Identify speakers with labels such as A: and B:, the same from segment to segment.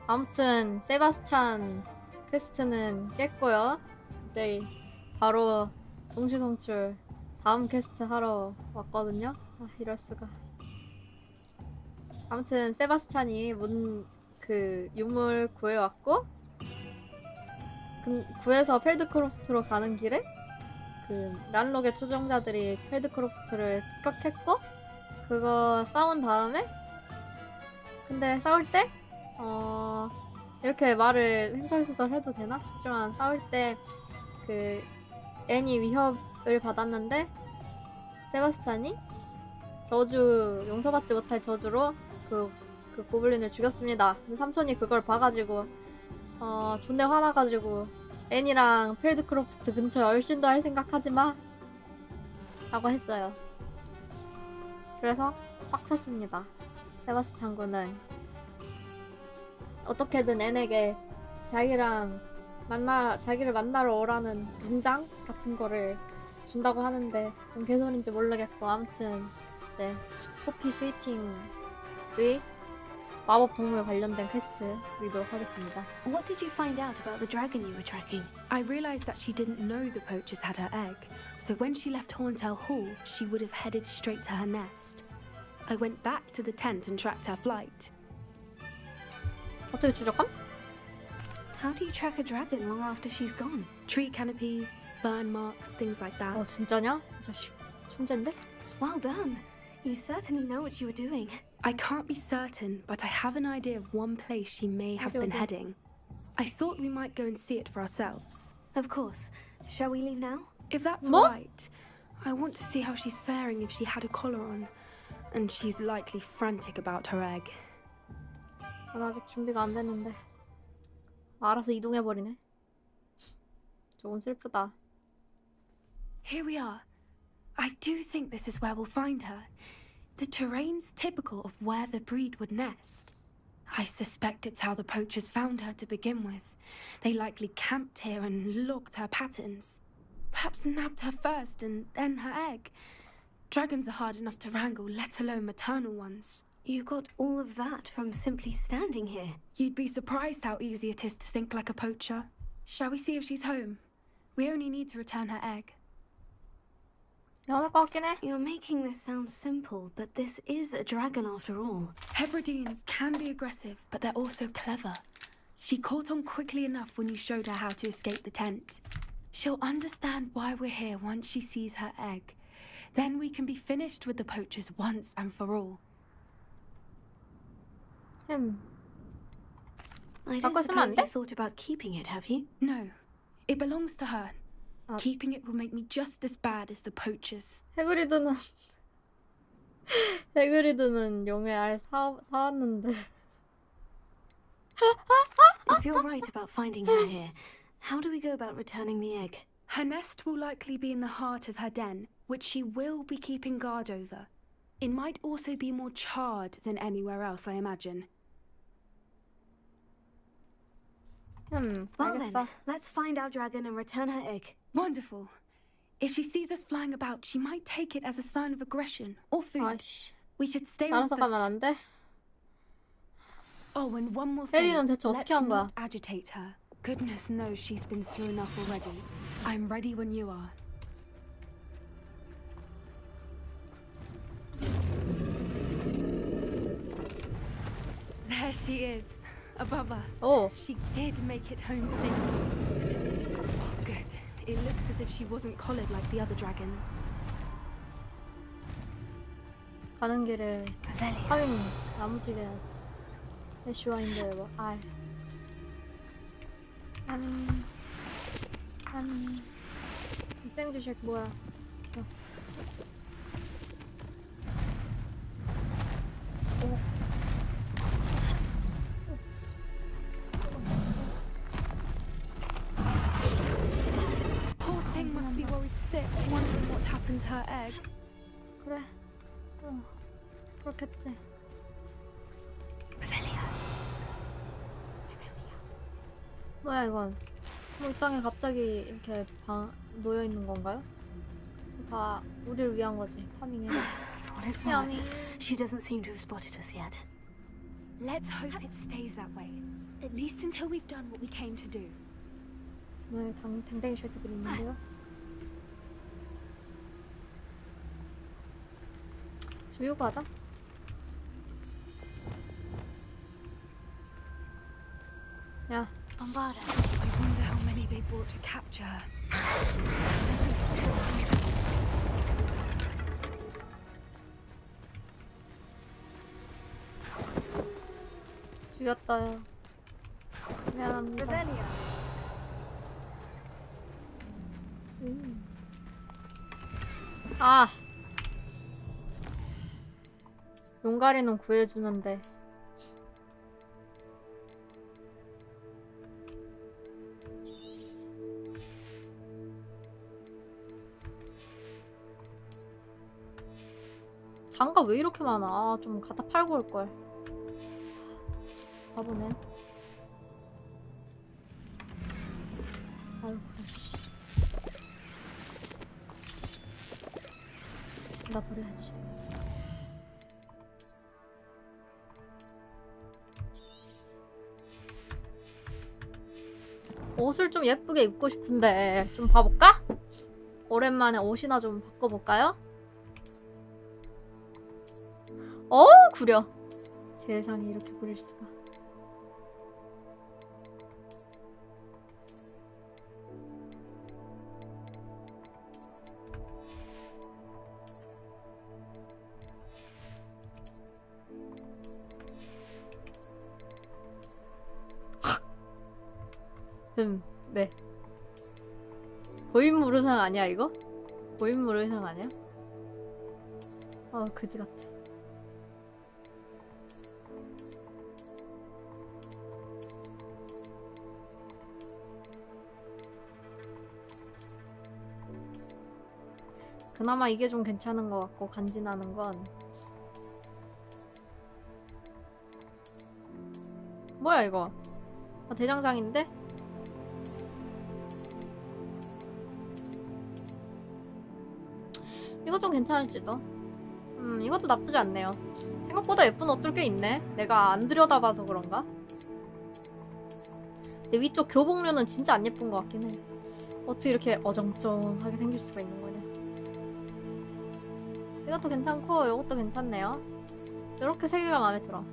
A: 아무튼 세바스찬 퀘스트는 깼고요. 이제 바로 동시송출 다음 퀘스트 하러 왔거든요. 아, 이럴수가. 아무튼 세바스찬이 그 유물 구해왔고, 구해서 펠드크로프트로 가는 길에 그 란록의 추종자들이 펠드크로프트를 집격했고, 그거 싸운 다음에, 근데 싸울 때 이렇게 말을 횡설수설 해도 되나 싶지만, 싸울 때 그 앤이 위협을 받았는데 세바스찬이 용서받지 못할 저주로 그 고블린을 죽였습니다. 근데 삼촌이 그걸 봐가지고 존내 화나가지고 앤이랑 펠드크로프트 근처에 얼씬도 할 생각하지마 라고 했어요. 그래서 빡쳤습니다. 세바스찬 군은 어떻게든 앤에게 자기를 만나러 오라는 문장 같은 거를 준다고 하는데 뭔 개소리인지 모르겠고, 아무튼 이제 포피 스위팅의 마법 동물 관련된 퀘스트 리도록 하겠습니다.
B: What did you find out about the dragon you were tracking?
C: I realized that she didn't know the poachers had her egg, so when she left Horntail Hall, she would have headed straight to her nest. I went back to the tent and tracked her flight.
A: 어떻게 추적함?
B: How do you track a dragon long after she's gone?
C: Tree canopies, burn marks, things like that.
A: 진짜냐? 이 자식 천재인데?
B: Well done. You certainly know what you were doing.
C: I can't be certain, but I have an idea of one place she may have been heading. I thought we might go and see it for ourselves.
B: Of course. Shall we leave now?
C: If that's
A: 뭐?
C: right. I want to see how she's faring if she had a collar on. And she's likely frantic about her egg.
A: 나 아직 준비가 안 됐는데 알아서 이동해버리네. 조금 슬프다.
C: Here we are. I do think this is where we'll find her. The terrain's typical of where the breed would nest. I suspect it's how the poachers found her to begin with. They likely camped here and logged her patterns. Perhaps nabbed her first and then her egg. Dragons are hard enough to wrangle, let alone maternal ones.
B: You got all of that from simply standing here.
C: You'd be surprised how easy it is to think like a poacher. Shall we see if she's home? We only need to return her egg.
A: 영할 것 같긴 해.
B: You're making this sound simple, but this is a dragon after all.
C: Hebrideans can be aggressive, but they're also clever. She caught on quickly enough when you showed her how to escape the tent. She'll understand why we're here once she sees her egg. Then we can be finished with the poachers once and for all.
B: I don't suppose you thought about keeping it, have you?
C: No. It belongs to her. Keeping it will make me just as bad as the poachers.
A: 해그리드는 용의 알 사왔는데.
B: If you're right about finding her here, how do we go about returning the egg?
C: Her nest will likely be in the heart of her den, which she will be keeping guard over. It might also be more charred than anywhere else, I imagine.
B: Well
A: 알겠어.
B: then, let's find our dragon and return her egg.
C: Wonderful. If she sees us flying about, she might take it as a sign of aggression or food.
A: 아이씨,
C: We should stay on
A: 따라서 가면
C: foot.
A: 안 돼?
C: Oh, and one more thing.
A: 혜리는 대체
C: Let's
A: 어떻게 한 거야?
C: not agitate her. Goodness knows she's been through enough already. I'm ready when you are. There she is, above us.
A: Oh.
C: She did make it home safely. Oh, good. It looks as if she wasn't collared like the other dragons.
A: 가는 길에 파밍 야무지게 해야지. 애쉬와인드 뭐 알. 이 생쥐쉑 뭐야?
C: Poor thing must be worried sick, wondering what happened to her egg.
A: 그래. 그렇겠지. 뭐야 이건? 뭐 이 땅에 갑자기 이렇게 놓여 있는 건가요? 다 우리를 위한 거지. 파밍해.
B: For what it's worth, she doesn't seem to have spotted us yet.
C: Let's hope it stays that way. At least until we've done what we came to do.
A: 네, 댕댕이 쉐이크들이 있는데요. 죽이고 가자. 야,
B: Bombarda.
C: I wonder how many they brought to capture her. At least 200.
A: 죽였다요. 미안합니다. 아! 용가리는 구해주는데 장갑 왜 이렇게 많아? 아, 좀 갖다 팔고 올걸. 바보네. 아유, 그래. 나 버려야지. 옷을 좀 예쁘게 입고 싶은데 좀 봐볼까? 오랜만에 옷이나 좀 바꿔볼까요? 구려. 세상에 이렇게 구릴 수가. 네. 고인물 의상 아니야 이거? 고인물 의상 아니야? 그지 같아. 그나마 이게 좀 괜찮은 것 같고 간지나는 건 뭐야 이거? 대장장인데? 이거 좀 괜찮을지도. 이것도 나쁘지 않네요. 생각보다 예쁜 옷들 꽤 있네. 내가 안 들여다봐서 그런가? 근데 위쪽 교복류는 진짜 안 예쁜 것 같긴 해. 어떻게 이렇게 어정쩡하게 생길 수가 있는 거냐. 이것도 괜찮고 이것도 괜찮네요. 이렇게 세 개가 마음에 들어.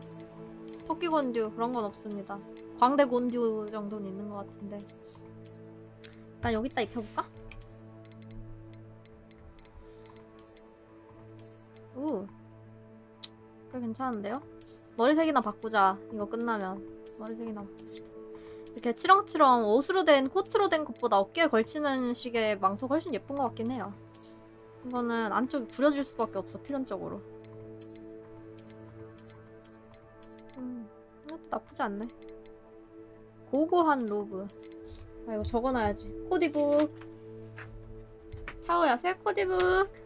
A: 토끼 곤듀 그런 건 없습니다. 광대 곤듀 정도는 있는 것 같은데 일단 여기다 입혀볼까? 꽤 괜찮은데요? 머리색이나 바꾸자. 이거 끝나면 머리색이나 바꿉시다. 이렇게 치렁치렁 옷으로 된 코트로 된 것보다 어깨에 걸치는 식의 망토가 훨씬 예쁜 것 같긴 해요. 이거는 안쪽이 구려질 수밖에 없어 필연적으로. 이것도 나쁘지 않네. 고고한 로브. 아 이거 적어놔야지. 코디북. 차오야 새 코디북.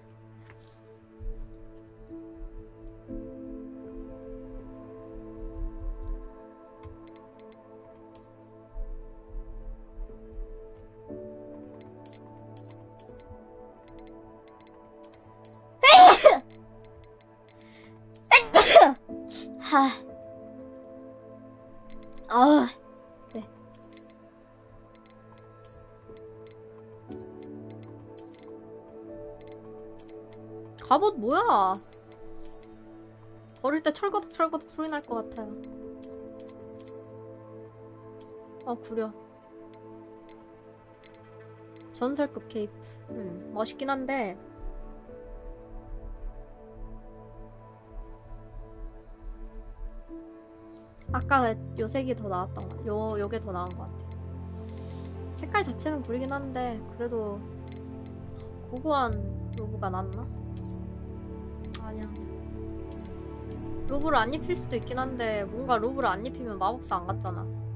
A: 네. 갑옷 뭐야? 걸을 때 철거덕 철거덕 소리 날 것 같아요. 구려. 전설급 케이프. 멋있긴 한데 아까 요 색이 더 나았던 것 같아. 요게 더 나은 것 같아. 색깔 자체는 구리긴 한데 그래도 고고한 로브가 낫나? 아니야. 로브를 안 입힐 수도 있긴 한데 뭔가 로브를 안 입히면 마법사 안 같잖아.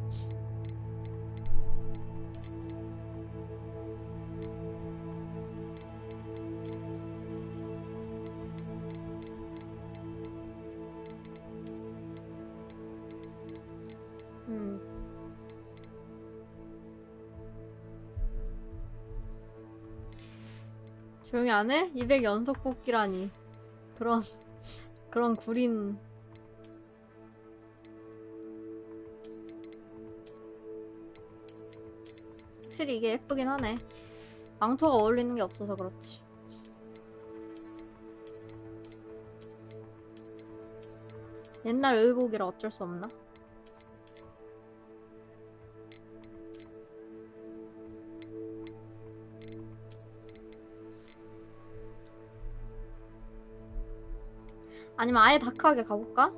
A: 조용히 안 해? 200 연속 뽑기라니. 그런 구린 확실히 이게 예쁘긴 하네. 망토가 어울리는 게 없어서 그렇지. 옛날 의복이라 어쩔 수 없나? 아니면 아예 다크하게 가볼까?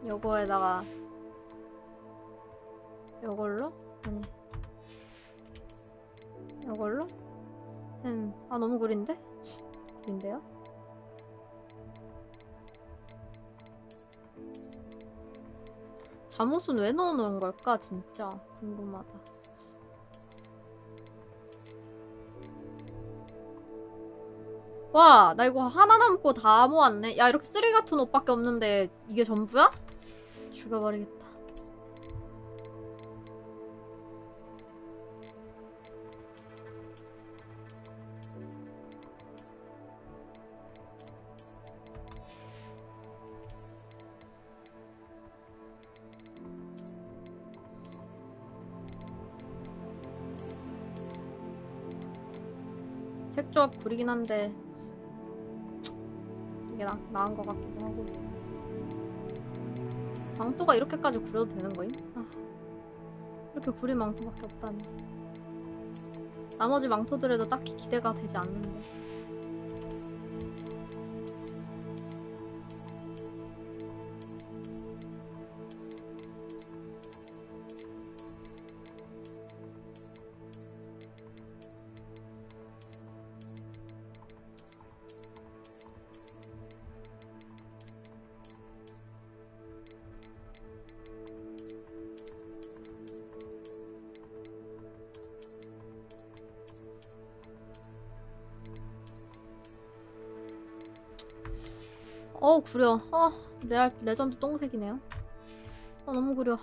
A: 요거에다가 요걸로? 아니 요걸로? 아 너무 구린데? 구린데요? 잠옷은 왜 넣어놓은 걸까? 진짜 궁금하다. 와, 나 이거 하나 남고 다 모았네. 야, 이렇게 쓰레기 같은 옷밖에 없는데 이게 전부야? 죽여버리겠다. 색조합 구리긴 한데 이게 나은 것 같기도 하고. 망토가 이렇게까지 구려도 되는 거임? 아, 이렇게 구린 망토밖에 없다니. 나머지 망토들에도 딱히 기대가 되지 않는데. 구려. 레전드 똥색이네요. 너무 구려.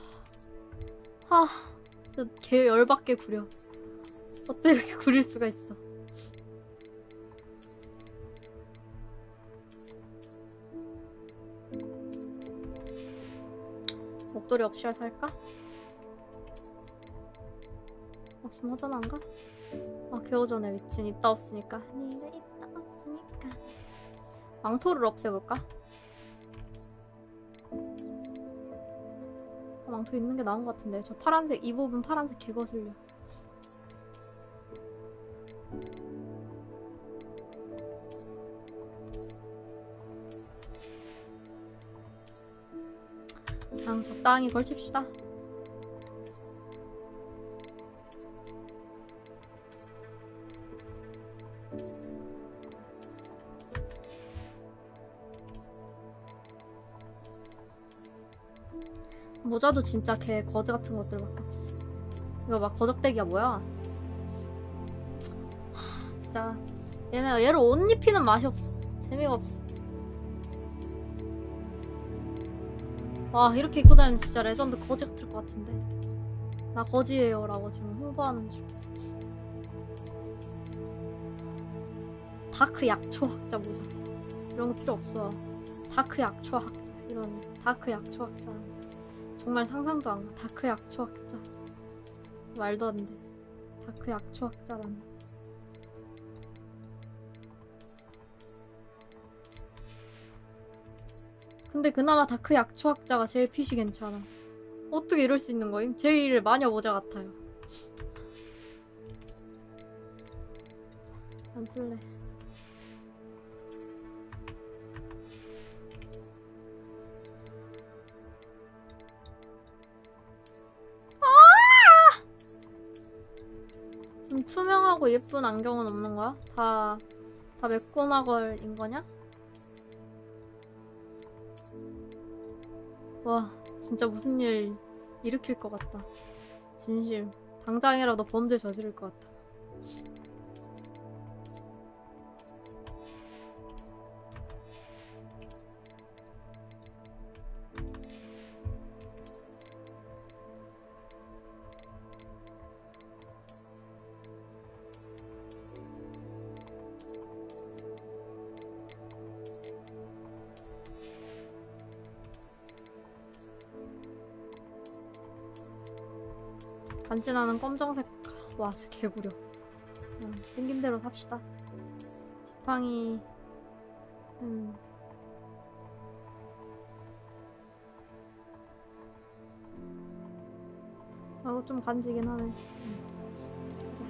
A: 진짜 개 열받게 구려. 어떻게 이렇게 구릴 수가 있어. 목도리 없이 살까? 없으면 허전한가? 개호전에 미친. 있다 없으니까. 네가 있다 없으니까. 망토를 없애볼까? 망토 있는 게 나은 것 같은데. 저 파란색, 이 부분 파란색 개거슬려. 그냥 적당히 걸칩시다. 모자도 진짜 개 거지 같은 것들밖에 없어. 이거 막 거적대기야 뭐야? 진짜 얘를 옷 입히는 맛이 없어. 재미가 없어. 와, 이렇게 입고 다니면 진짜 레전드 거지 같을 것 같은데. 나 거지예요 라고 지금 홍보하는 중. 다크 약초 학자 모자 이런 거 필요 없어. 다크 약초 학자 이런. 다크 약초 학자 정말 상상도 안 가. 다크 약초 학자 말도 안 돼. 다크 약초 학자라니. 근데 그나마 다크 약초 학자가 제일 핏이 괜찮아. 어떻게 이럴 수 있는 거임? 제일 마녀 모자 같아요. 안 쓸래. 좀 투명하고 예쁜 안경은 없는 거야? 다 맥고나걸인 거냐? 와, 진짜 무슨 일 일으킬 것 같다. 진심. 당장이라도 범죄 저지를 것 같아. 간지나는 검정색 와 진짜 개구려. 생긴 대로 삽시다. 지팡이. 이거 좀 간지긴 하네. 가자.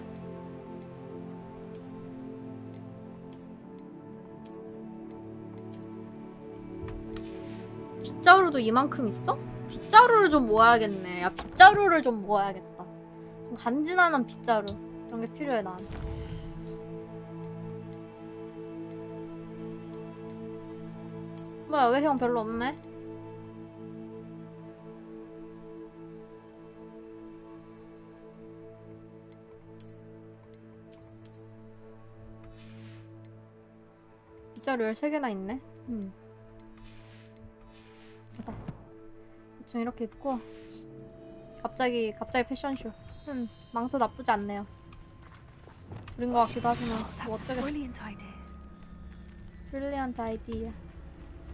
A: 빗자루도 이만큼 있어? 빗자루를 좀 모아야겠네. 야, 빗자루를 좀 모아야겠다. 좀 간지나는 빗자루. 이런 게 필요해, 나한테. 뭐야, 왜 형 별로 없네? 빗자루 13개나 있네? 가자. 대충 이렇게 입고 갑자기 패션쇼. 망토 나쁘지 않네요. 부린 것 같기도 하지만 뭐 어쩌겠어. 브릴리언트 아이디어.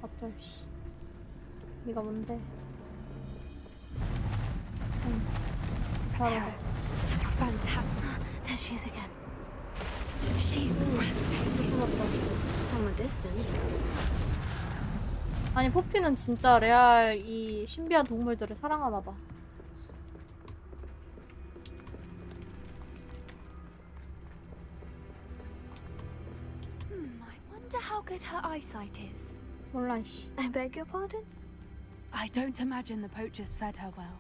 A: 어쩔 씨. 네가 뭔데? 바로
B: Fantastic. There she is again. She's from a distance.
A: 아니 포피는 진짜 레알 이 신비한 동물들을 사랑하나봐.
C: I wonder how good her eyesight is.
A: 몰라 씨.
B: I beg your pardon?
C: I don't imagine the poachers fed her well.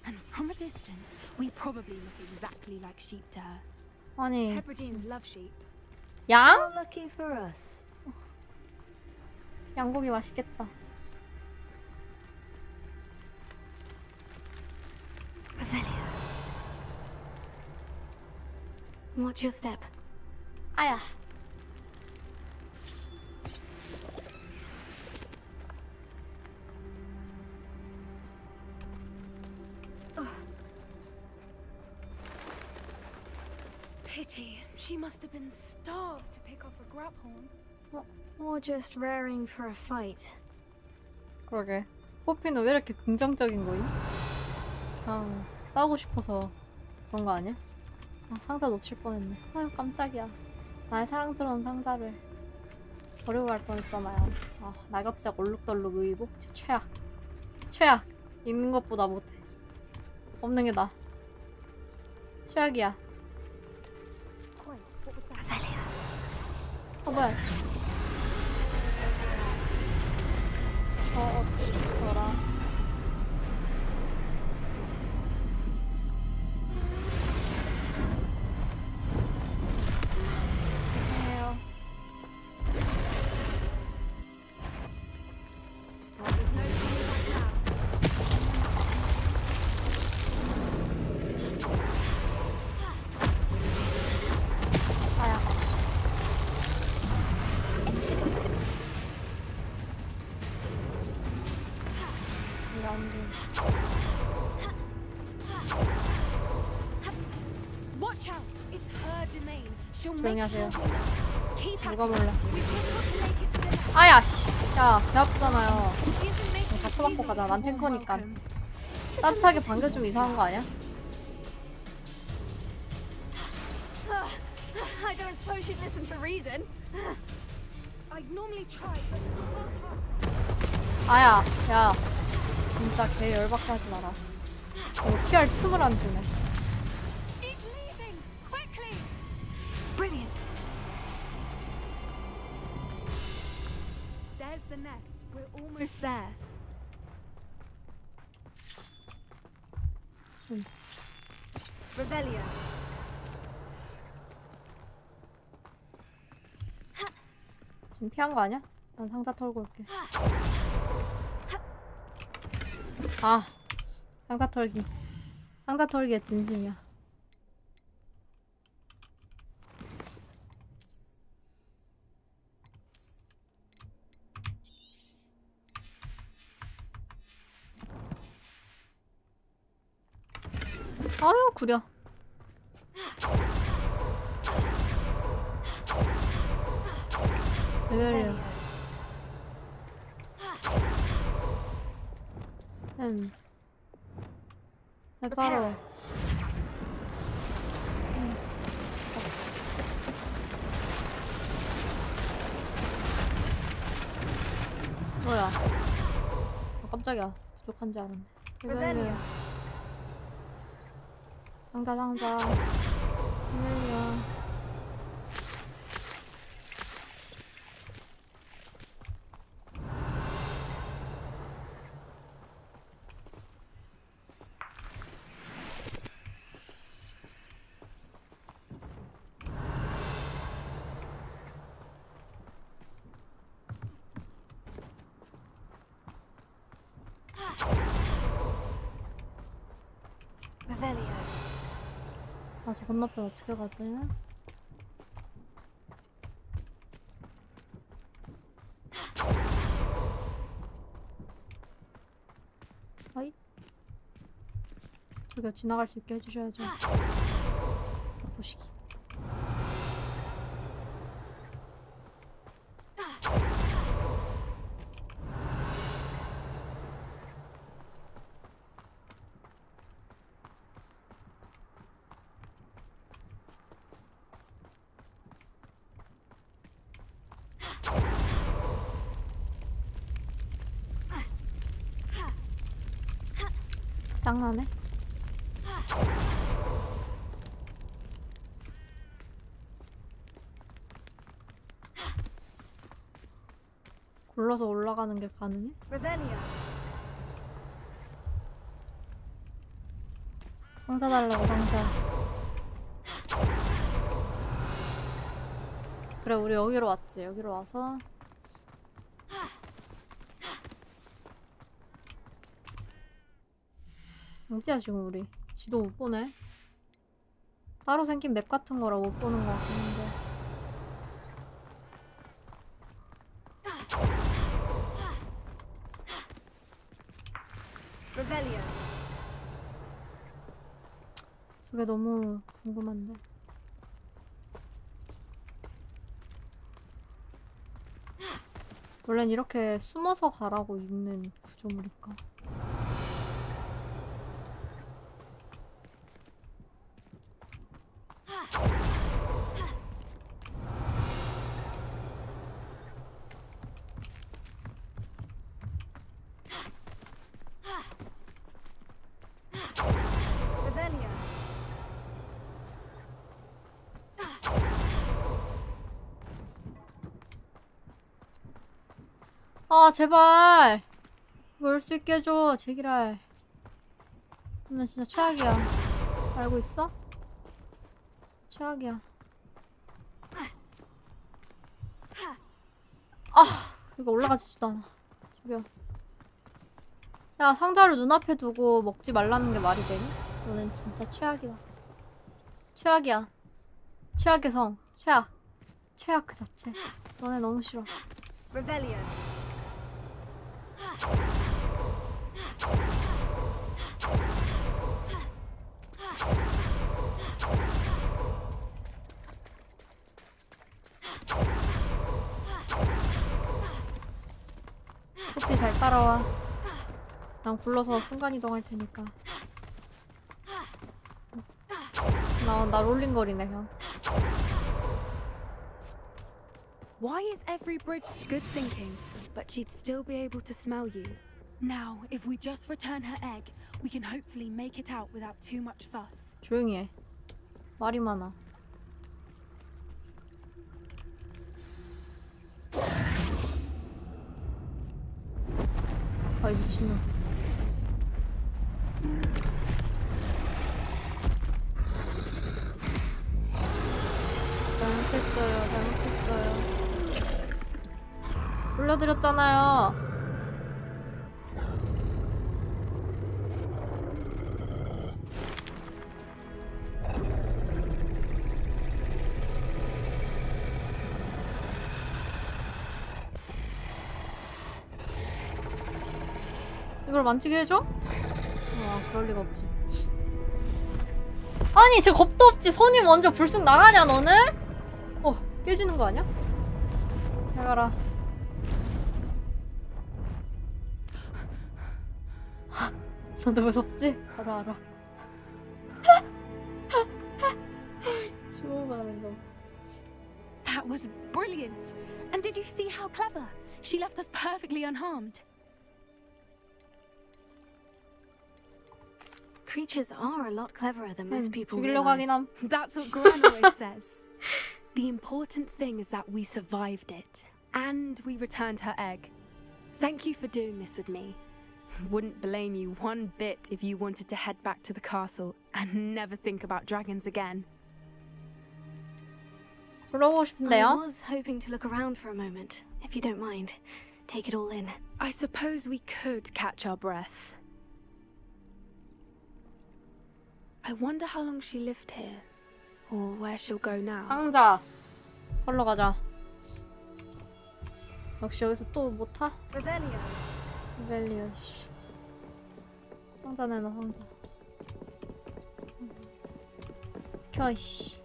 C: And from a distance, we probably look exactly like sheep to her.
A: 아니
C: Hebrideans love sheep.
A: 양?
B: How lucky for us.
A: 양고기 맛있겠다.
B: Revelio. Watch your step.
A: 아야.
C: Pity. She must have been starved to pick off a grabhorn.
B: Or just raring for a fight.
A: 그러게. 포피는 왜 이렇게 긍정적인 거임? 그냥 싸우고 싶어서 그런 거 아니야? 아, 상자 놓칠 뻔했네. 아유 깜짝이야. 나의 사랑스러운 상자를 버리고 갈 뻔했잖아요. 아, 날갑색 얼룩덜룩 의복 최악. 최악. 있는 것보다 못해. 없는 게 나아. 최악이야. 뭐야? 뭐라? 죄송해요.
C: There's no turning back now.
A: 아야.
C: Watch out! It's her domain. She'll
A: 조용히
C: make
A: 하세요.
C: sure we know. Keep at
A: 누가
C: it.
A: 몰라.
C: We've just got to make it to the
A: 아야 씨. 야, 배 아프잖아요.
C: Isn't making
A: 같이
C: it
A: 먹고
C: easy
A: 가자.
C: to
A: 난
C: warm
A: 탱커니까.
C: welcome.
A: 따뜻하게 반겨 좀 이상한 거 아니야?
B: I don't suppose she'd listen to reason.
C: I'd normally try, but I can't pass.
A: 아야, 야. 진짜 개 열받게 하지 마라. 피할 틈을 안 주네.
C: She's leaving! Quickly!
B: Brilliant.
C: There's the nest. We're almost there.
B: Revelio.
A: 지금 피한 거 아니야? 난 상자 털고 올게. 아, 상자 털기. 상자 털기의 진심이야. 아유 구려. 레벨이야. 네, 바로. 뭐야? 아, 깜짝이야. 부족한 줄 알았네.
B: Revelio.
A: 상자. 헬리야.
B: Revelio.
A: 아, 저 건너편 어떻게 가지? 아이. 저기요, 지나갈 수 있게 해주셔야죠. 보시기. 짱나네. 굴러서 올라가는 게 가능해?
B: Revelio.
A: 상자 달라고, 상자. 그래, 우리 여기로 왔지. 여기로 와서 어디야 지금 우리? 지도 못 보네. 따로 생긴 맵 같은 거라 못 보는 것 같은데.
B: Revelio.
A: 저게 너무 궁금한데. 원래는 이렇게 숨어서 가라고 있는 구조물일까?
B: Revelio.
A: 아, 제발! 이거 올 수 있게 해줘, 제기랄. 나 진짜 최악이야. 알고 있어? 최악이야. 아, 이거 올라가지도 않아. 저기요. 야, 상자를 눈앞에 두고 먹지 말라는 게 말이 되니? 너는 진짜 최악이다. 최악이야. 최악의 성. 최악. 최악 그 자체. 너네 너무 싫어.
B: Revelio.
A: 커피 잘 따라와. 난 굴러서 순간이동할 테니까. 나 롤링거리네, 형.
C: Why is every bridge good thinking, but she'd still be able to smell you? Now, if we just return her egg, we can hopefully make it out without too much fuss.
A: 조용히 해. 말이 많아. 아이 미친놈. 잘못했어요. 불러드렸잖아요. 이걸 만지게 해줘? 그럴 리가 없지. 아니, 쟤 겁도 없지. 손이 먼저 불쑥 나가냐, 너는? 깨지는 거 아니야? 잘 가라. 너도 무섭지? 알아.
C: That was brilliant! And did you see how clever? She left us perfectly unharmed.
B: Creatures are a lot cleverer than most people
A: 죽이려고 하긴
B: realize.
A: 함.
C: That's what Gran always says. The important thing is that we survived it, and we returned her egg. Thank you for doing this with me. Wouldn't blame you one bit if you wanted to head back to the castle and never think about dragons again.
A: 그러고
B: I
A: 싶은데요?
B: was hoping to look around for a moment, if you don't mind. Take it all in.
C: I suppose we could catch our breath. I wonder how long she lived here, or where she'll go now.
A: 상자 걸러 가자. 역시 여기서 또 못 타?
B: Revelio.
A: 벨리오 씨. 상자 내놔 상자. 켜 씨.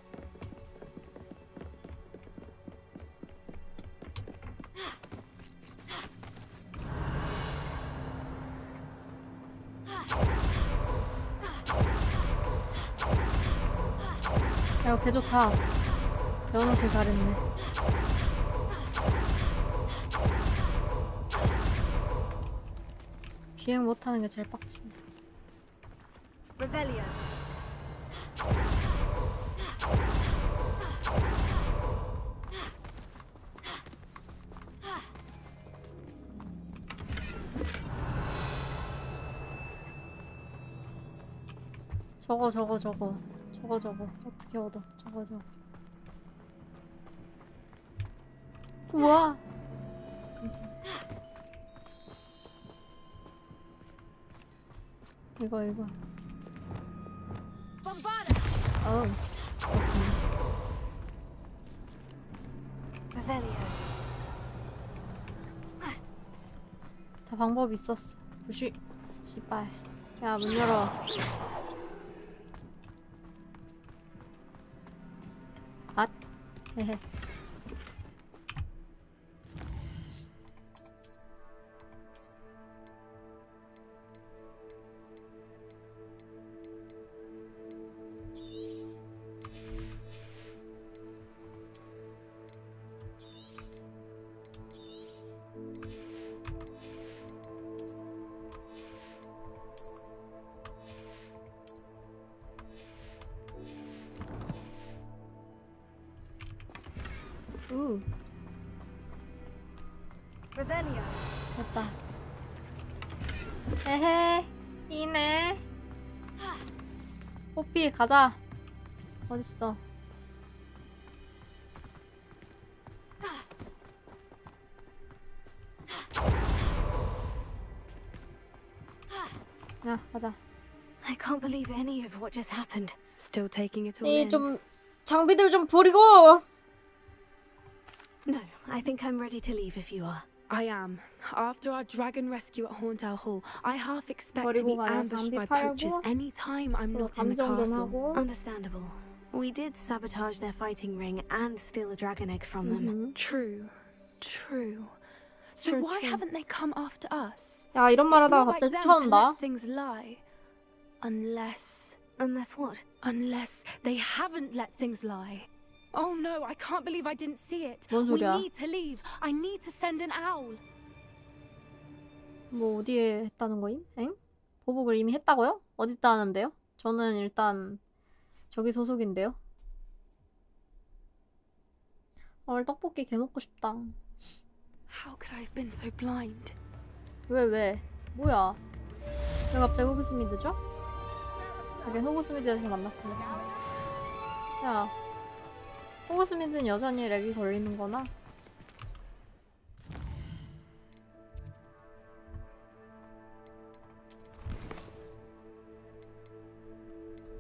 A: 야, 개 좋다. 연어길 잘했네. 비행 못하는 게 제일 빡친다.
B: Revelio.
A: 저거 어떻게 얻어? 저거 우와. 이거 어우
B: Revelio.
A: 다 방법이 있었어. 부시 씨발. 야, 문 열어. 앗. 헤헤.
B: Revelio.
A: 됐다. 에헤. 이네. 뽀삐 가자. 어딨어? 야, 가자.
B: I can't believe any of what just happened.
C: Still taking it all
A: 이
C: in.
A: 좀 장비들 좀 버리고.
B: No, I think I'm ready to leave if you are.
C: I am. After our dragon rescue at ㅅㅗㄱㅡ, I half expect to
A: 버리고
C: be
A: 가야
C: ambushed
A: 장비
C: by poachers
A: 팔고
C: any time I'm
A: 서로
C: not in the
A: 감정 좀
C: castle.
A: 하고.
B: Understandable. We did sabotage their fighting ring and steal a dragon egg from them.
C: True. So
A: True,
C: why
A: true.
C: haven't they come after us?
A: 야, 이런 말
C: It's
A: 하다가
C: not like
A: 갑자기
C: them to
A: 쫓아온다.
C: let things lie. Unless
B: Unless what?
C: they haven't let things lie. Oh no, I can't believe I didn't see it.
A: 뭔
C: We
A: 소리야?
C: need to leave. I need to send an owl.
A: 뭐 어디에 했다는 거임? 엥? 보복을 이미 했다고요? 어디다 하는데요? 저는 일단 저기 소속인데요. 오늘 떡볶이 개 먹고 싶다.
C: How could I have been so blind?
A: 왜? 뭐야? 왜 갑자기 호그스미드죠? 하긴 호그스미드에서 만났으니까. 야, 호그스미드는 여전히 렉이 걸리는 거나?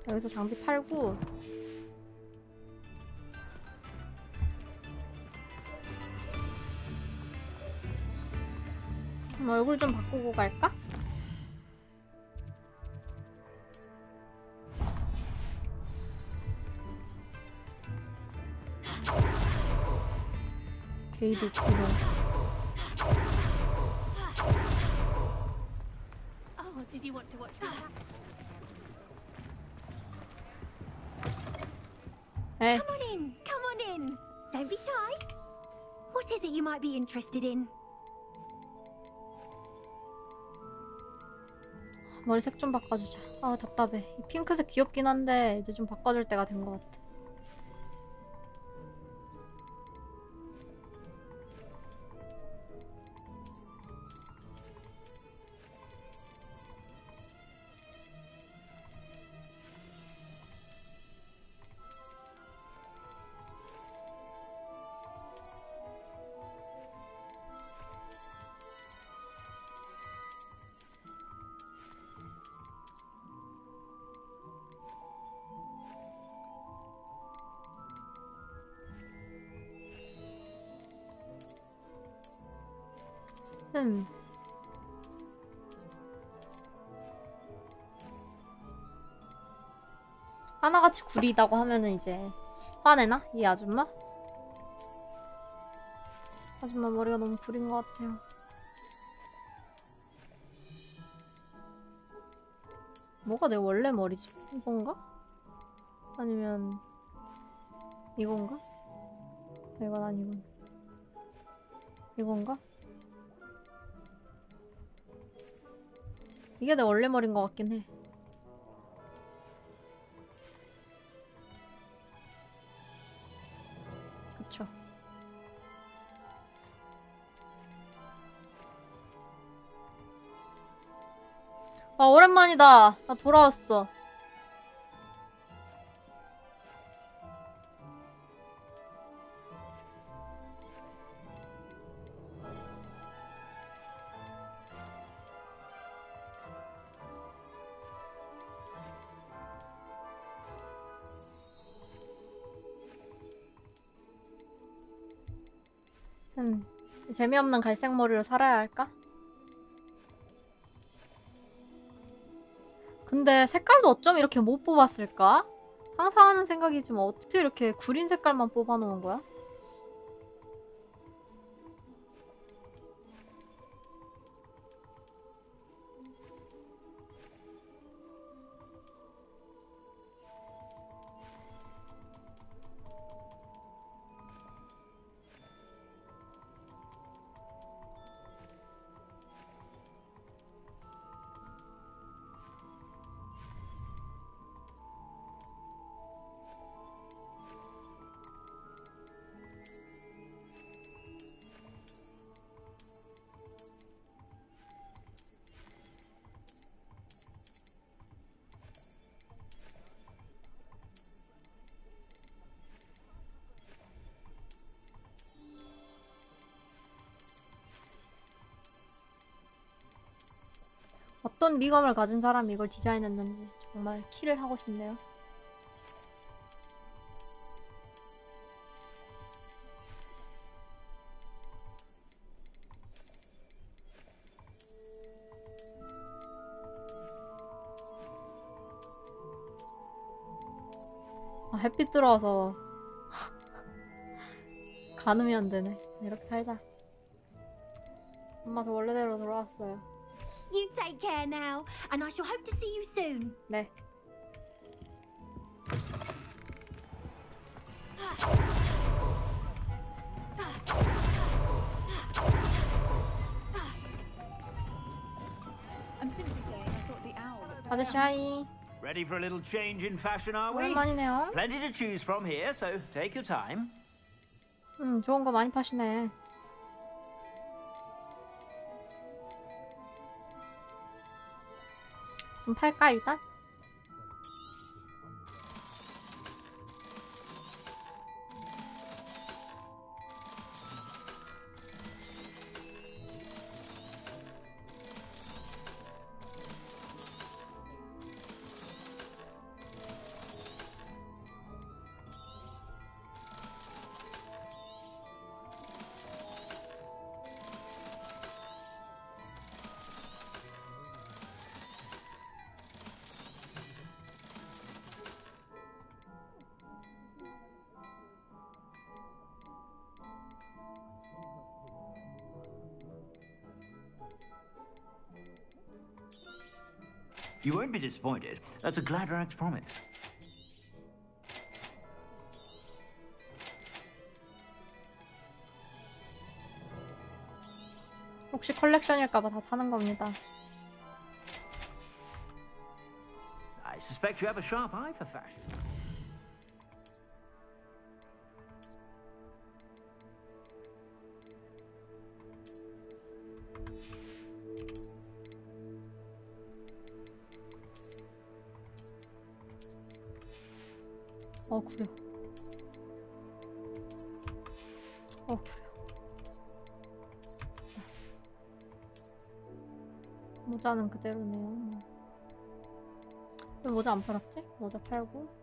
A: 여기서 장비 팔고 얼굴 좀 바꾸고 갈까? 게이드 구로
D: Oh, did you want to watch me?
A: 에이,
D: Come on in. Don't be shy. What is it you might be interested in?
A: 머리색 좀 바꿔주자. 아 답답해. 이 핑크색 귀엽긴 한데 이제 좀 바꿔줄 때가 된 것 같아. 음. 하나같이 구리다고 하면은 이제 화내나? 이 아줌마? 아줌마 머리가 너무 구린 것 같아요. 뭐가 내 원래 머리지? 이건가? 아니면 이건가? 이건 아니군. 이건가? 이게 내 원래 머리인 것 같긴 해. 그쵸. 아 오랜만이다. 나 돌아왔어. 재미없는 갈색 머리로 살아야 할까? 근데 색깔도 어쩜 이렇게 못 뽑았을까? 항상 하는 생각이 좀 어떻게 이렇게 구린 색깔만 뽑아놓은 거야? 어떤 미감을 가진 사람이 이걸 디자인했는지 정말 키를 하고 싶네요. 아, 햇빛 들어와서 가늠이 안 되네. 이렇게 살자. 엄마 저 원래대로 돌아왔어요.
D: You take care now, and I shall hope to see you soon.
A: 네.
E: I'm simply saying I thought the owl looked
A: 아저씨 하이.
F: Ready for a little change in fashion, are we?
A: 오랜만이네요.
F: Plenty to choose from here, so take your time.
A: 좋은 거 많이 파시네. 좀 팔까 일단?
F: You won't be disappointed. That's a Gladrax promise.
A: 혹시 컬렉션일까봐 다 사는 겁니다.
F: I suspect you have a sharp eye for fashion.
A: 구려. 구려. 모자는 그대로네요. 왜 모자 안 팔았지? 모자 팔고.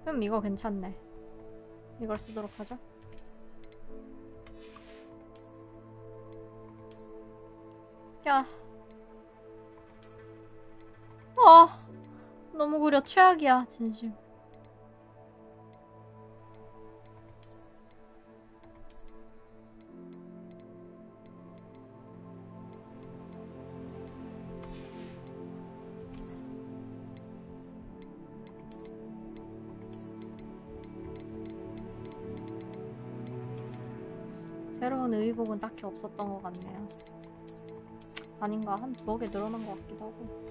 A: 그럼 이거 괜찮네. 이걸 쓰도록 하죠. 야. 너무 구려. 최악이야, 진심. 새로운 의복은 딱히 없었던 것 같네요. 아닌가? 한 두어 개 늘어난 것 같기도 하고.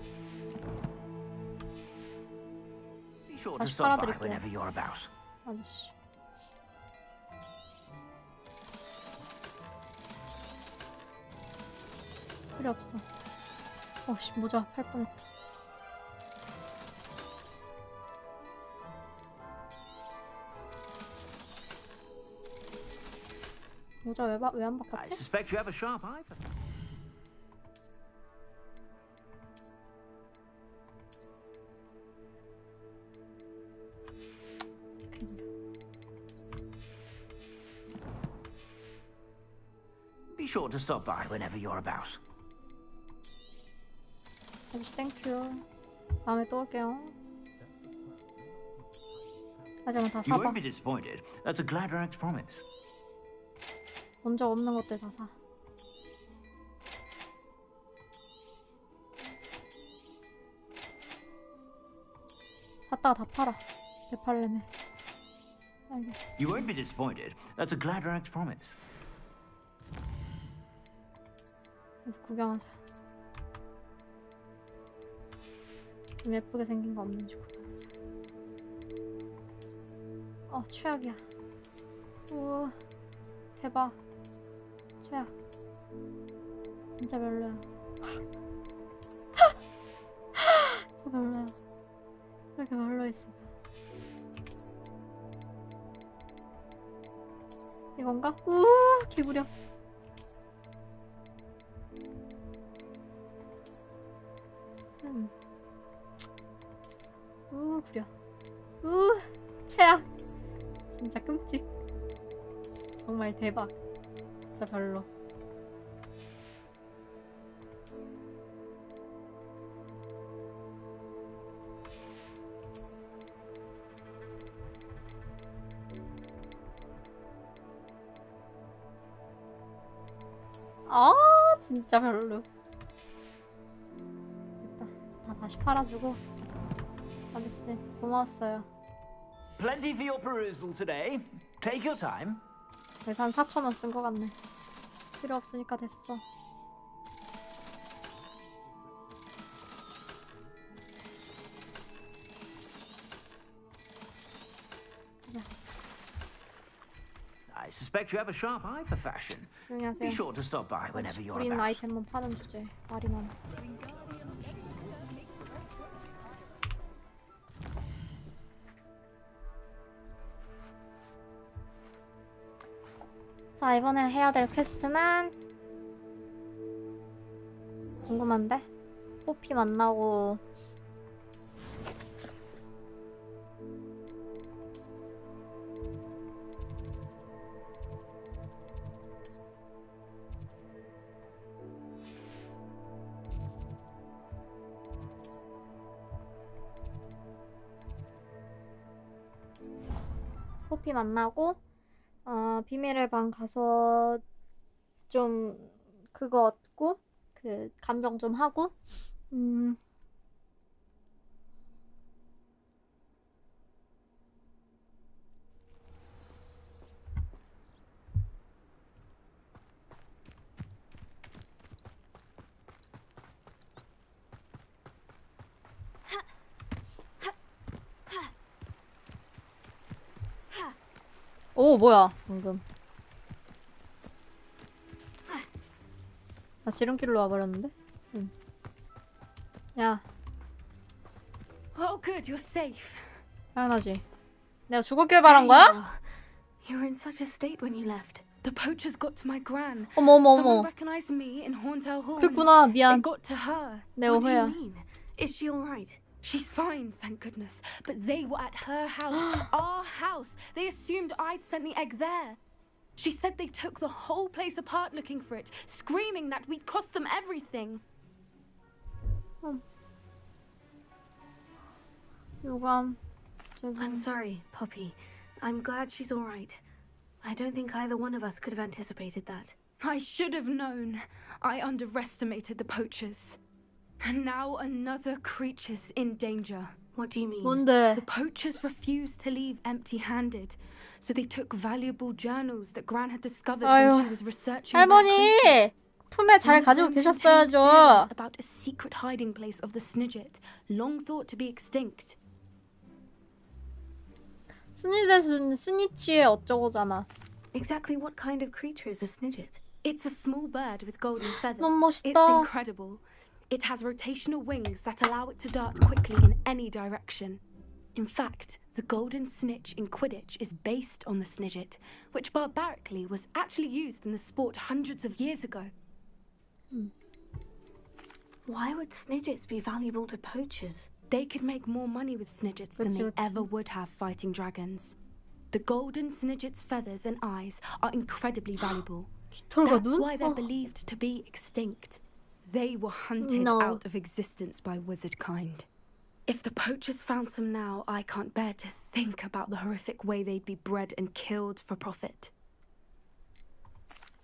F: Be sure to
A: 다시
F: stop by
A: 팔아드릴게요.
F: whenever you're about.
A: 아저씨. 필요 없어. 씨, 모자 팔 뻔했다. 모자 왜 안
F: I
A: 바꿨지?
F: suspect you have a sharp eye for Be sure to stop by whenever you're about.
A: 아저씨 땡큐. 다음에 또 올게요. 하지만 다
F: You
A: 사봐.
F: won't be disappointed. That's a ㅎㅗㄱㅡ promise.
A: 본 적 없는 것들 다 사. 샀다가 다 팔아. 대팔레매. 알겠어.
F: You won't be disappointed. That's a ㅎㅗㅡ promise.
A: 그래서 구경하자. 좀 예쁘게 생긴 거 없는지 구경하자. 최악이야. 우 대박. 최악. 진짜 별로야. 진짜 별로야. 왜 이렇게 별로 있어? 이건가? 기부려. 구려. 최악. 진짜 끔찍. 정말 대박. 진짜 별로. 진짜 별로. 됐다. 다 다시 팔아주고. 아저씨 고마웠어요.
F: Plenty for your perusal today. Take your time.
A: 그래서 한 4,000원 쓴 거 같네. 필요 없으니까 됐어.
F: I suspect you have a sharp eye for fashion.
A: 조용히 하세요.
F: Be sure to stop by whenever you're
A: 우리 있는
F: about.
A: 아이템만 파는 주제. 말이 많아. 자, 이번엔 해야 될 퀘스트는 궁금한데? 포피 만나고 비밀의 방 가서 좀 그거 얻고 그 감정 좀 하고 오 뭐야 방금. 나 지름길로 와버렸는데? 응. 야
C: Oh, good, you're safe.
A: 당연하지. 내가 죽었길 바란 거야?
B: You were in such a state when you left.
C: The poachers got to my gran.
A: 어머 어머
C: Someone
A: 어머.
C: recognized me in ㅅㅗㄱㅡ.
A: 그랬구나.
C: It
A: 미안.
C: got to her.
A: 내
B: What do you
A: 오해야.
B: mean? Is she all right?
C: She's fine, thank goodness. But they were at her house, our house. They assumed I'd sent the egg there. She said they took the whole place apart looking for it, screaming that we'd cost them everything.
A: 요감.
B: I'm sorry, Poppy. I'm glad she's all right. I don't think either one of us could have anticipated that.
C: I should have known. I underestimated the poachers. And now another creature's in danger.
B: What do you mean?
A: 뭔데?
C: The poachers refused to leave empty-handed, so they took valuable journals that Gran had discovered
A: 아유,
C: when she was researching their
A: 할머니
C: creatures.
A: 품에 잘
C: One of
A: 가지고
C: them contained theories
A: 계셨어야죠.
C: about a secret hiding place of the Snidget, long thought to be extinct.
A: 스니젯은 스니치의 어쩌고잖아.
B: Exactly what kind of creature is a Snidget?
C: It's a small bird with golden feathers.
A: 너무
C: It's
A: 멋있다.
C: incredible. It has rotational wings that allow it to dart quickly in any direction. In fact, the golden snitch in Quidditch is based on the Snidget, which barbarically was actually used in the sport hundreds of years ago.
B: Why would Snidgets be valuable to poachers?
C: They could make more money with Snidgets than they
A: 그치.
C: ever would have fighting dragons. The golden Snidget's feathers and eyes are incredibly valuable.
A: 깃털과
C: That's
A: 눈?
C: why they're
A: 어.
C: believed to be extinct. They were hunted
A: No.
C: out of existence by wizard kind. If the poachers found some now, I can't bear to think about the horrific way they'd be bred and killed for profit.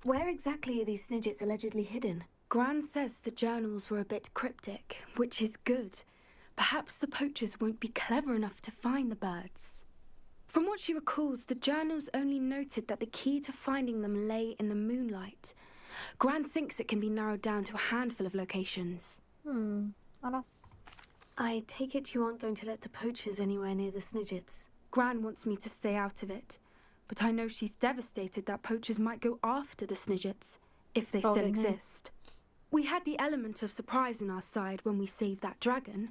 B: Where exactly are these Snidgets allegedly hidden?
C: Gran says the journals were a bit cryptic, which is good. Perhaps the poachers won't be clever enough to find the birds. From what she recalls, the journals only noted that the key to finding them lay in the moonlight. Gran thinks it can be narrowed down to a handful of locations.
A: 알았어.
B: I take it you aren't going to let the poachers anywhere near the Snidgets.
C: Gran wants me to stay out of it, but I know she's devastated that poachers might go after the Snidgets, if they still
A: 그러긴 해.
C: exist. We had the element of surprise on our side when we saved that dragon,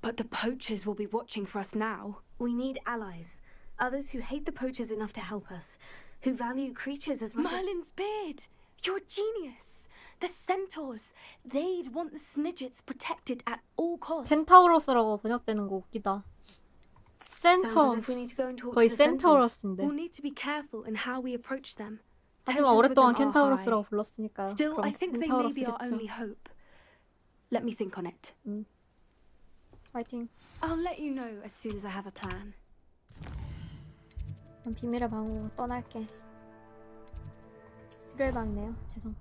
C: but the poachers will be watching for us now.
B: We need allies. Others who hate the poachers enough to help us. Who value creatures as much as...
C: Merlin's beard! You're a genius! The centaurs! They'd want the Snidgets protected at all costs.
A: 켄타우로스라고 번역되는 거 웃기다.
B: Sounds as
A: 센터.
B: if we need to go and talk
A: 거의
B: to the centaurs.
A: 센타우로스인데.
C: We'll need to be careful in how we approach them.
A: 하지만
C: Tensions with
A: 오랫동안
C: them are
A: 켄타우로스라고
C: high.
A: 불렀으니까요.
C: Still, I
A: 그럼
C: think they may be our
A: 켄타우로스겠죠.
C: only hope. Let me think on it.
A: 파이팅.
C: I'll let you know as soon as I have a plan.
A: 난 비밀의 방으로 떠날게. 필요의 방이네요. 죄송.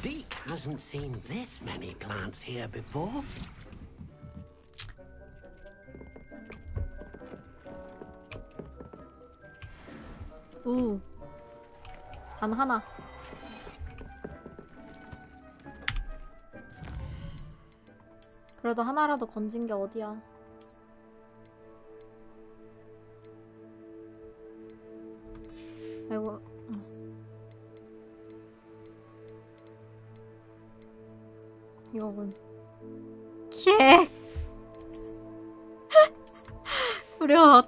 G: Deke hasn't seen this many plants here before.
A: 단 하나. 그래도 하나라도 건진 게 어디야. 아이고. 이거군. 캬. 후려.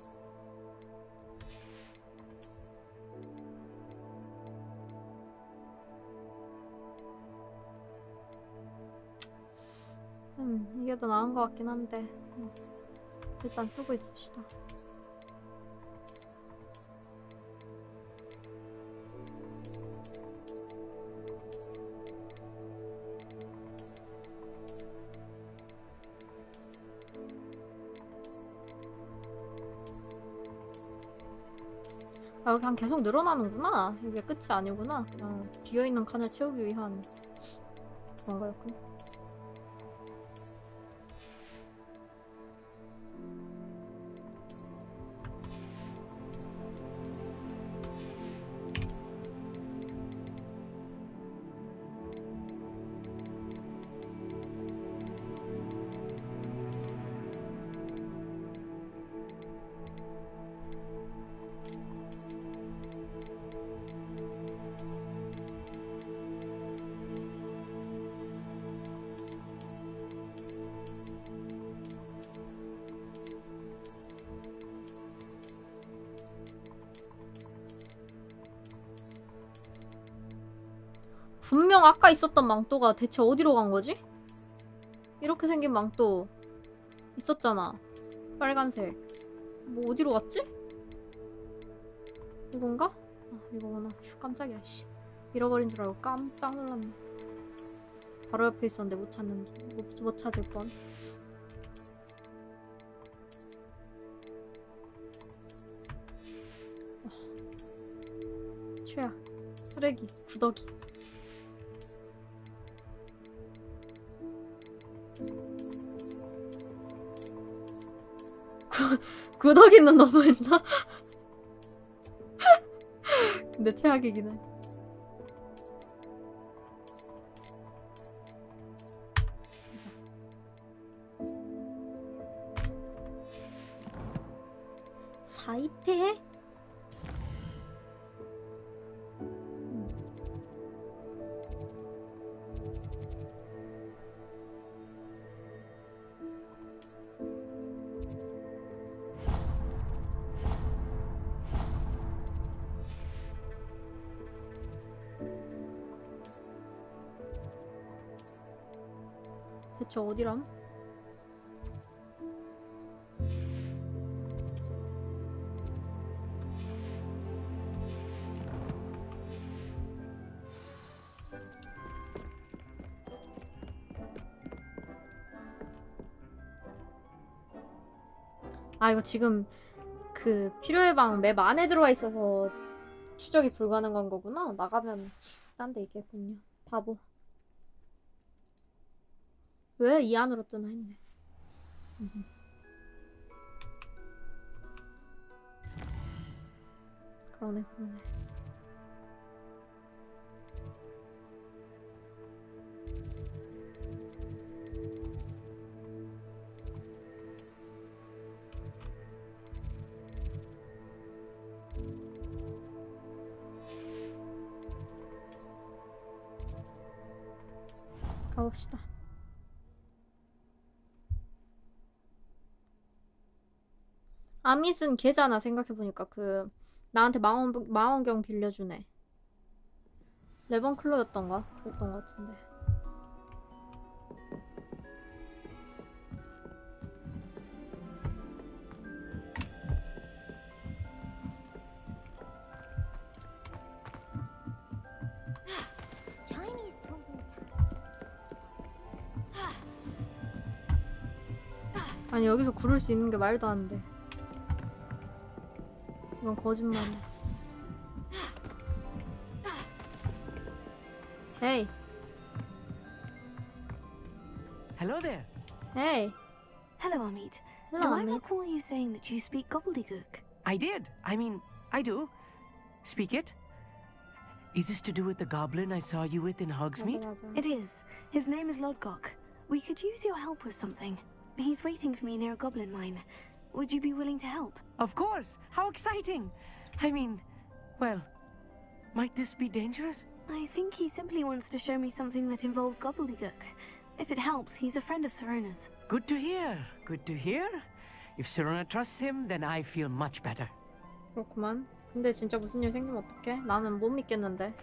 A: 이게 더 나은 것 같긴 한데 일단 쓰고 있읍시다. 아, 그냥 계속 늘어나는구나. 이게 끝이 아니구나. 그냥 비어있는 칸을 채우기 위한 그런 거였군. 분명 아까 있었던 망토가 대체 어디로 간 거지? 이렇게 생긴 망토 있었잖아. 빨간색. 뭐 어디로 갔지? 이건가? 아, 이거구나. 휴, 깜짝이야, 씨. 잃어버린 줄 알고 깜짝 놀랐네. 바로 옆에 있었는데 못 찾을 뻔. 최악. 쓰레기, 구더기. 구더기는 너무했나? 근데 최악이긴 해. 사이테? 대체 어디람? 아, 이거 지금 그 필요의 방 맵 안에 들어와 있어서 추적이 불가능한 거구나. 나가면 딴 데 있겠군요. 바보. 왜 이 안으로 뜨나 했네. 그러네. 가봅시다. 아밋은 걔잖아. 생각해보니까 그 나한테 망원경 빌려주네. 레번클로였던가? 그랬던 것 같은데. 아니, 여기서 구를 수 있는 게 말도 안 돼. 이건 거짓말이야. Hey.
F: Hello there.
A: Hey.
B: Hello, Amit.
A: Hello,
B: Do I
A: Amit.
B: recall you saying that you speak gobbledygook?
F: I did. I mean, I do. Speak it. Is this to do with the goblin I saw you with in Hogsmeade?
A: 맞아.
B: It is. His name is Lodgok. We could use your help with something. He's waiting for me near a goblin mine. Would you be willing to help?
F: Of course. How exciting. I mean, well, might this be dangerous?
B: I think he simply wants to show me something that involves gobbledygook. If it helps, he's a friend of Serona's.
F: Good to hear. Good to hear. If Serona trusts him, then I feel much better.
A: 그렇구만. 근데 진짜 무슨 일 생기면 어떡해? 나는 못 믿겠는데.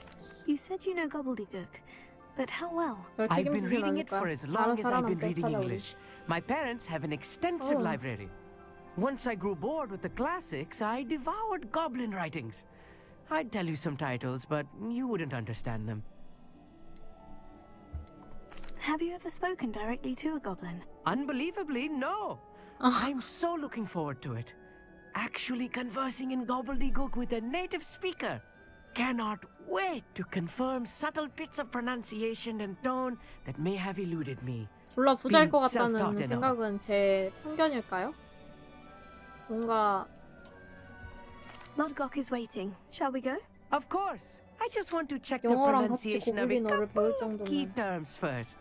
B: You said you know gobbledygook, but how well?
A: 널
F: I've been
A: 책임지진
F: reading
A: 않을
F: it
A: 거야.
F: for as long as I've been
A: 살아남도록
F: reading
A: 하자, 우리.
F: English. My parents have an extensive
A: Oh.
F: library. Once I grew bored with the classics, I devoured goblin writings. I'd tell you some titles, but you wouldn't understand them.
B: Have you ever spoken directly to a goblin?
F: Unbelievably, no. I'm so looking forward to it. Actually conversing in gobbledygook with a native speaker. Cannot wait to confirm subtle bits of pronunciation and tone that may have eluded me.
A: 졸라 부자일 것
F: Being
A: 같다는
F: self-taught and all.
A: 생각은 제 편견일까요? 뭔가
B: Lodgok is waiting. Shall we go?
F: Of course. I just want to check the
A: 영어랑 같이
F: pronunciation of a
A: 고블린어를 배울
F: couple of key
A: 정도면
F: terms first.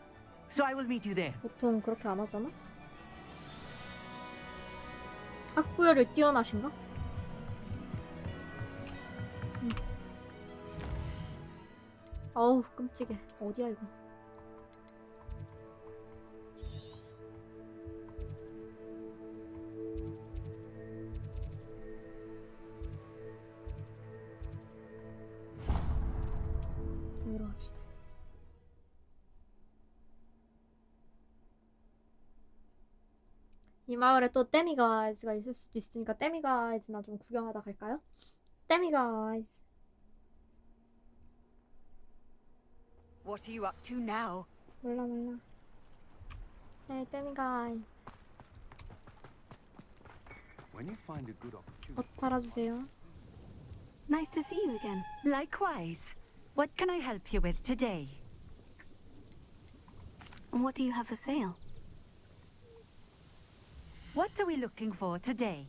F: So I will meet you there.
A: 보통 그렇게 안 하잖아? 학구열이 뛰어나신가? 어우, 끔찍해. 어디야 이거? 여기로 갑시다. 이 마을에 또 데미가이즈가 있을 수도 있으니까 데미가이즈나 좀 구경하다 갈까요? 데미가이즈.
E: What are you up to now?
A: 몰라. 네, 데미가이즈.
H: When you find a good opportunity.
A: 옷 팔아주세요.
B: Nice to see you again.
E: Likewise. What can I help you with today?
B: And what do you have for sale?
E: What are we looking for today?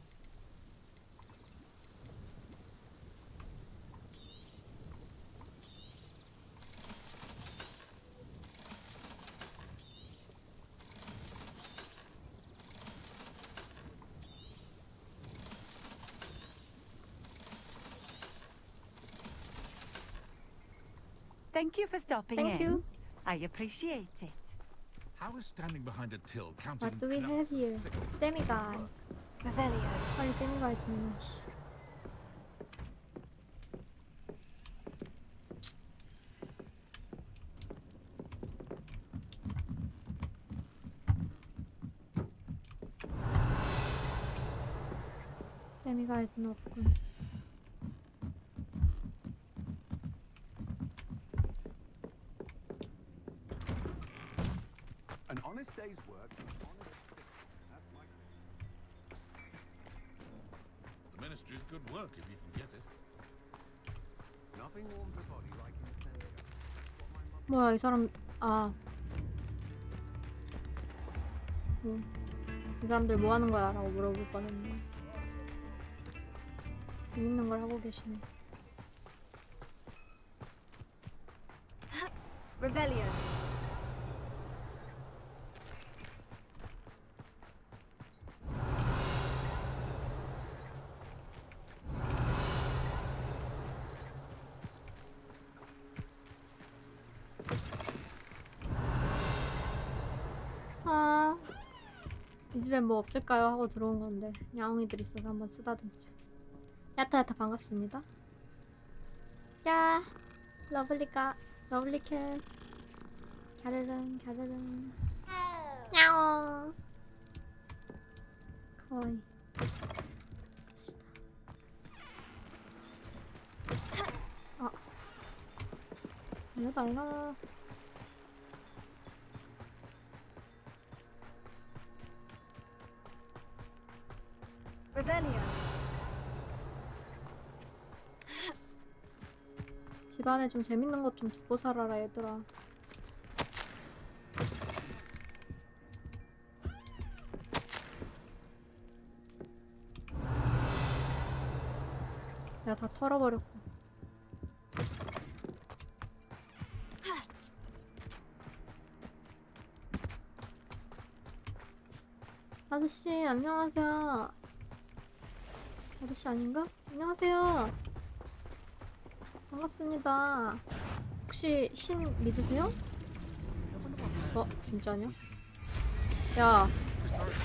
E: Thank you for stopping
A: Thank
E: in.
A: you.
E: I appreciate it.
I: How is standing behind a till counting?
A: What do we have here? 데미가이즈.
B: Revelio.
A: 빨리 데미가이즈 넣어. 씨. 데미가이즈는 없군.
H: An honest day's work. That's my...
I: The ministry's good work if you can get it.
H: Nothing warms a body like incense.
A: 뭐야 이 사람 이 사람들 뭐 하는 거야? 라고 물어볼 뻔했네. 재밌는 걸 하고 계시네.
B: Revelio.
A: 이 집엔 뭐 없을까요? 하고 들어온 건데 야옹이들 있어서 한번 쓰다듬자. 야타야타 반갑습니다. 야 러블리캣 갸르릉 야옹 가와이. 달라.
B: Revelio.
A: 집안에 좀 재밌는 것 좀 두고 살아라 얘들아. 내가 다 털어버렸고. 아저씨 안녕하세요. 아저씨 아닌가? 안녕하세요. 반갑습니다. 혹시 신 믿으세요? 진짜냐? 야,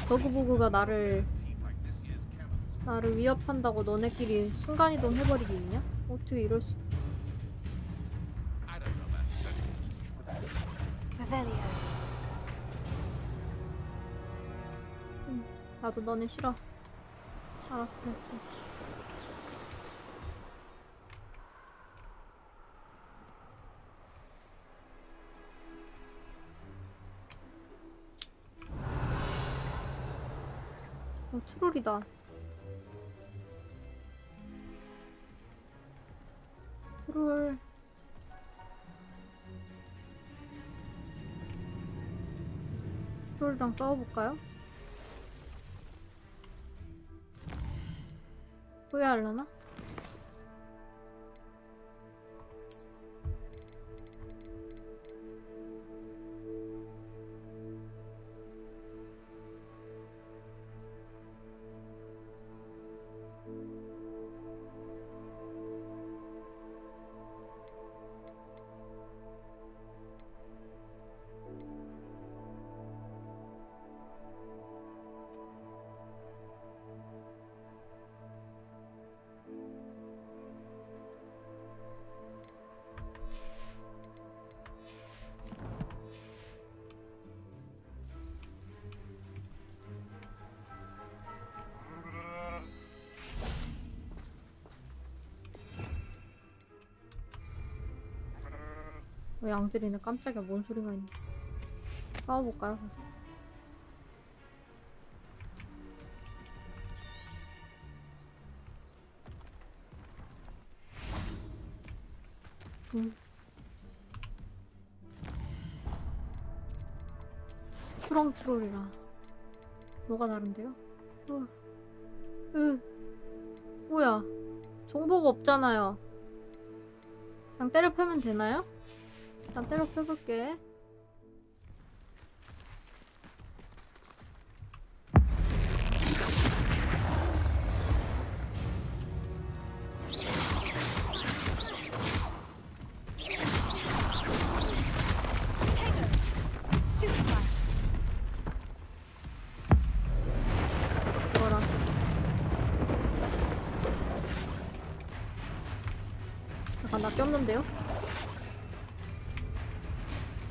A: 버그보그가 나를 위협한다고 너네끼리 순간이동 해버리기 있냐? 어떻게 이럴 수?
I: I don't know that sentence.
B: Revelio.
A: 나도 너네 싫어. 알아서 할게. 트롤이다. 트롤. 트롤이랑 싸워볼까요? 후회하려나? 양들이네. 깜짝이야. 뭔 소리가 있냐. 싸워볼까요? 가서. 트렁 트롤이라 뭐가 다른데요? 뭐야? 정보가 없잖아요. 그냥 때려 패면 되나요? 일단 때려 패볼게. 이거랑 잠깐 나 꼈는데요?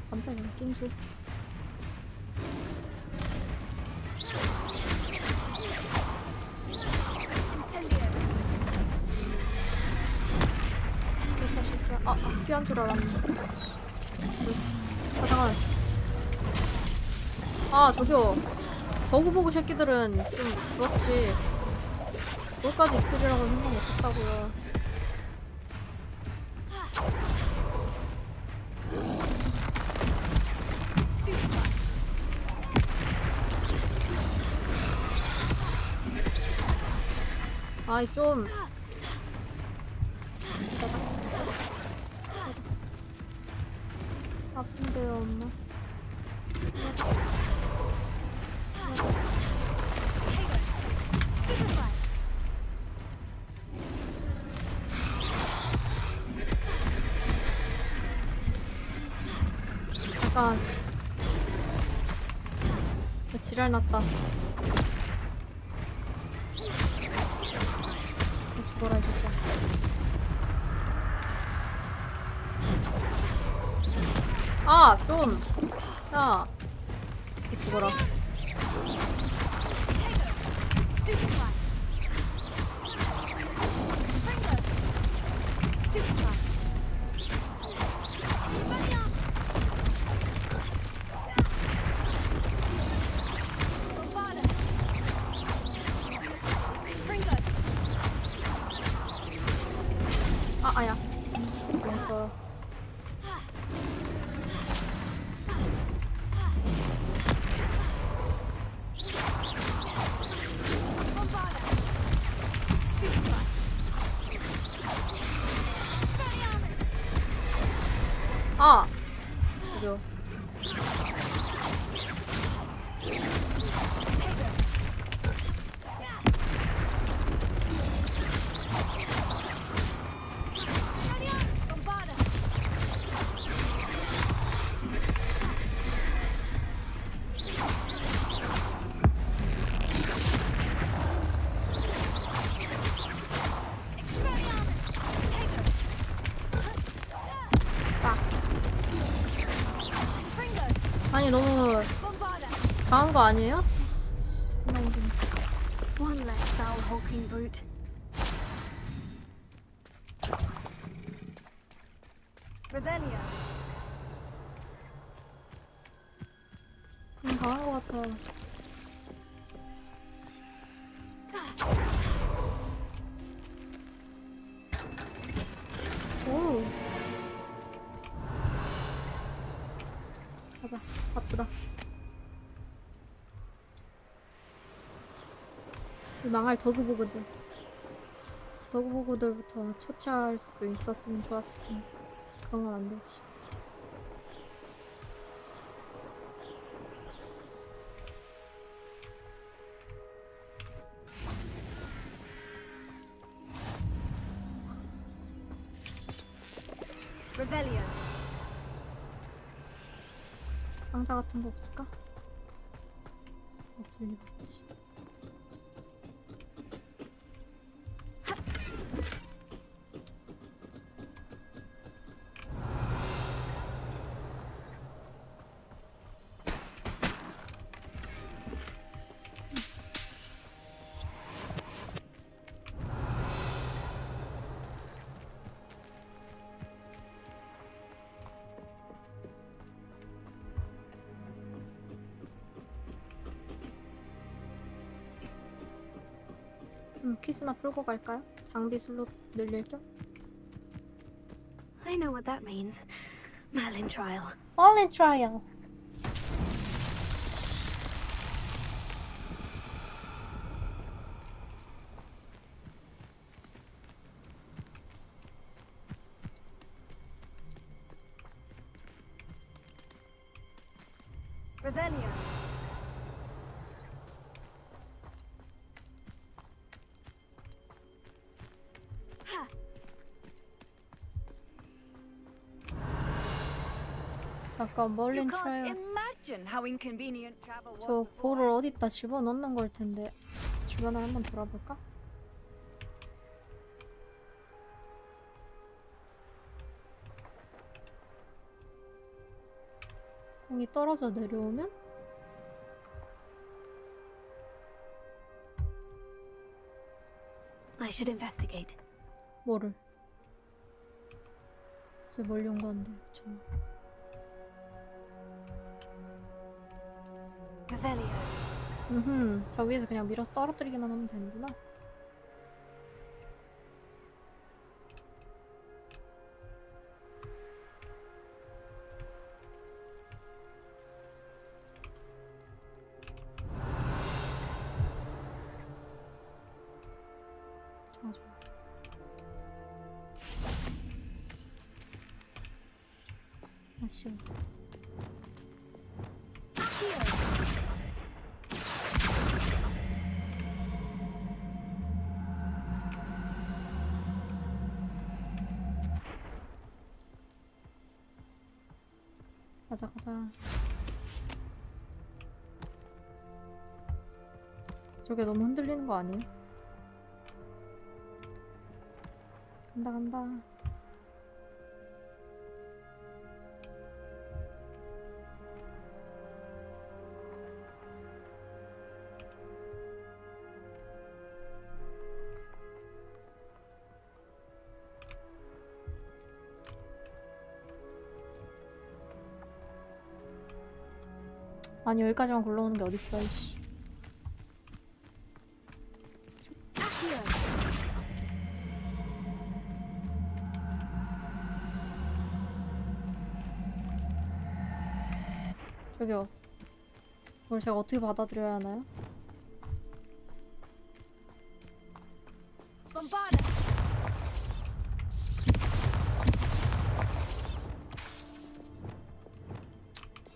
A: 깜짝이야. 낀줄. 피한 줄 알았는데. 잠깐. 저기요. 버그보그 새끼들은 좀 그렇지. 거기까지 있으리라고 생각 못했다고요. 아이 좀 아픈데요 엄마. 잠깐. 나 지랄 났다. 죽어라 이 새끼야. 좀. 야. 죽어라. 아야. 멈춰. 그죠. 아니 너무 강한 거 아니에요?
B: One less foul hulking brute. Revelio.
A: 강한 거 같아. 오. 가자. 바쁘다. 이 망할 더그보그들. 더그보그들부터 처치할 수 있었으면 좋았을 텐데. 그런 건 안 되지.
B: Revelio.
A: 상자 같은 거 없을까? 없을 리가 없지. 퀴즈나 풀고 갈까요? 장비 슬롯 늘릴 겸?
B: I know what that means. Merlin trial.
A: Only trial.
E: Revelio.
A: 잠깐
E: You
A: 멀린
E: can't
A: 트라이얼.
E: imagine how inconvenient travel was
A: 저
E: before.
A: 볼을 어디다 집어넣는 걸 텐데 주변을 한번 돌아볼까? 공이 떨어져 내려오면
B: I should investigate.
A: 뭐를? 쟤뭘 연구한대? 미쳤나?
B: Revelio.
A: 저 위에서 그냥 밀어서 떨어뜨리기만 하면 되는구나. 좋아, 좋아. 아쉬워. 가자, 가자. 저게 너무 흔들리는 거 아니에요? 간다, 간다. 아니 여기까지만 굴러오는 게 어딨어 이씨. 저기요. 이걸 제가 어떻게 받아들여야 하나요?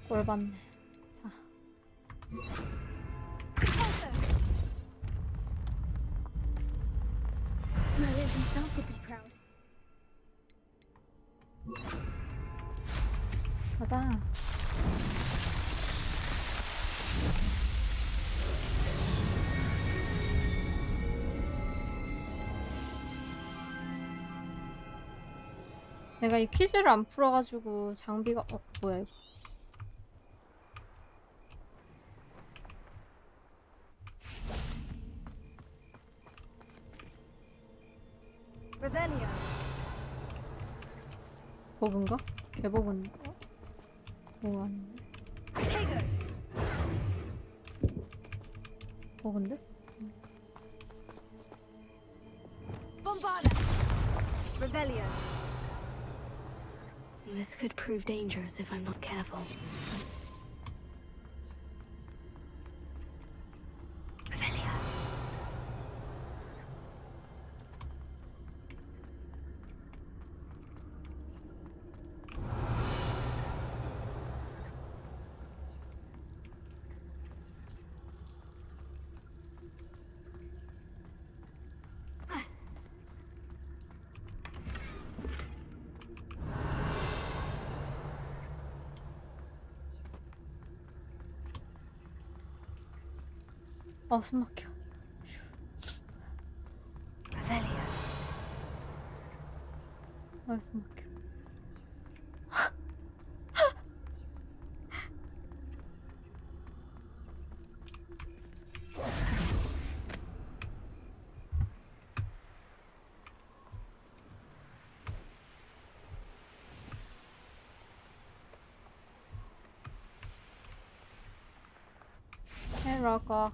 A: 꼴 봤네. 자.
B: Merlin himself would be proud.
A: 가자. 내가 이 퀴즈를 안 풀어가지고 장비가 뭐야 이거.
E: Revelio.
A: 버그인가? 개버그인 뭐 아닌데? 버그인데?
E: Revelio.
B: This could prove dangerous if I'm not careful. Revelio.
A: 숨 막혀.
B: Revelio.
A: 숨 막혀. 헤라가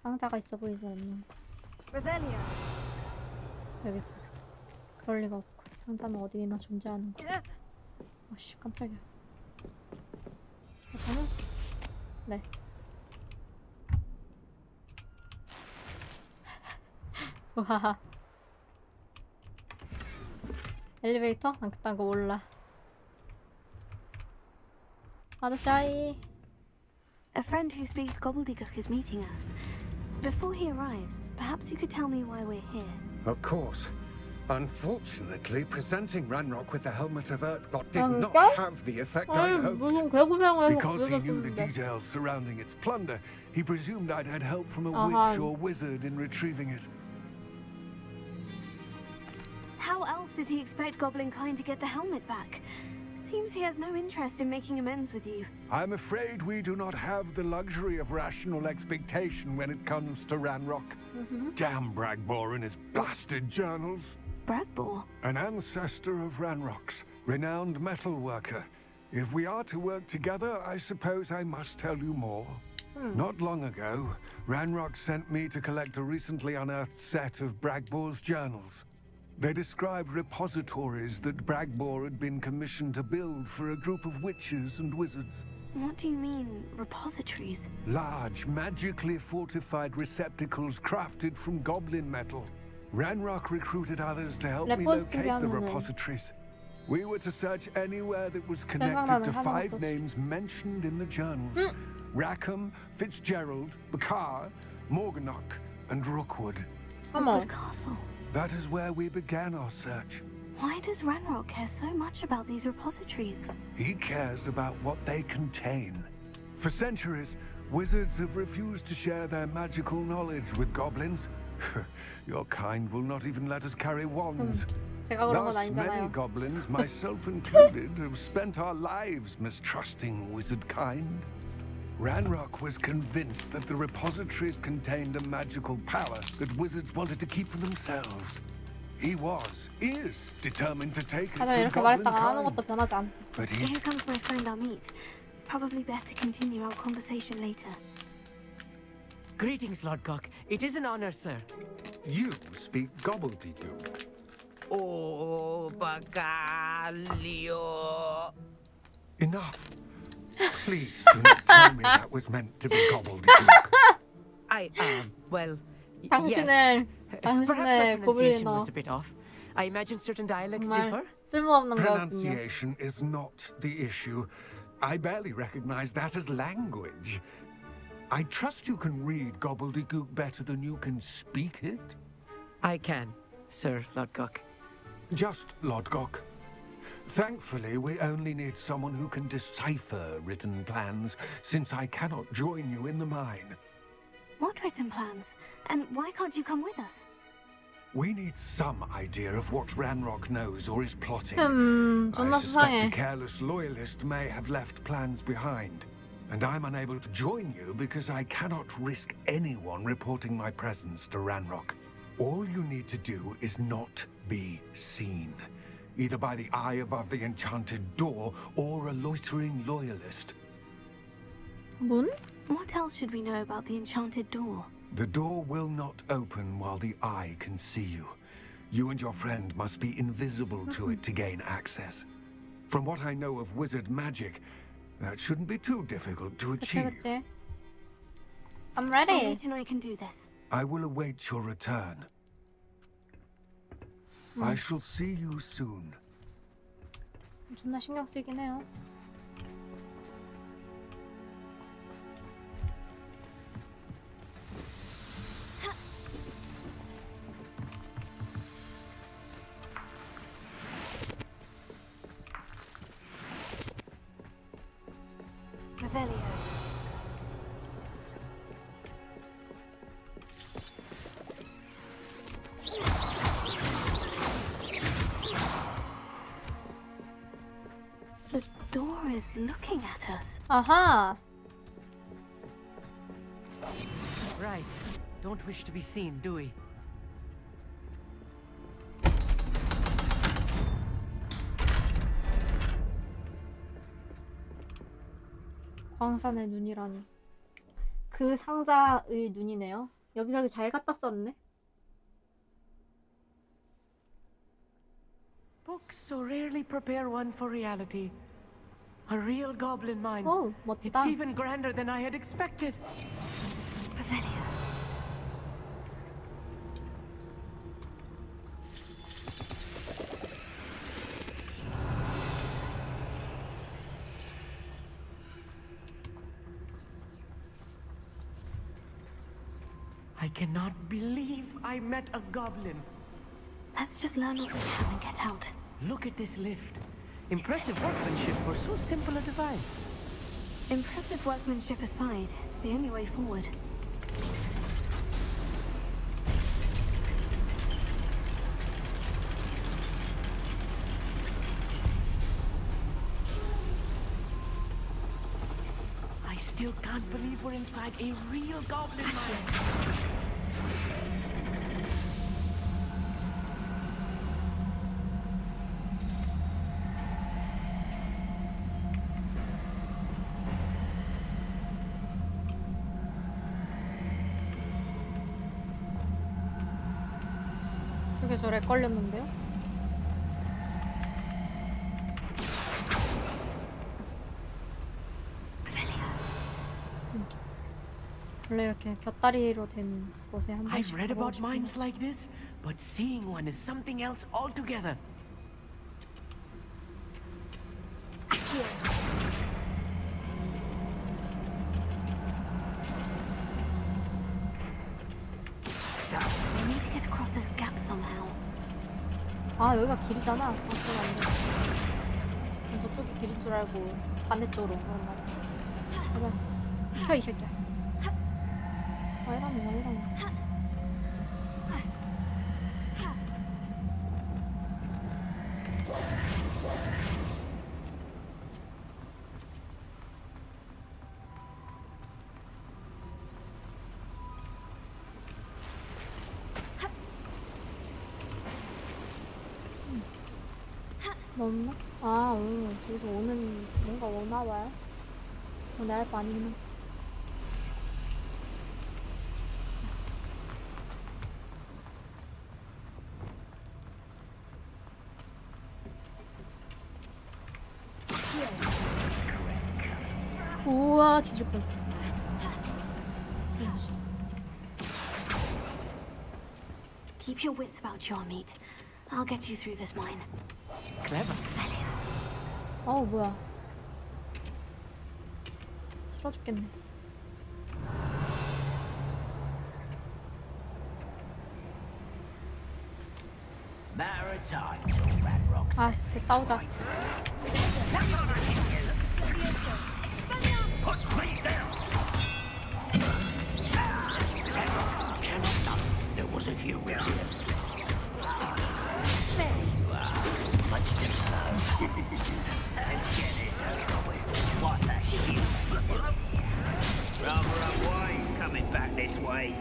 A: 상자가 있어 보이지 않는
B: Revelio.
A: 여기 있다. 그럴 리가 없고 상자는 어디에나 존재하는 거. 아씨 깜짝이야. 잠깐만. 네. 우하하. 엘리베이터? 안 그딴 거 몰라. 아저씨.
B: A friend who speaks gobbledygook is meeting us. Before he arrives, perhaps you could tell me why we're here.
H: Of course. Unfortunately, presenting Ranrock with the helmet of ㅅㅊㅡ did not
A: 그러니까?
H: have the effect
A: 아니
H: I'd hoped.
A: 무슨 개구생을
H: Because he knew the
A: 그려줬는데.
H: details surrounding its plunder, he presumed I'd had help from a
A: Uh-huh.
H: witch or wizard in retrieving it.
B: How else did he expect Goblinkind to get the helmet back? Seems he has no interest in making amends with you.
H: I'm afraid we do not have the luxury of rational expectation when it comes to Ranrock. Damn Bragbor and his blasted journals.
B: Bragbor?
H: An ancestor of Ranrock's, renowned metal worker. If we are to work together, I suppose I must tell you more. Not long ago, Ranrock sent me to collect a recently unearthed set of Bragbor's journals. They described repositories that Bragbor had been commissioned to build for a group of witches and wizards.
B: What do you mean, repositories?
H: Large, magically fortified receptacles crafted from goblin metal. Ranrock recruited others to help me locate the repositories. We were to search anywhere that was connected to 5 names mentioned in the journals. Rackham, Fitzgerald, Bakar, Morganach, and Rookwood.
B: Rookwood Castle.
H: That is where we began our search.
B: Why does Ranrock care so much about these repositories?
H: He cares about what they contain. For centuries, wizards have refused to share their magical knowledge with goblins. Your kind will not even let us carry wands.
A: 제가 그런 건
H: Thus, many
A: 아니잖아요.
H: goblins, myself included, have spent our lives mistrusting wizard kind. Ranrock was convinced that the repositories contained a magical power that wizards wanted to keep for themselves. He is determined to take it
A: 다들
H: from
A: 이렇게
H: goblin
A: 말했다가
H: kind.
A: 아무것도 변하지 않대.
H: But
B: Here comes my friend Amit. Probably best to continue our conversation later.
F: Greetings, Lord Cock. It is an honor, sir.
H: You speak gobbledygook.
F: Oh, Bacalio.
H: Enough. Please do not tell me that was meant to be gobbledygook.
F: Well,
A: 당신의
F: Perhaps my
A: 당신의
F: pronunciation
A: 고블린어
F: was a bit off. I imagine certain dialects
A: 정말
F: differ.
A: 쓸모없는 거였군요.
H: Pronunciation is not the issue. I barely recognize that as language. I trust you can read gobbledygook better than you can speak it.
F: I can, Sir Lord Cock.
H: Just Lodgok. Thankfully, we only need someone who can decipher written plans, since I cannot join you in the mine.
B: What written plans? And why can't you come with us?
H: We need some idea of what Ranrock knows or is plotting.
A: 존나
H: I suspect a
A: 수상해.
H: careless loyalist may have left plans behind. And I'm unable to join you because I cannot risk anyone reporting my presence to Ranrock. All you need to do is not be seen, either by the eye above the enchanted door or a loitering loyalist.
A: 문?
B: What else should we know about the enchanted door?
H: The door will not open while the eye can see you. You and your friend must be invisible to it to gain access. From what I know of wizard magic, that shouldn't be too difficult to
A: 그치
H: achieve.
A: 그치. I'm ready.
B: Amit and I can do this.
H: I will await your return. I shall see you soon.
A: 존나 신경 쓰이긴 해요.
B: Revelio. The door is looking at us.
A: 아하.
F: Right. Don't wish to be seen, do we?
A: 광산의 눈이라니. 그 상자의 눈이네요. 여기저기 잘 갖다 썼네.
F: Books so rarely prepare one for reality. A real goblin mine.
A: 오, 멋지다.
F: It's even grander than I had expected.
B: Revelia.
F: I cannot believe I met a goblin.
B: Let's just learn what we can and get out.
F: Look at this lift. Impressive workmanship for so simple a device.
B: Impressive workmanship aside, it's the only way forward.
F: I still can't believe we're inside a real goblin mine.
A: 저게 저래 걸렸는데요? 원래 이렇게 곁다리로 된 곳에 한
F: I've
A: 번씩
F: read
A: 가보고
F: about
A: 싶은
F: mines
A: 거지.
F: like this, but seeing one is something else altogether.
B: We need to get across this gap somehow.
A: 아, 여기가 길이잖아. 그건 안 돼. 난 저쪽이 길인 줄 알고 반대쪽으로 그런 말이야. 제발 비켜 이 새끼야. 와 이러네 와 이러네. 뭐 없나? 아, 저기서 오는 뭔가 오나 봐요. 내 할 거 아니구나. 우와, 뒤질 뻔.
B: Keep your wits about you, Amit. I'll get you through this mine.
F: Clever.
A: 어우, 뭐야. 싫어 죽겠네.
G: Matter of time till Ranrock
A: 아,
G: sets its
A: 싸우자.
G: sights. Put me down! Cannot know there was a human here. There you are. Much too slow. Let's get this over with. What's that human? Rather unwise coming back this way.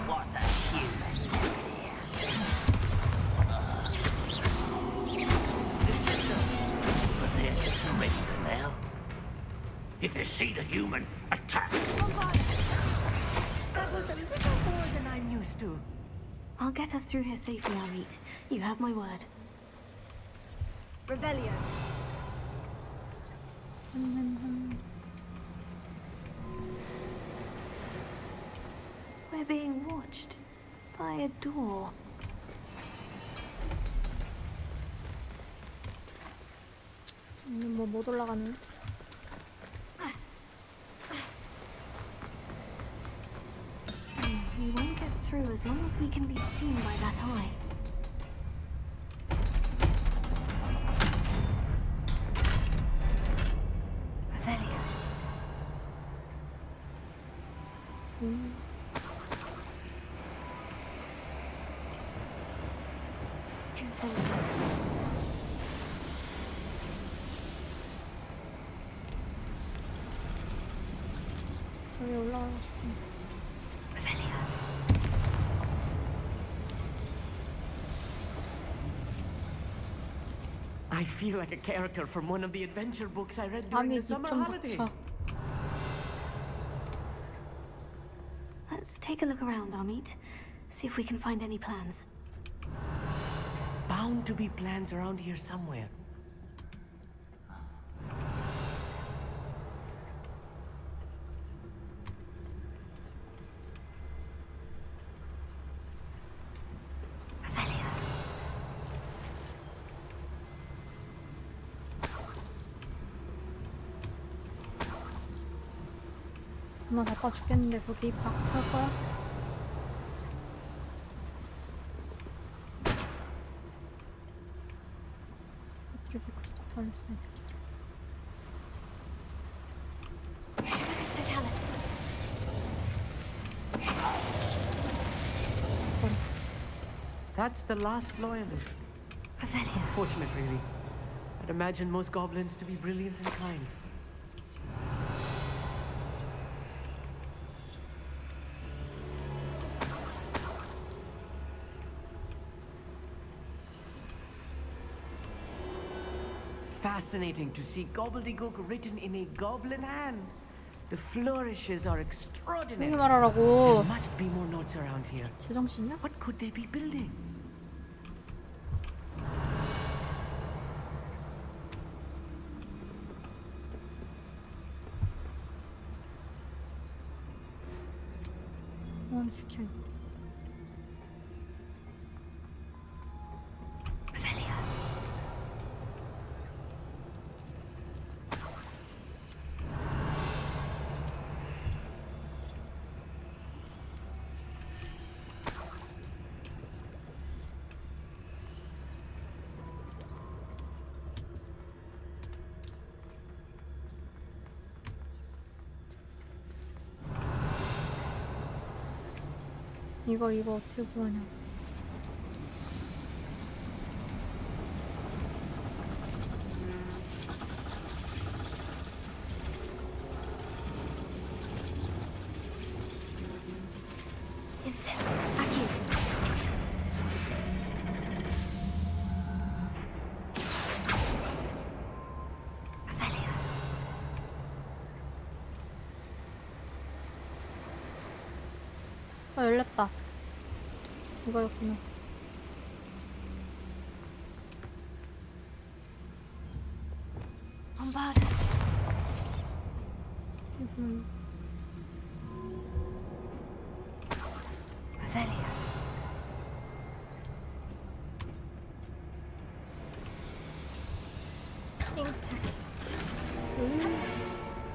G: What's a human? Prepare to surrender now. If you see the human, attack.
F: That was a little more than I'm used to.
B: I'll get us through here safely, Amit. You have my word. Revelio. We're being watched by a door.
A: 뭐 못 올라가는?
B: We won't get through as long as we can be seen by that eye. Revelio. Incendio.
A: 저기 올라가고 싶은데.
F: I feel like a character from one of the adventure books I read during
A: 아미
F: the summer
A: 좀
F: holidays.
A: 닥쳐.
B: Let's take a look around, Amit. See if we can find any plans.
F: Bound to be plans around here somewhere.
A: 나 바빠 죽겠는데 거기 입 자꾸 털 거야? 배터리 백커스 또 털릴 수도 이 새끼들.
F: That's the last loyalist. Unfortunate, really. I'd imagine most goblins to be brilliant and kind. Fascinating to see gobbledygook written in a goblin hand. The flourishes are extraordinary.
A: 조용히 말하라고.
F: There must be more notes around here.
A: 제정신이야?
F: What could they be building?
A: 지켜. 이거 어떻게 구하냐? 열렸다. 이거였구나. 띵차.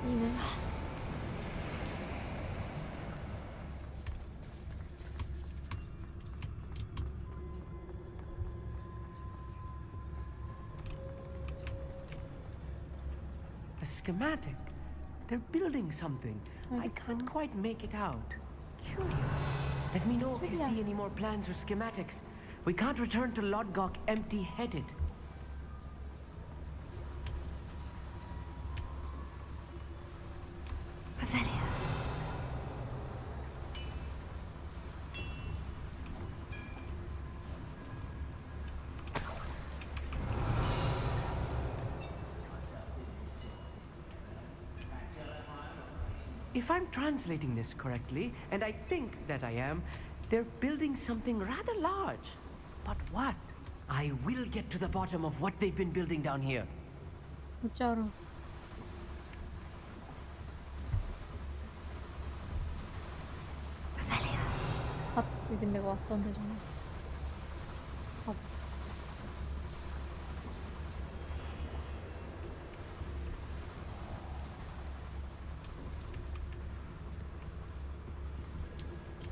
A: 이네.
F: A schematic. They're building something. I can't quite make it out. Curious. Let me know if you see any more plans or schematics. We can't return to Lodgok empty-headed. If I'm translating this correctly, and I think that I am, they're building something rather large. But what? I will get to the bottom of what they've been building down here.
A: 어쩌라. 여긴 내가 왔던 데잖아.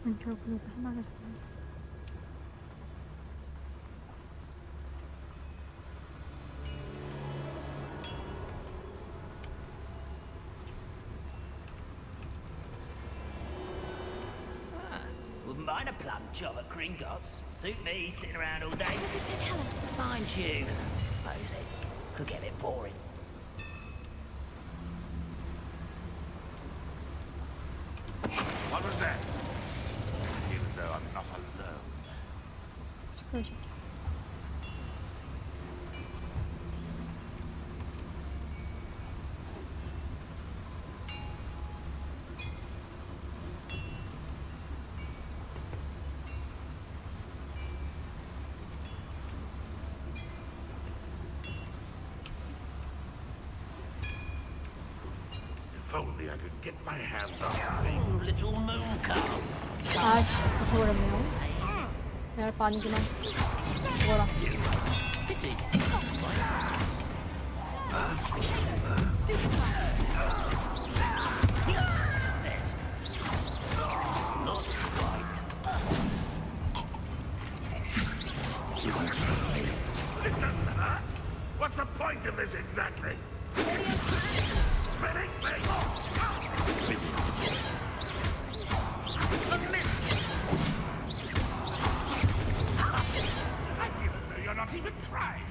A: 난 결국 여기 하나가 됐네.
G: Wouldn't mind a plum job at Gringotts. Suit me, sitting around all day.
D: What does they tell us?
G: Mind you, suppose it could get a bit boring.
I: was that? I feel as though I'm not alone.
A: 시끄러 이 새끼.
I: If only I could get my hands on the
G: Little moon calf.
A: 아씨, 바꿔버렸네요. 내 할 바 아니구나. 죽어라.
G: Pity. Best. Not quite.
I: This doesn't hurt. What's the point of this exactly? Finish me! A miss! I feel as though you're not even trying.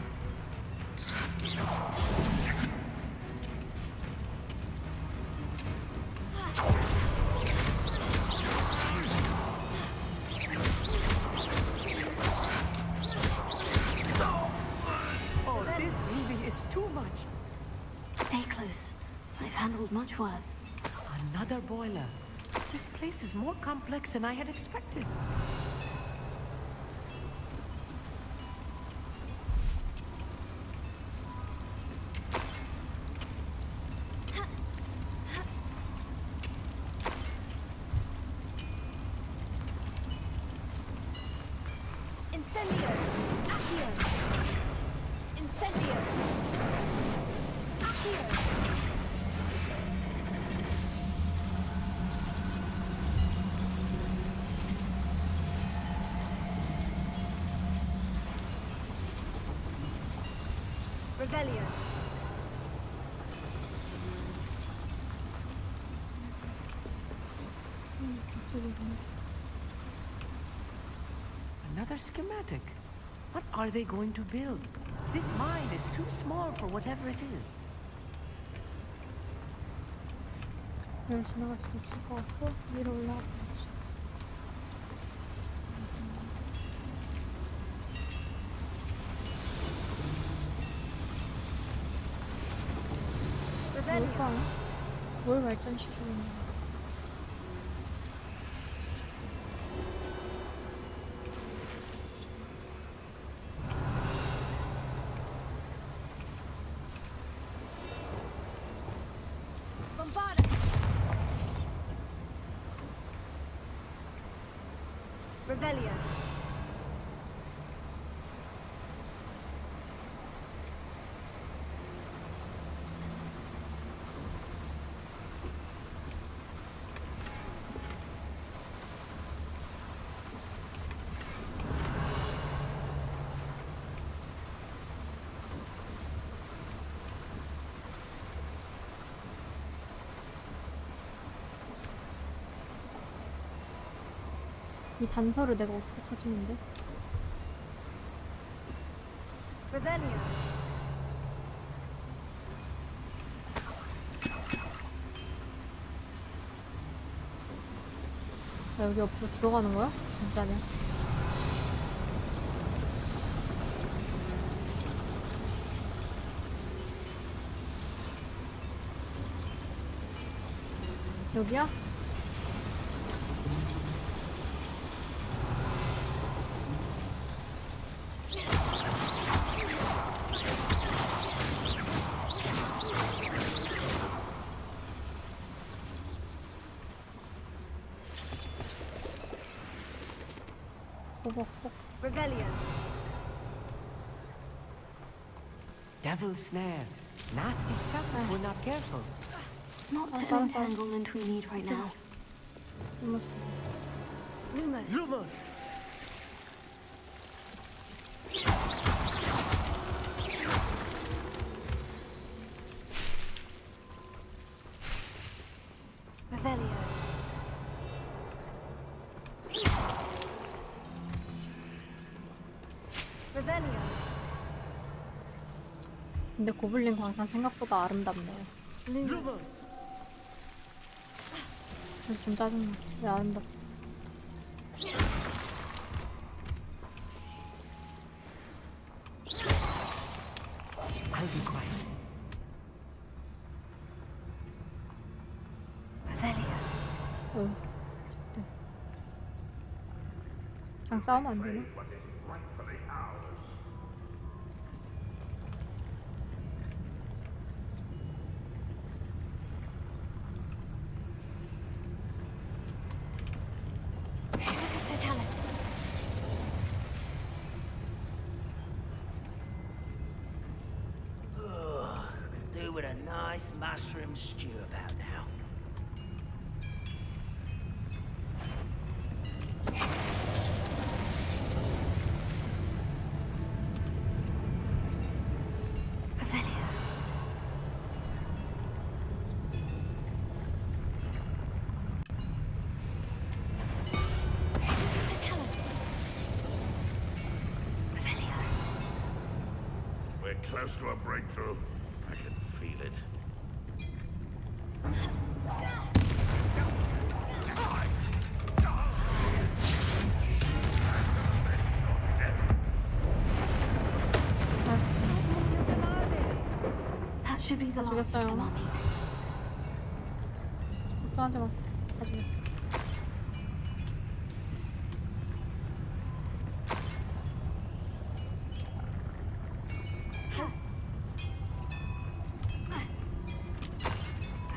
F: Oh, this really is too much.
B: Stay close. I've handled much worse.
F: Another boiler. This place is more complex than I had expected.
B: Incendio! Accio! Incendio! Accio! Rebellion!
F: Another schematic. What are they going to build? This mine is too small for whatever it is.
A: 여기로 지나갈 수 없을 것 같고 위로 올라가 봅시다. 뭘까? 뭘 발전시키고 있는 거야?
B: Rebellion!
A: 이 단서를 내가 어떻게 찾으면 돼?
B: Rebellion!
A: 나 여기 옆으로 들어가는 거야? 진짜네. 여기야?
B: Rebellion!
F: Devil's snare. Nasty stuff if we're not careful.
B: Not
A: Oh,
B: the
A: sorry.
B: entanglement we need right now.
A: lumos.
B: Lumos!
F: Lumos!
B: Rebellion! Rebellion!
A: 근데 고블린 광산 생각보다 아름답네.
B: Lumos!
A: 그래서 좀 짜증나. 왜 아름답지?
F: I'll be quiet.
B: Avelia.
A: 어. 좋대. 그냥 싸우면 안 되나?
B: ㅎㅗㄱㅡန့.
G: Could do with a nice mushroom stew about now.
B: Avelia. Avelia.
I: We're close to a breakthrough. I can feel it.
A: 아, 귀찮아.
B: That should be the
A: 다
B: last of
A: 죽였어요.
B: them I'll meet.
A: 걱정하지 마세요. 다 죽였어.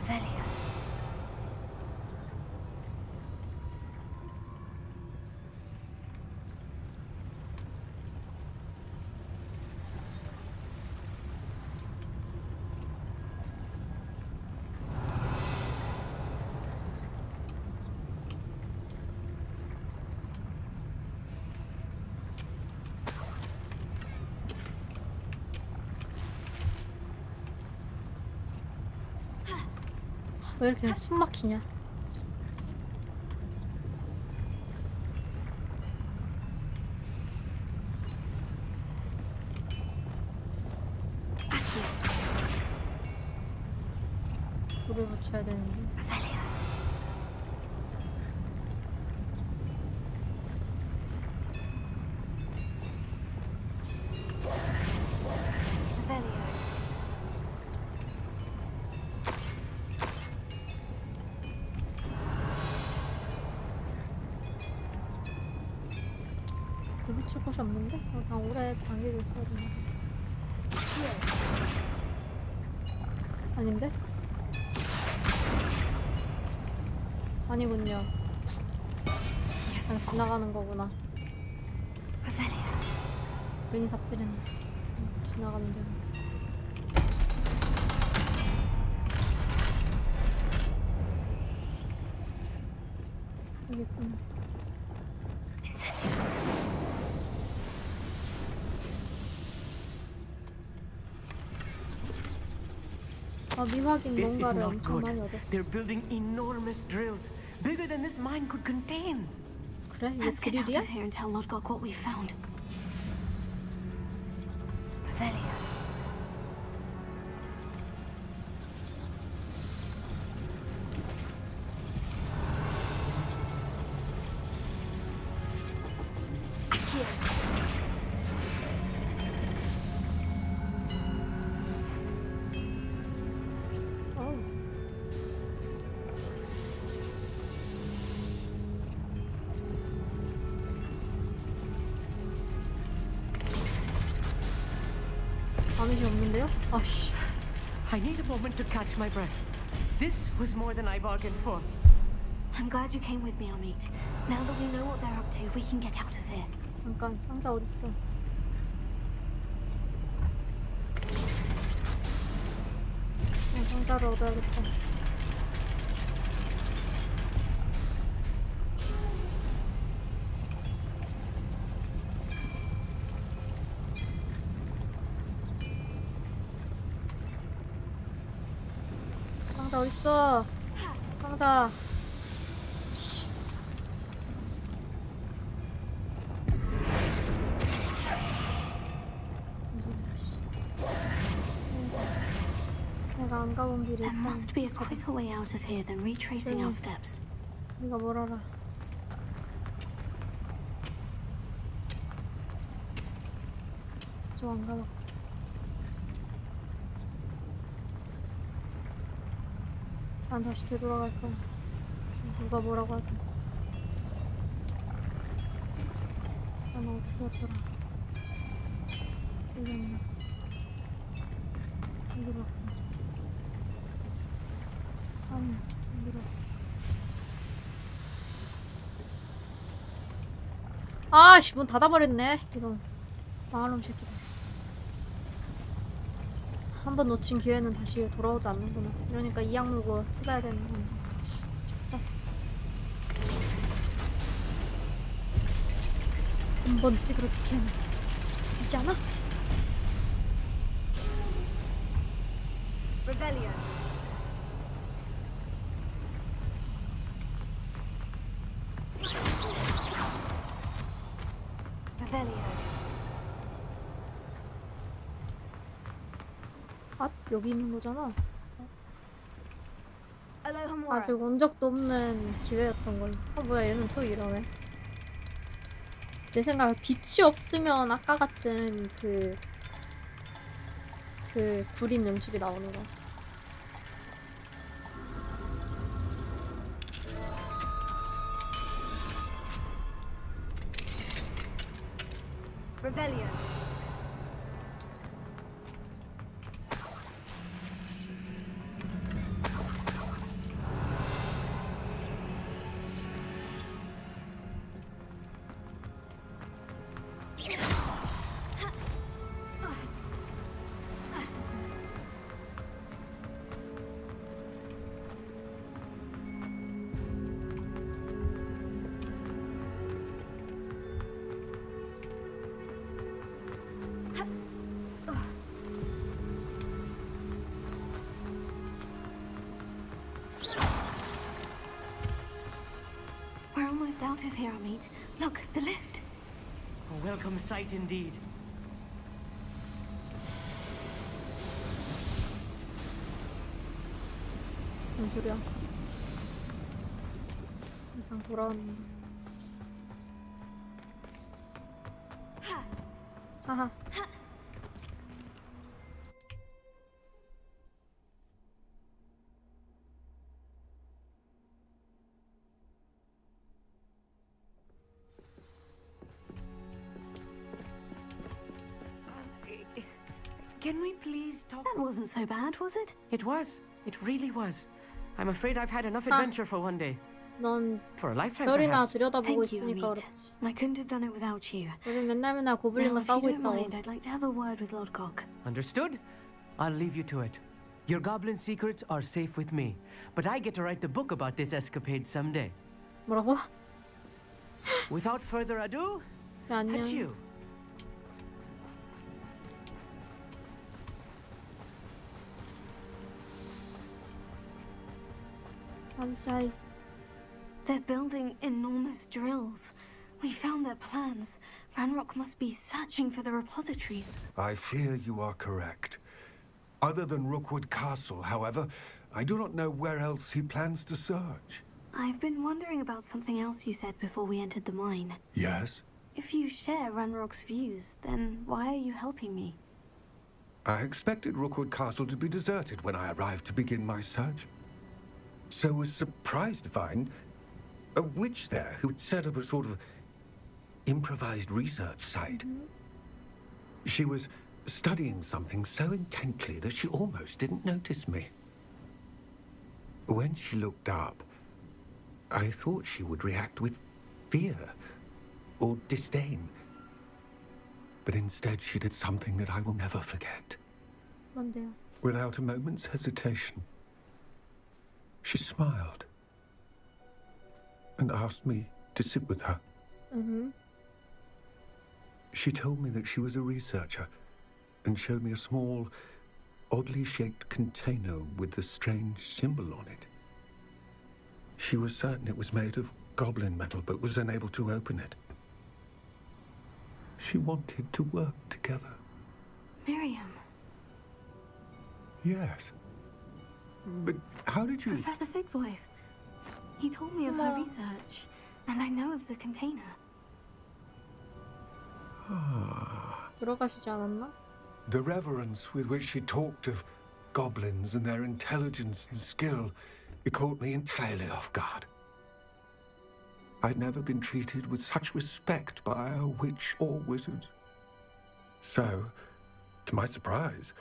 B: Avelia.
A: 왜 이렇게 숨 막히냐? 불을 붙여야 되는데.
B: Avelia. Avelia.
A: 불 붙일 곳이 없는데? 그냥 오래 당기고 있어야 되나? 아닌데? 아니군요. 그냥 지나가는 거구나.
B: Avelia.
A: 괜히 삽질했네. 지나가면 되는 거. 여기 있구나.
B: Incendio.
A: 아, 미확인
F: This is
A: 뭔가를
F: not
A: 엄청 많이
F: good.
A: 얻었어.
F: They're building enormous drills, bigger than this mine could contain.
A: 그래? 이게
B: Let's get out
A: 드릴이야?
B: of here and tell Lodgok what we found. Avelia. Here.
A: 어우. 아무것이 없는데요? 아씨.
F: I need a moment to catch my breath. This was more than I bargained for.
B: I'm glad you came with me, Amit. Now that we know what they're up to, we can get out of here.
A: 잠깐, 상자 어딨어? 상자를 얻어야겠다. 상자 어딨어? 상자. 씨. 내가 안 가본 길이
B: There
A: 있다.
B: must be a quicker way out of here than retracing our steps.
A: 네가 뭘 알아? 저쪽 안 가봐. 난 다시 되돌아갈 거야. 누가 뭐라고 하든. 난 어떻게 했더라? 이랬나? 여기로 왔구나. 아니, 여기로. 아씨, 문 닫아버렸네. 이런 망할놈 새끼들. 한 번 놓친 기회는 다시 돌아오지 않는구나. 이러니까 이 악물고 찾아야 되는 건데. 싶다. 한 번 찌그러지기에는 터지지 않아?
B: Revelio. Revelio.
A: 아, 여기 있는 거잖아.
B: Alohomora.
A: 아직 온 적도 없는 기회였던 걸. 뭐야, 얘는 또 이러네. 내 생각에 빛이 없으면 아까 같은 그 구린 연축이 나오는 거.
B: Revelio. We're almost out of here, Amit. Look, the lift.
F: A welcome sight indeed.
A: 무슨 소리야? 이상 돌아왔는데. 하하.
F: Can we please talk?
B: That wasn't so bad, was it?
F: It was. It really was. I'm afraid I've had enough adventure for one day.
A: 넌
F: For a lifetime,
A: 별이나
F: perhaps.
A: 들여다보고
B: Thank you,
A: 있으니까
B: Amit.
A: 그렇지.
B: I couldn't have done it without you.
A: 우린 맨날
B: Now,
A: 고블린과
B: if you
A: 싸우고
B: don't
A: 있다고.
B: mind, I'd like to have a word with Lord Cock.
F: Understood? I'll leave you to it. Your goblin secrets are safe with me, but I get to write the book about this escapade someday.
A: 뭐라고?
F: Without further ado,
A: 그래, 안녕.
F: adieu.
A: 아저씨, 하이.
B: They're building enormous drills. We found their plans. Ranrock must be searching for the repositories.
H: I fear you are correct. Other than Rookwood Castle, however, I do not know where else he plans to search.
B: I've been wondering about something else you said before we entered the mine.
H: Yes?
B: If you share Ranrock's views, then why are you helping me?
H: I expected Rookwood Castle to be deserted when I arrived to begin my search. So was surprised to find a witch there who'd set up a sort of improvised research site. She was studying something so intently that she almost didn't notice me. When she looked up, I thought she would react with fear or disdain. But instead she did something that I will never forget.
A: 뭔데요?
H: Without a moment's hesitation, she smiled and asked me to sit with her. She told me that she was a researcher and showed me a small, oddly shaped container with a strange symbol on it. She was certain it was made of goblin metal, but was unable to open it. She wanted to work together.
B: Miriam.
H: Yes. But how did you...
B: Professor Fig's wife. He told me of her
A: Wow.
B: research, and I know of the container.
A: 들어가시지 않았나?
H: The reverence with which she talked of goblins and their intelligence and skill, it caught me entirely off guard. I'd never been treated with such respect by a witch or wizard. So, to my surprise,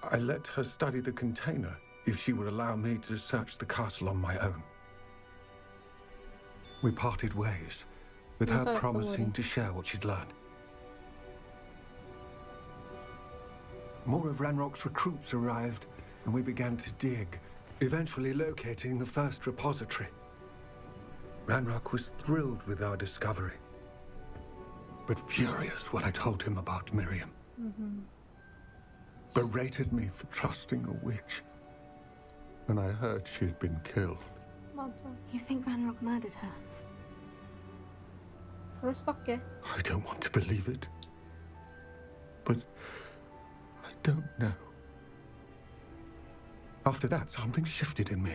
H: I let her study the container if she would allow me to search the castle on my own. We parted ways, with her
A: 인사했어,
H: promising
A: 머리.
H: to share what she'd learned. More of Ranrock's recruits arrived, and we began to dig, eventually locating the first repository. Ranrock was thrilled with our discovery, but furious when I told him about Miriam. Berated me for trusting a witch, and I heard she'd been killed.
A: 맞아.
B: You think Ranrock murdered her?
A: 그럴 수밖에.
H: I don't want to believe it, but I don't know. After that, something shifted in me.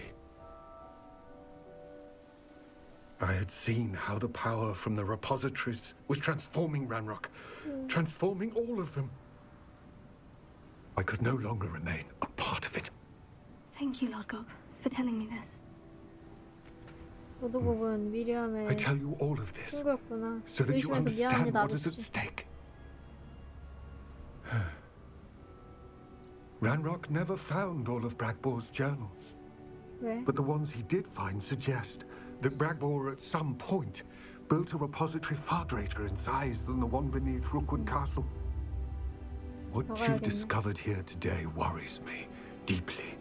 H: I had seen how the power from the repositories was transforming Ranrock, transforming all of them. I could no longer remain a part of it.
B: Thank you, Lord Gok, for telling me this.
A: 로드곡은
H: I
A: 미리암의
H: tell you all of this
A: 친구였구나.
H: so that you
A: 의심해서
H: understand
A: 미안합니다,
H: what is at
A: 아저씨.
H: stake. Ranrock never found all of Bragbor's journals,
A: 왜?
H: but the ones he did find suggest that Bragbor at some point built a repository far greater in size than the one beneath Rookwood Castle. What you've
A: 먹어야겠네.
H: discovered here today worries me deeply.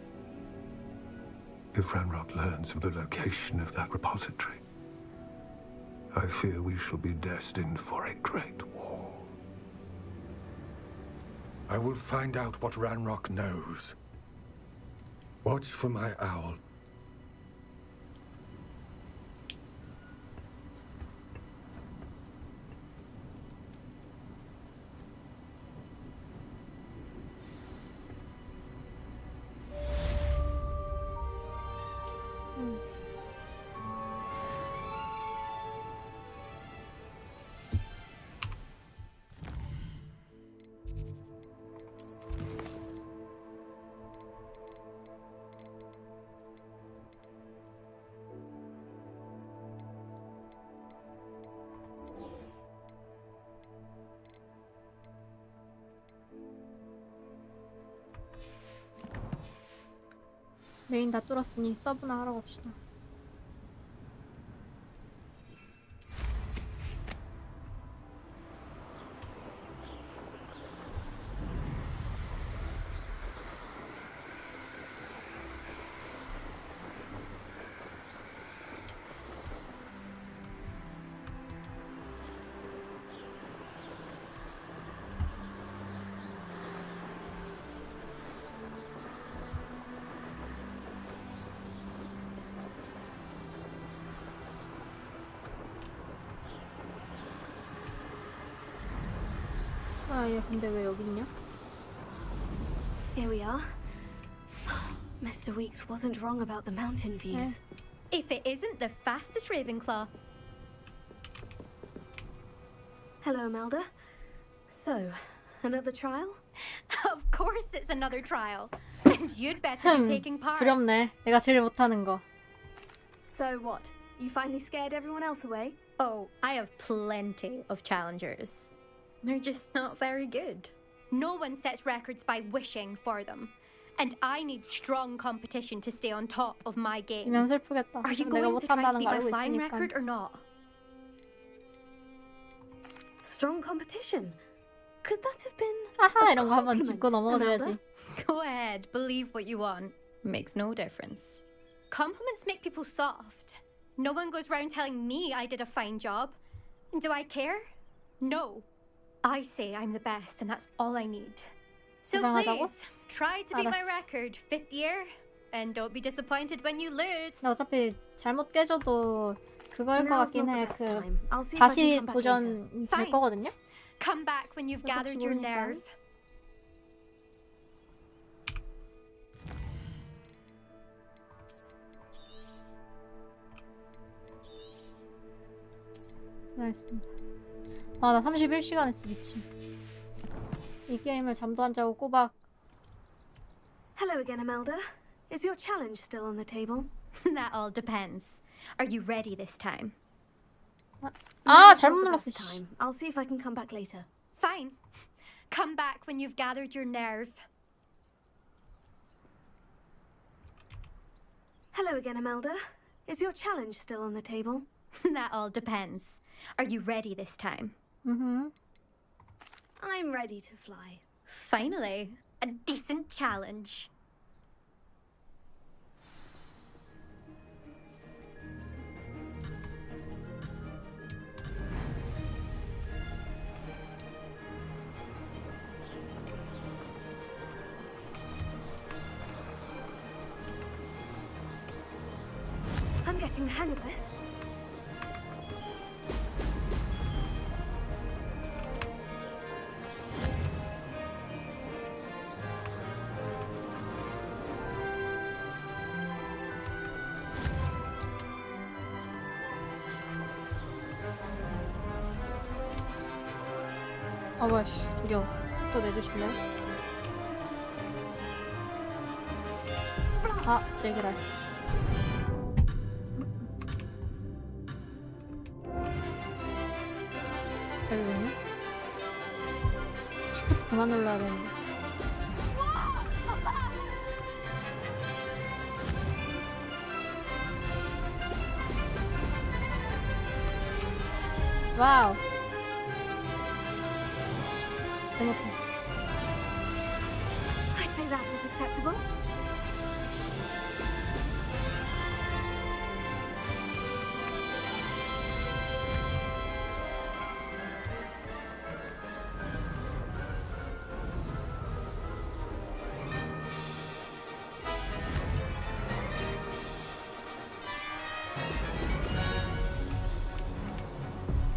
H: If Ranrock learns of the location of that repository, I fear we shall be destined for a great war. I will find out what Ranrock knows. Watch for my owl.
A: 메인 다 뚫었으니 서브나 하러 갑시다. 아, 얘 근데 왜 여기 있냐?
B: Here we are. Mr. Weeks wasn't wrong about the mountain views.
D: If it isn't the fastest Ravenclaw.
B: Hello, Melda. So, another trial?
D: Of course it's another trial. And you'd better be taking part.
A: 두렵네. 내가 제일 못하는 거.
B: So what? You finally scared everyone else away?
D: Oh, I have plenty of challengers. They're just not very good. No one sets records by wishing for them. And I need strong competition to stay on top of my game.
A: 지면 슬프겠다.
D: Are you
A: 내가
D: going to try to
A: 못한다는
D: beat
A: 거
D: my
A: 알고
D: flying
A: 있으니까.
D: record or not?
B: Strong competition. Could that have been
A: 하하
B: a
A: 이런 거 한번
B: compliment,
A: 짚고 넘어가줘야지.
B: Amelda?
D: Go ahead, believe what you want. Makes no difference. Compliments make people soft. No one goes round telling me I did a fine job. And do I care? No. I say I'm the best and that's all I need. So
A: 포장하자고?
D: please, try to beat my
A: 알았어.
D: record, 5th year. And don't be disappointed when you lose.
A: 근데 어차피 잘못 깨져도 그거일 것
B: Now's
A: 같긴
B: not the
A: 해.
B: best
A: 그
B: time. I'll see if I
A: 다시
B: can come back later.
A: 도전 될
D: Fine.
A: 거거든요.
D: Come back when you've gathered your
A: 모르니까.
D: nerve.
A: 고생했습니다. 아, 나 31시간 했어, 미친. 이 게임을 잠도 안 자고 꼬박.
B: Hello again, Imelda. Is your challenge still on the table?
D: That all depends. Are you ready this time?
A: 아,
B: No,
A: 잘못
B: not the
A: 눌렀어.
B: best
A: 씨.
B: time. I'll see if I can come back later.
D: Fine. Come back when you've gathered your nerve.
B: Hello again, Imelda. Is your challenge still on the table?
D: That all depends. Are you ready this time?
B: I'm ready to fly.
D: Finally, a decent challenge.
B: I'm getting the hang of this.
A: 아, 뭐야, 씨. 저기요. 속도 내주실래요? 아, 제기랄. 저기군요. 시프트 그만 눌러야 되는데. 와우. 잘못해.
B: I'd say that was acceptable.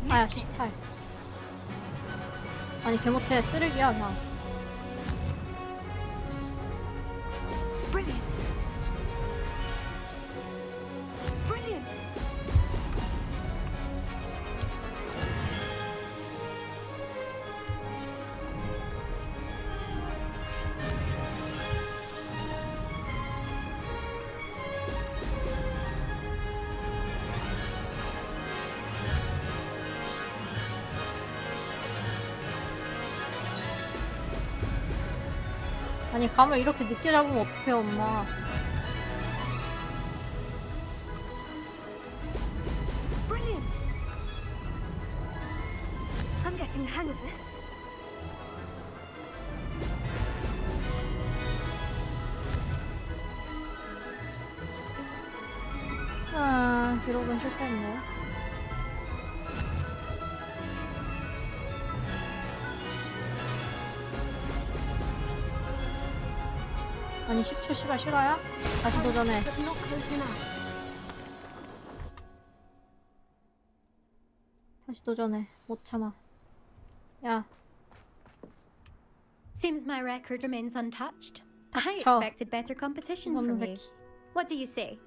A: 아야, 씨발. 아니, 개 못해. 쓰레기야, 나.
B: Brilliant. Brilliant.
A: 아니, 감을 이렇게 늦게 잡으면 어떡해요, 엄마.
B: Brilliant. I'm getting the hang of this.
A: 아, 기록은 실패했네. 아니, 10초 씨발 실화야? 다시 도전해.
B: But not close enough.
A: 다시 도전해. 못 참아. 야,
D: Seems my record remains untouched. I
A: 닥쳐.
D: expected better competition from
A: 없는
D: you.
A: 새끼.
D: What do you say?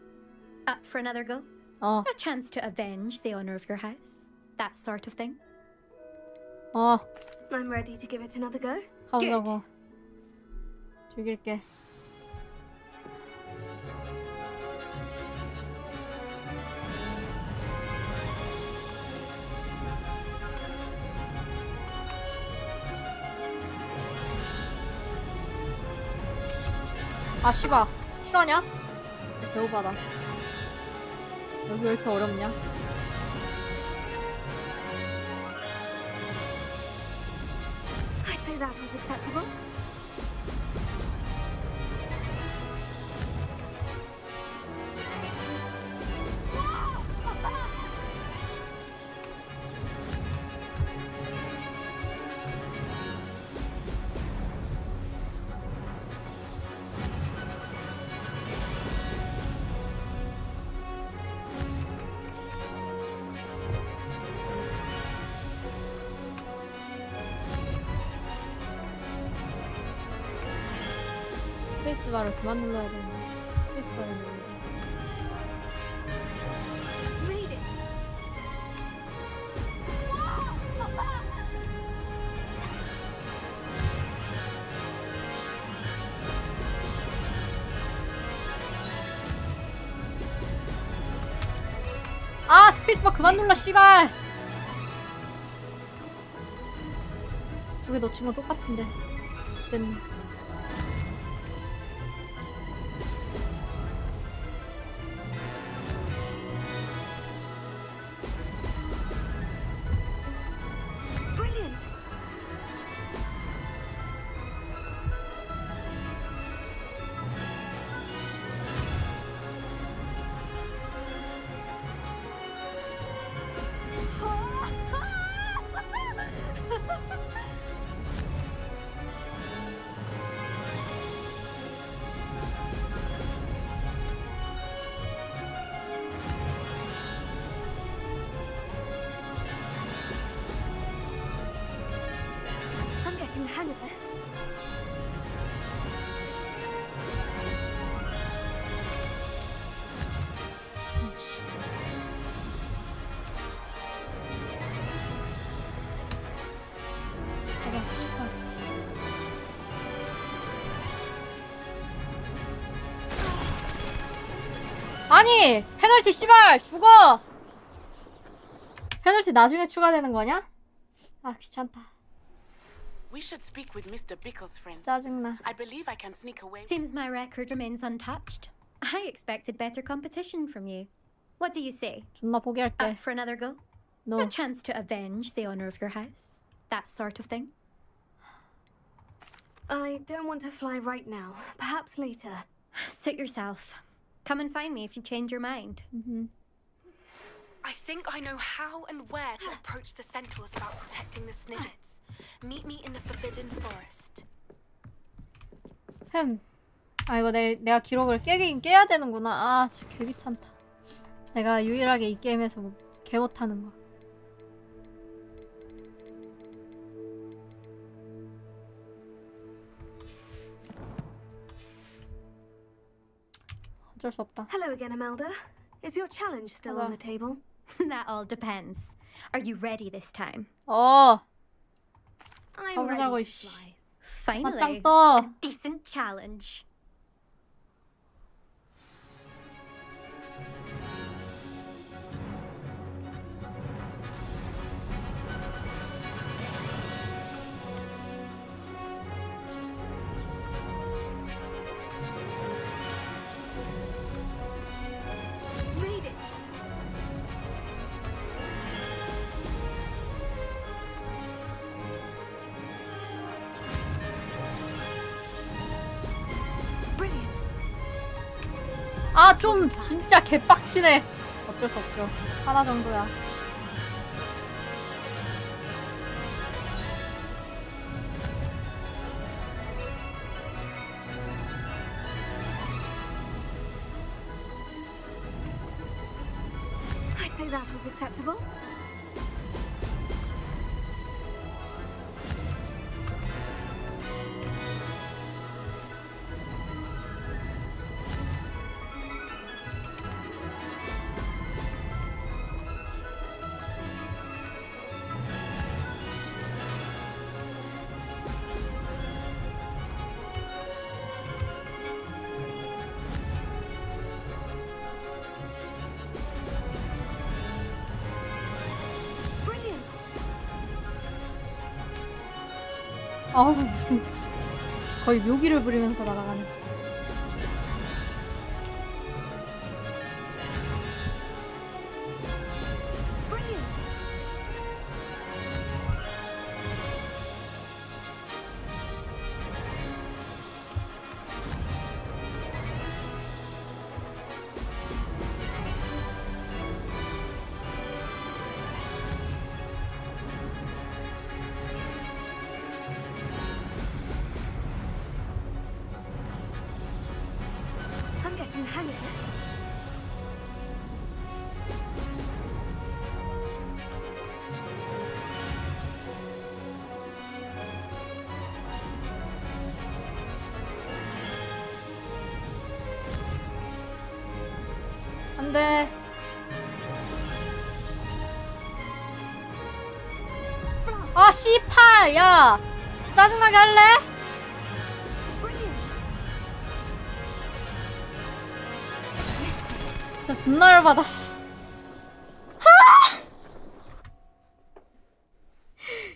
D: Up for another go?
A: 어,
D: A chance to avenge the honor of your house? That sort of thing?
A: 어,
B: I'm ready to give it another go.
A: 가보자고. 죽일게. 아, 씨발. 실화냐? 진짜 배우바다. 여기 왜 이렇게 어렵냐?
B: I'd say that was acceptable.
A: 스페이스바를 그만 눌러야 되는데. 스페이스바를 눌러.
B: Read it.
A: 아 스페이스바 그만 눌러 씨발. 두 개 놓친 건 똑같은데. 됐네.
B: Brilliant. I'm getting the hang of this.
A: 아니 페널티 씨발 죽어. 페널티 나중에 추가되는 거냐? 아 귀찮다.
J: We should speak with Mr. Bickle's friends.
A: 짜증나.
J: I believe I can sneak away.
D: Seems my record remains untouched. I expected better competition from you. What do you say?
A: 존나 포기할게.
D: Up for another go?
A: No.
D: A chance to avenge the honor of your house? That sort of thing?
B: I don't want to fly right now. Perhaps later.
D: Suit yourself. Come and find me if you change your mind.
C: I think I know how and where to approach the centaurs about protecting the Snidgets. Meet me in the Forbidden Forest.
A: 아 이거 내가 기록을 깨긴 깨야 되는구나. 아 진짜 개 귀찮다. 내가 유일하게 이 게임에서 뭐 개 못하는 거. 어쩔 수 없다.
B: Hello again, Imelda. Is your challenge still on the table?
D: That all depends. Are you ready this time?
A: 어.
B: I'm
A: 가보자고
B: ready to
A: 이씨.
B: fly.
D: Finally,
A: 맞짱 떠.
D: a decent challenge.
B: Made it. Brilliant.
A: 아 좀 진짜 개빡치네. 어쩔 수 없죠. 하나 정도야.
B: I'd say that was acceptable. Brilliant.
A: 아우 무슨 거의 묘기를 부리면서 날아가네.
B: Brilliant. I'm getting the hang of this.
A: 안돼. 아 C8 야 짜증나게 할래?
B: Brilliant. Missed it.
A: 진짜 존나 열받아.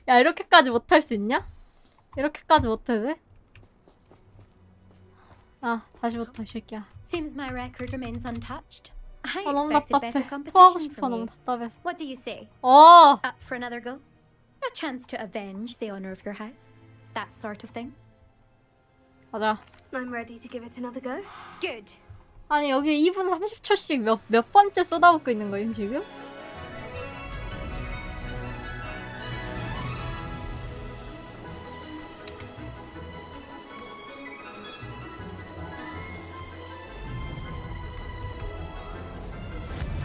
A: 야, 이렇게까지 못할 수 있냐? 이렇게까지 못해도 돼? 아, 다시부터 이 새끼야.
D: Seems my record remains untouched. I
A: 아, 너무
D: expected better
A: 답답해. 토하고
D: competition
A: 싶어.
D: from
A: 너무
D: you.
A: 답답해서.
D: What do you say?
A: 어!
D: Up for another go? A chance to avenge the honor of your house? That sort of thing?
A: 가자.
B: I'm ready to give it another go.
D: Good.
A: 아니, 여기 2분 30초씩 몇 번째 쏟아붓고 있는 거예요, 지금?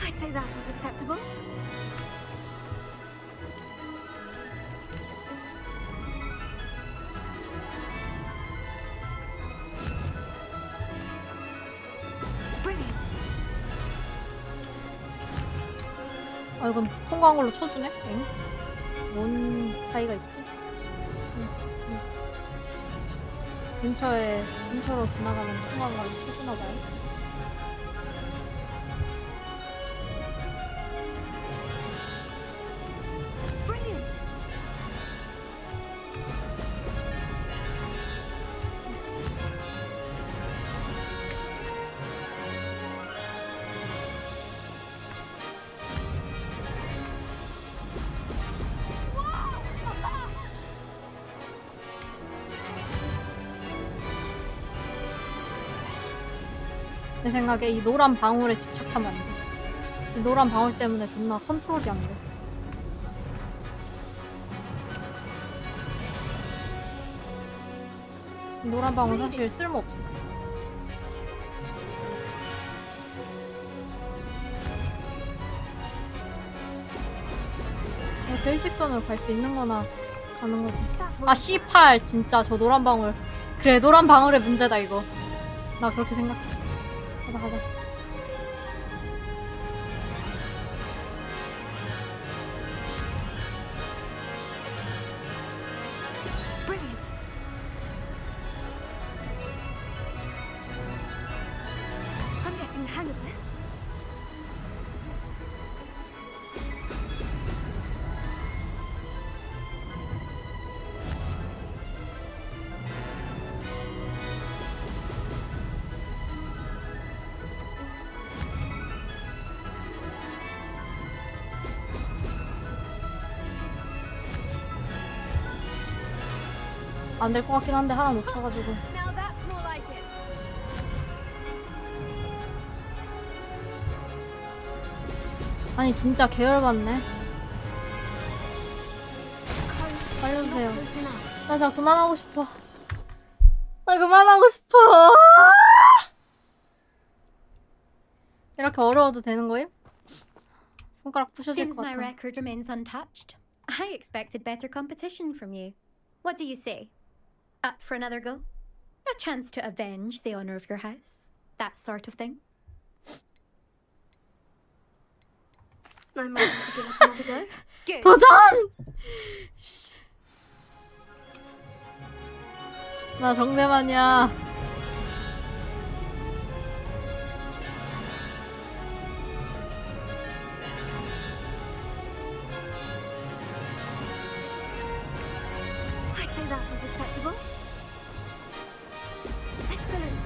B: I'd say that was acceptable. Brilliant.
A: 아, 이건 통과한 걸로 쳐주네? 엥? 뭔 차이가 있지? 근처로 지나가면 통과한 걸로 쳐주나봐요.
B: Brilliant.
A: 내 생각에 이 노란 방울에 집착하면 안 돼. 이 노란 방울 때문에 존나 컨트롤이 안 돼. 이 노란 방울 사실 쓸모없어. 이렇게 일직선으로 갈 수 있는 거나 가는 거지. 아, C8 진짜 저 노란 방울. 그래, 노란 방울의 문제다 이거. 나 그렇게 생각해. 가자.
B: Brilliant. I'm getting the hang of this.
A: 안 될 것 같긴 한데 하나 못 쳐가지고.
B: Now that's more like it.
A: 아니 진짜 계열받네.
B: Close.
A: 살려주세요.
B: Close enough.
A: 나 진짜 그만하고 싶어. 나 그만하고 싶어. 이렇게 어려워도 되는 거예요? 손가락 부셔질
D: Seems
A: 것
D: my
A: 같아.
D: record remains untouched. I expected better competition from you. What do you say? Up for another go? A chance to avenge the honor of your house? That sort of thing?
B: I'm ready to give it another go.
D: Good.
A: 도전! 나 정대만이야.
B: I'd say that was acceptable. Excellent.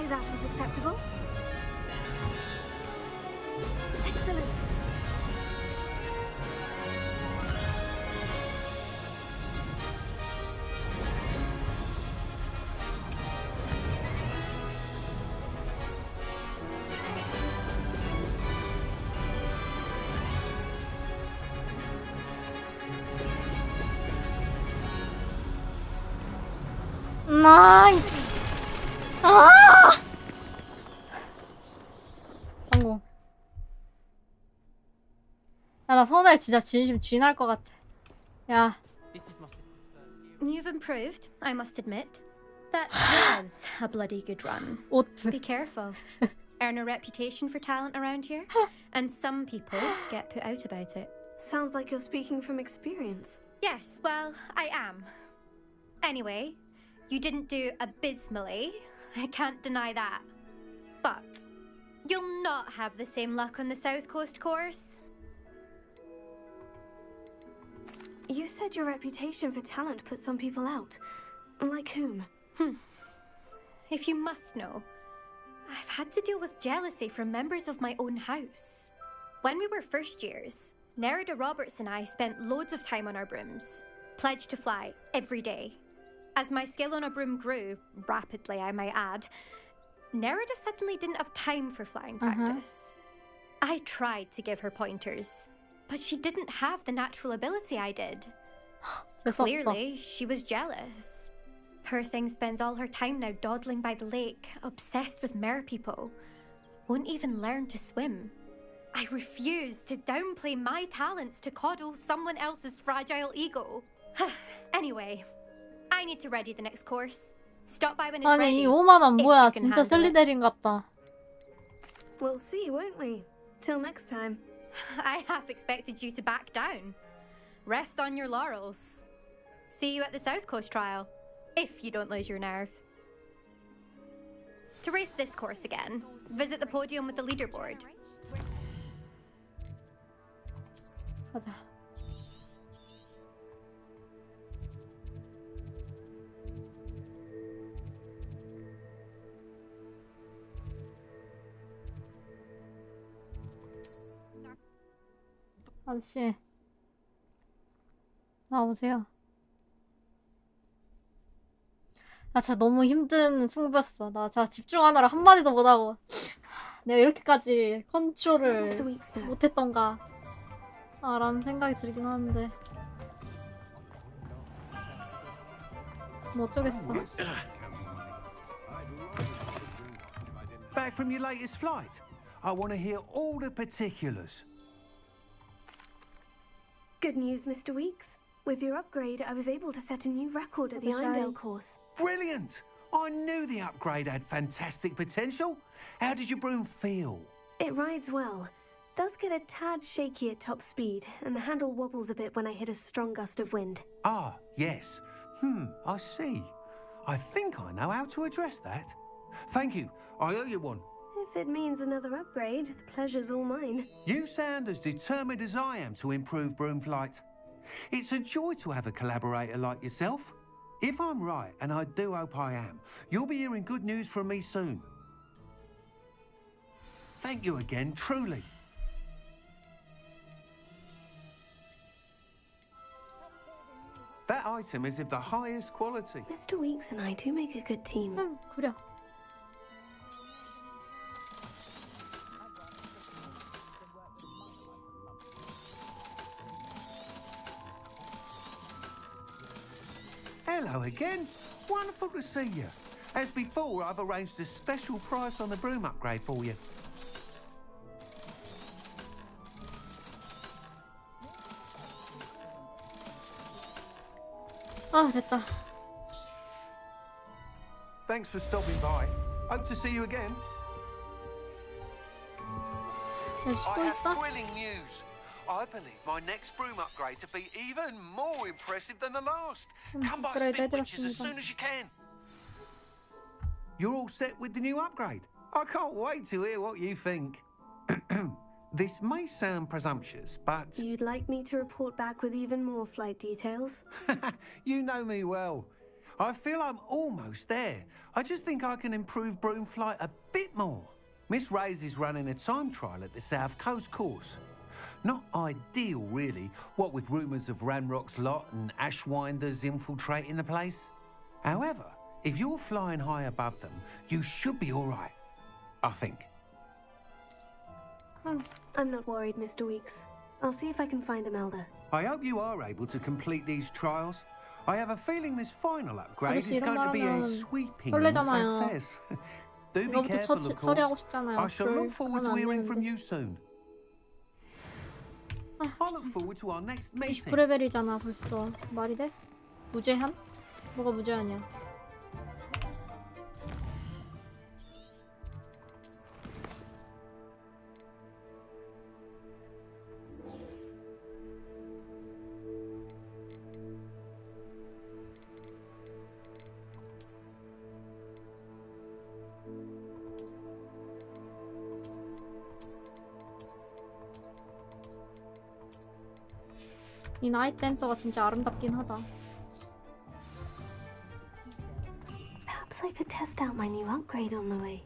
B: that was acceptable. Excellent.
A: 나이스. 아! 성공. 야, 나 선우에 진짜 진심 쥐날 것 같아. 야.
D: You've improved, I must admit. That was a bloody good run.
A: 오트.
D: Be careful. Earn a reputation for talent around here, and some people get put out about it.
B: Sounds like you're speaking from experience.
D: Yes, well, I am. Anyway, you didn't do abysmally. I can't deny that. But you'll not have the same luck on the South Coast course.
B: You said your reputation for talent put some people out. Like whom?
D: If you must know, I've had to deal with jealousy from members of my own house. When we were first years, Nerida Roberts and I spent loads of time on our brooms, pledged to fly every day. As my skill on a broom grew, rapidly I might add, Nerida suddenly didn't have time for flying practice. I tried to give her pointers, but she didn't have the natural ability I did. Clearly, she was jealous. Poor thing spends all her time now dawdling by the lake, obsessed with merpeople. Won't even learn to swim. I refuse to downplay my talents to coddle someone else's fragile ego. Anyway, I need to ready the next course. Stop by when it's
A: 아니
D: ready.
A: 이 5만 원
D: if
A: 뭐야?
D: you can
A: 진짜
D: handle it.
A: 셀리데린 같다.
B: We'll see, won't we? Till next time.
D: I half expected you to back down. Rest on your laurels. See you at the South Coast trial, if you don't lose your nerve. To race this course again, visit the podium with the leaderboard.
A: 가자. 아저씨 나오세요. 나 진짜 너무 힘든 승부였어. 나 진짜 집중하느라 한마디도 못하고 내가 이렇게까지 컨트롤을 못했던가 라는 생각이 들긴 하는데 뭐 어쩌겠어.
K: Back from your latest flight? I want to hear all the particulars.
B: Good news, Mr. Weeks. With your upgrade, I was able to set a new record at the Irondale course.
K: Brilliant! I knew the upgrade had fantastic potential. How did your broom feel?
B: It rides well. Does get a tad shaky at top speed, and the handle wobbles a bit when I hit a strong gust of wind.
K: Ah, yes. I see. I think I know how to address that. Thank you. I owe you one.
B: If it means another upgrade, the pleasure's all mine.
K: You sound as determined as I am to improve broom flight. It's a joy to have a collaborator like yourself. If I'm right, and I do hope I am, you'll be hearing good news from me soon. Thank you again, truly. That item is of the highest quality.
B: Mr. Weeks and I do make a good team.
A: 그래.
K: Hello again. Wonderful to see you. As before, I've arranged a special price on the broom upgrade for you.
A: 아 됐다.
K: Thanks for stopping by. Hope to see you again.
A: 잘
K: I
A: 쉬고
K: have
A: 있어?
K: thrilling news. I believe my next broom upgrade to be even more impressive than the last. Come by
A: upgrade
K: Spitwitches as
A: 해드렸습니다.
K: soon as you can. You're all set with the new upgrade. I can't wait to hear what you think. This may sound presumptuous, but
B: You'd like me to report back with even more flight details?
K: you know me well. I feel I'm almost there. I just think I can improve broom flight a bit more. Miss Ray's is running a time trial at the South Coast course. Not ideal, really, what with rumours of Ranrock's lot and Ashwinders infiltrating the place. However, if you're flying high above them, you should be all right, I think.
B: I'm not worried, Mr. Weeks. I'll see if I can find Imelda.
K: I hope you are able to complete these trials. I have a feeling this final upgrade
A: 아저씨
K: is
A: 이런
K: going to be a
A: 말하면
K: sweeping
A: 설레잖아요.
K: success. Do be
A: 이거부터
K: careful, of
A: 처리하고
K: course.
A: 싶잖아요.
K: I shall look forward to
A: 하면 안
K: hearing from
A: 되는데.
K: you soon.
A: 아,
K: I look forward to our next meeting.
A: 29레벨이잖아 벌써. 말이 돼? 무제한? 뭐가 무제한이야? 이 나이트 댄서가 진짜 아름답긴 하다.
B: Perhaps I could test out my new upgrade on the way.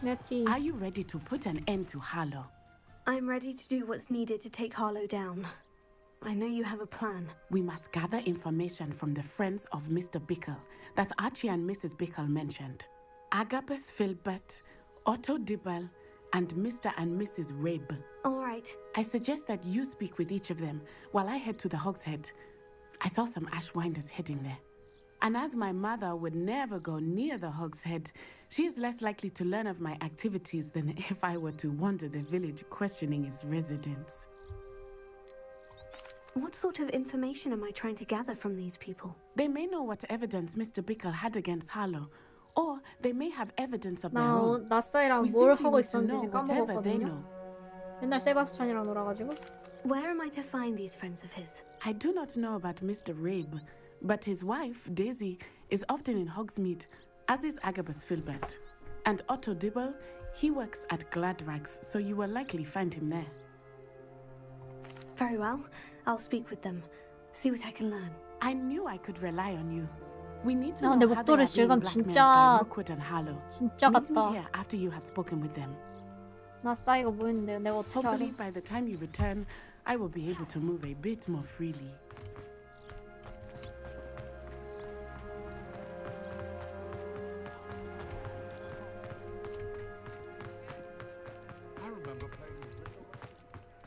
A: 네티.
J: Are you ready to put an end to Harlow?
B: I'm ready to do what's needed to take Harlow down. I know you have a plan.
J: We must gather information from the friends of Mr. Bickle that Archie and Mrs. Bickle mentioned. Agabus Filbert, Otto Dibble, and Mr. and Mrs. Rabe.
B: All right.
J: I suggest that you speak with each of them while I head to the Hogshead. I saw some Ashwinders heading there. And as my mother would never go near the Hogshead, she is less likely to learn of my activities than if I were to wander the village questioning its residents.
B: What sort of information am I trying to gather from these people?
J: They may know what evidence Mr. Bickle had against Harlow, or they may have evidence of their
A: 나
J: own.
A: 나사이랑
J: We
A: 뭘
J: simply
A: 하고
J: need to know
A: 있었는지
J: whatever they
A: 까먹었거든요.
J: know.
A: 맨날 세바스찬이랑 놀아가지고.
B: Where am I to find these friends of his?
J: I do not know about Mr. Rabe, but his wife, Daisy, is often in Hogsmeade, as is Agabus Filbert. And Otto Dibble, he works at Gladrags, so you will likely find him there.
B: Very well. I'll speak with them. See what I can learn.
J: I knew I could rely on you. We need to
A: 야,
J: know
A: 근데
J: how they
A: 목도리
J: are being
A: 질감
J: blackmailed
A: 진짜
J: by Rookwood and Harlow.
A: 진짜
J: Meet me
A: 같다.
J: here after you have spoken with them.
A: 나사이가 뭐였는데 내가 어떻게 알아?
J: Hopefully, by the time you return, I will be able to move a bit more freely.
H: I remember playing with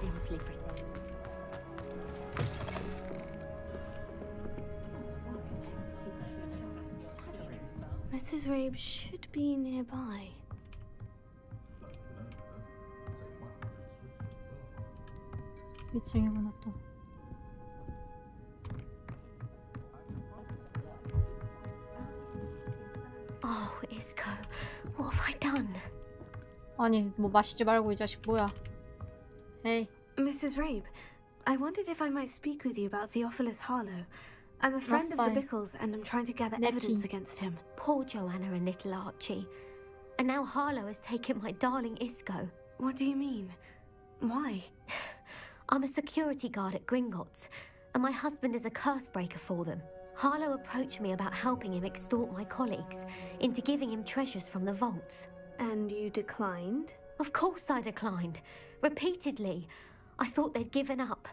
E: Simply
B: Mrs. Rabe should be nearby.
A: 위층이구나 또.
D: Oh, Isco, what have I done?
A: 아니 뭐 마시지 말고 이 자식 뭐야? Hey.
B: Mrs. Rabe, I wondered if I might speak with you about Theophilus Harlow. I'm a friend of the
A: fine.
B: Bickles and I'm trying to gather
A: Nettie.
B: evidence against him.
D: Poor Joanna and little Archie. And now Harlow has taken my darling Isco.
B: What do you mean? Why?
D: I'm a security guard at Gringotts, and my husband is a curse breaker for them. Harlow approached me about helping him extort my colleagues into giving him treasures from the vaults.
B: And you declined?
D: Of course I declined. Repeatedly. I thought they'd given up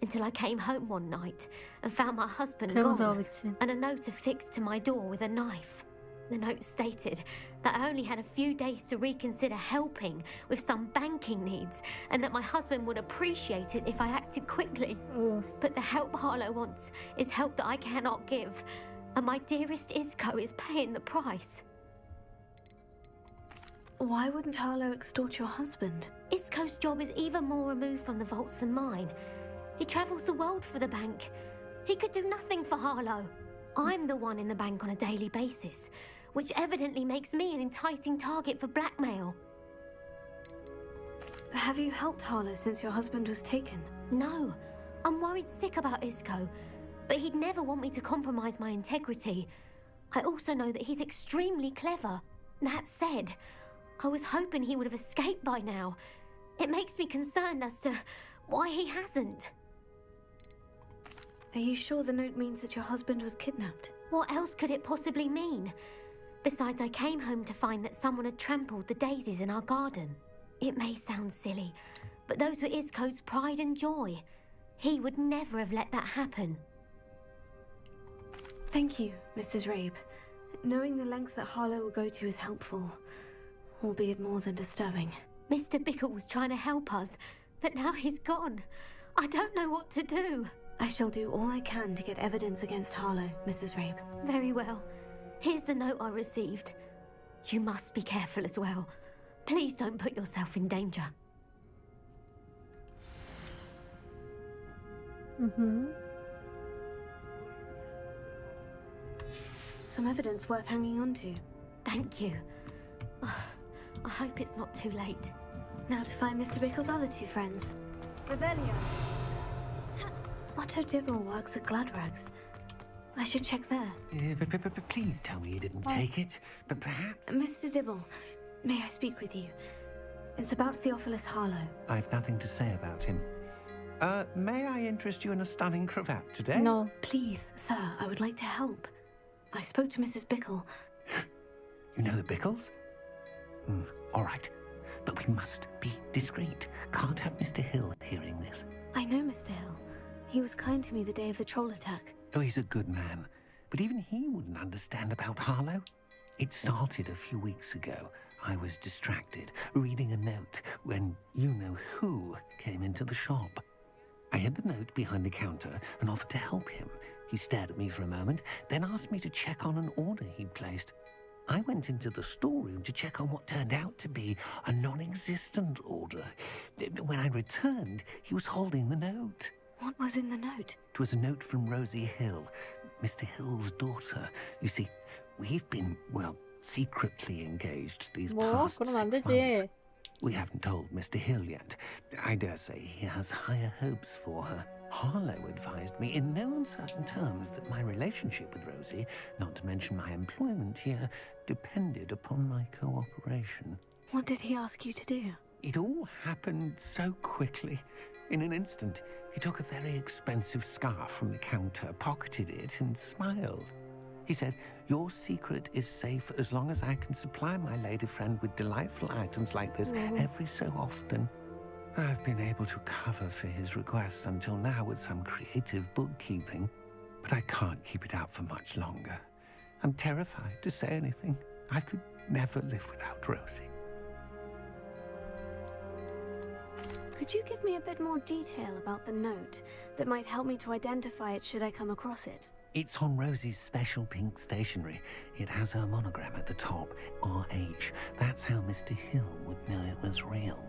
D: until I came home one night and found my husband
A: 개무서워
D: gone
A: 미친.
D: and a note affixed to my door with a knife. The note stated that I only had a few days to reconsider helping with some banking needs and that my husband would appreciate it if I acted quickly.
A: 오.
D: But the help Harlow wants is help that I cannot give, and my dearest Isco is paying the price.
B: Why wouldn't Harlow extort your husband?
D: Isco's job is even more removed from the vaults than mine. He travels the world for the bank. He could do nothing for Harlow. I'm the one in the bank on a daily basis, which evidently makes me an enticing target for blackmail.
B: Have you helped Harlow since your husband was taken?
L: No, I'm worried sick about Isco, but he'd never want me to compromise my integrity. I also know that he's extremely clever. That said, I was hoping he would have escaped by now. It makes me concerned as to why he hasn't.
B: Are you sure the note means that your husband was kidnapped?
L: What else could it possibly mean? Besides, I came home to find that someone had trampled the daisies in our garden. It may sound silly, but those were Isco's pride and joy. He would never have let that happen.
B: Thank you, Mrs. Rabe. Knowing the lengths that Harlow will go to is helpful, albeit more than disturbing.
L: Mr. Bickle was trying to help us, but now he's gone. I don't know what to do.
B: I shall do all I can to get evidence against Harlow, Mrs. Rabe.
L: Very well. Here's the note I received. You must be careful as well. Please don't put yourself in danger.
B: Some evidence worth hanging on to.
L: Thank you. I hope it's not too late.
B: Now to find Mr. Bickle's other two friends. Revelio. Otto Dibble works at Gladrags. I should check there.
K: But please tell me you didn't take it. But perhaps...
B: Mr. Dibble, may I speak with you? It's about Theophilus Harlow.
K: I've nothing to say about him. May I interest you in a stunning cravat today?
A: No.
B: Please, sir, I would like to help. I spoke to Mrs. Bickle.
K: You know the Bickles? All right. But we must be discreet. Can't have Mr. Hill hearing this.
B: I know Mr. Hill. He was kind to me the day of the troll attack.
K: Oh, he's a good man. But even he wouldn't understand about Harlow. It started a few weeks ago. I was distracted, reading a note, when you-know-who came into the shop. I hid the note behind the counter and offered to help him. He stared at me for a moment, then asked me to check on an order he'd placed. I went into the storeroom to check on what turned out to be a non-existent order. When I returned, he was holding the note.
B: What was in the note?
K: It was a note from Rosie Hill, Mr. Hill's daughter. You see, we've been, well, secretly engaged these past 6
A: 그러면 안
K: months.
A: 되지.
K: We haven't told Mr. Hill yet. I dare say he has higher hopes for her. Harlow advised me in no uncertain terms that my relationship with Rosie, not to mention my employment here, depended upon my cooperation.
B: What did he ask you to do?
K: It all happened so quickly. In an instant, he took a very expensive scarf from the counter, pocketed it, and smiled. He said, "Your secret is safe as long as I can supply my lady friend with delightful items like this every so often." I've been able to cover for his requests until now with some creative bookkeeping, but I can't keep it out for much longer. I'm terrified to say anything. I could never live without Rosie.
B: Could you give me a bit more detail about the note that might help me to identify it should I come across it?
K: It's on Rosie's special pink stationery. It has her monogram at the top, RH. That's how Mr. Hill would know it was real.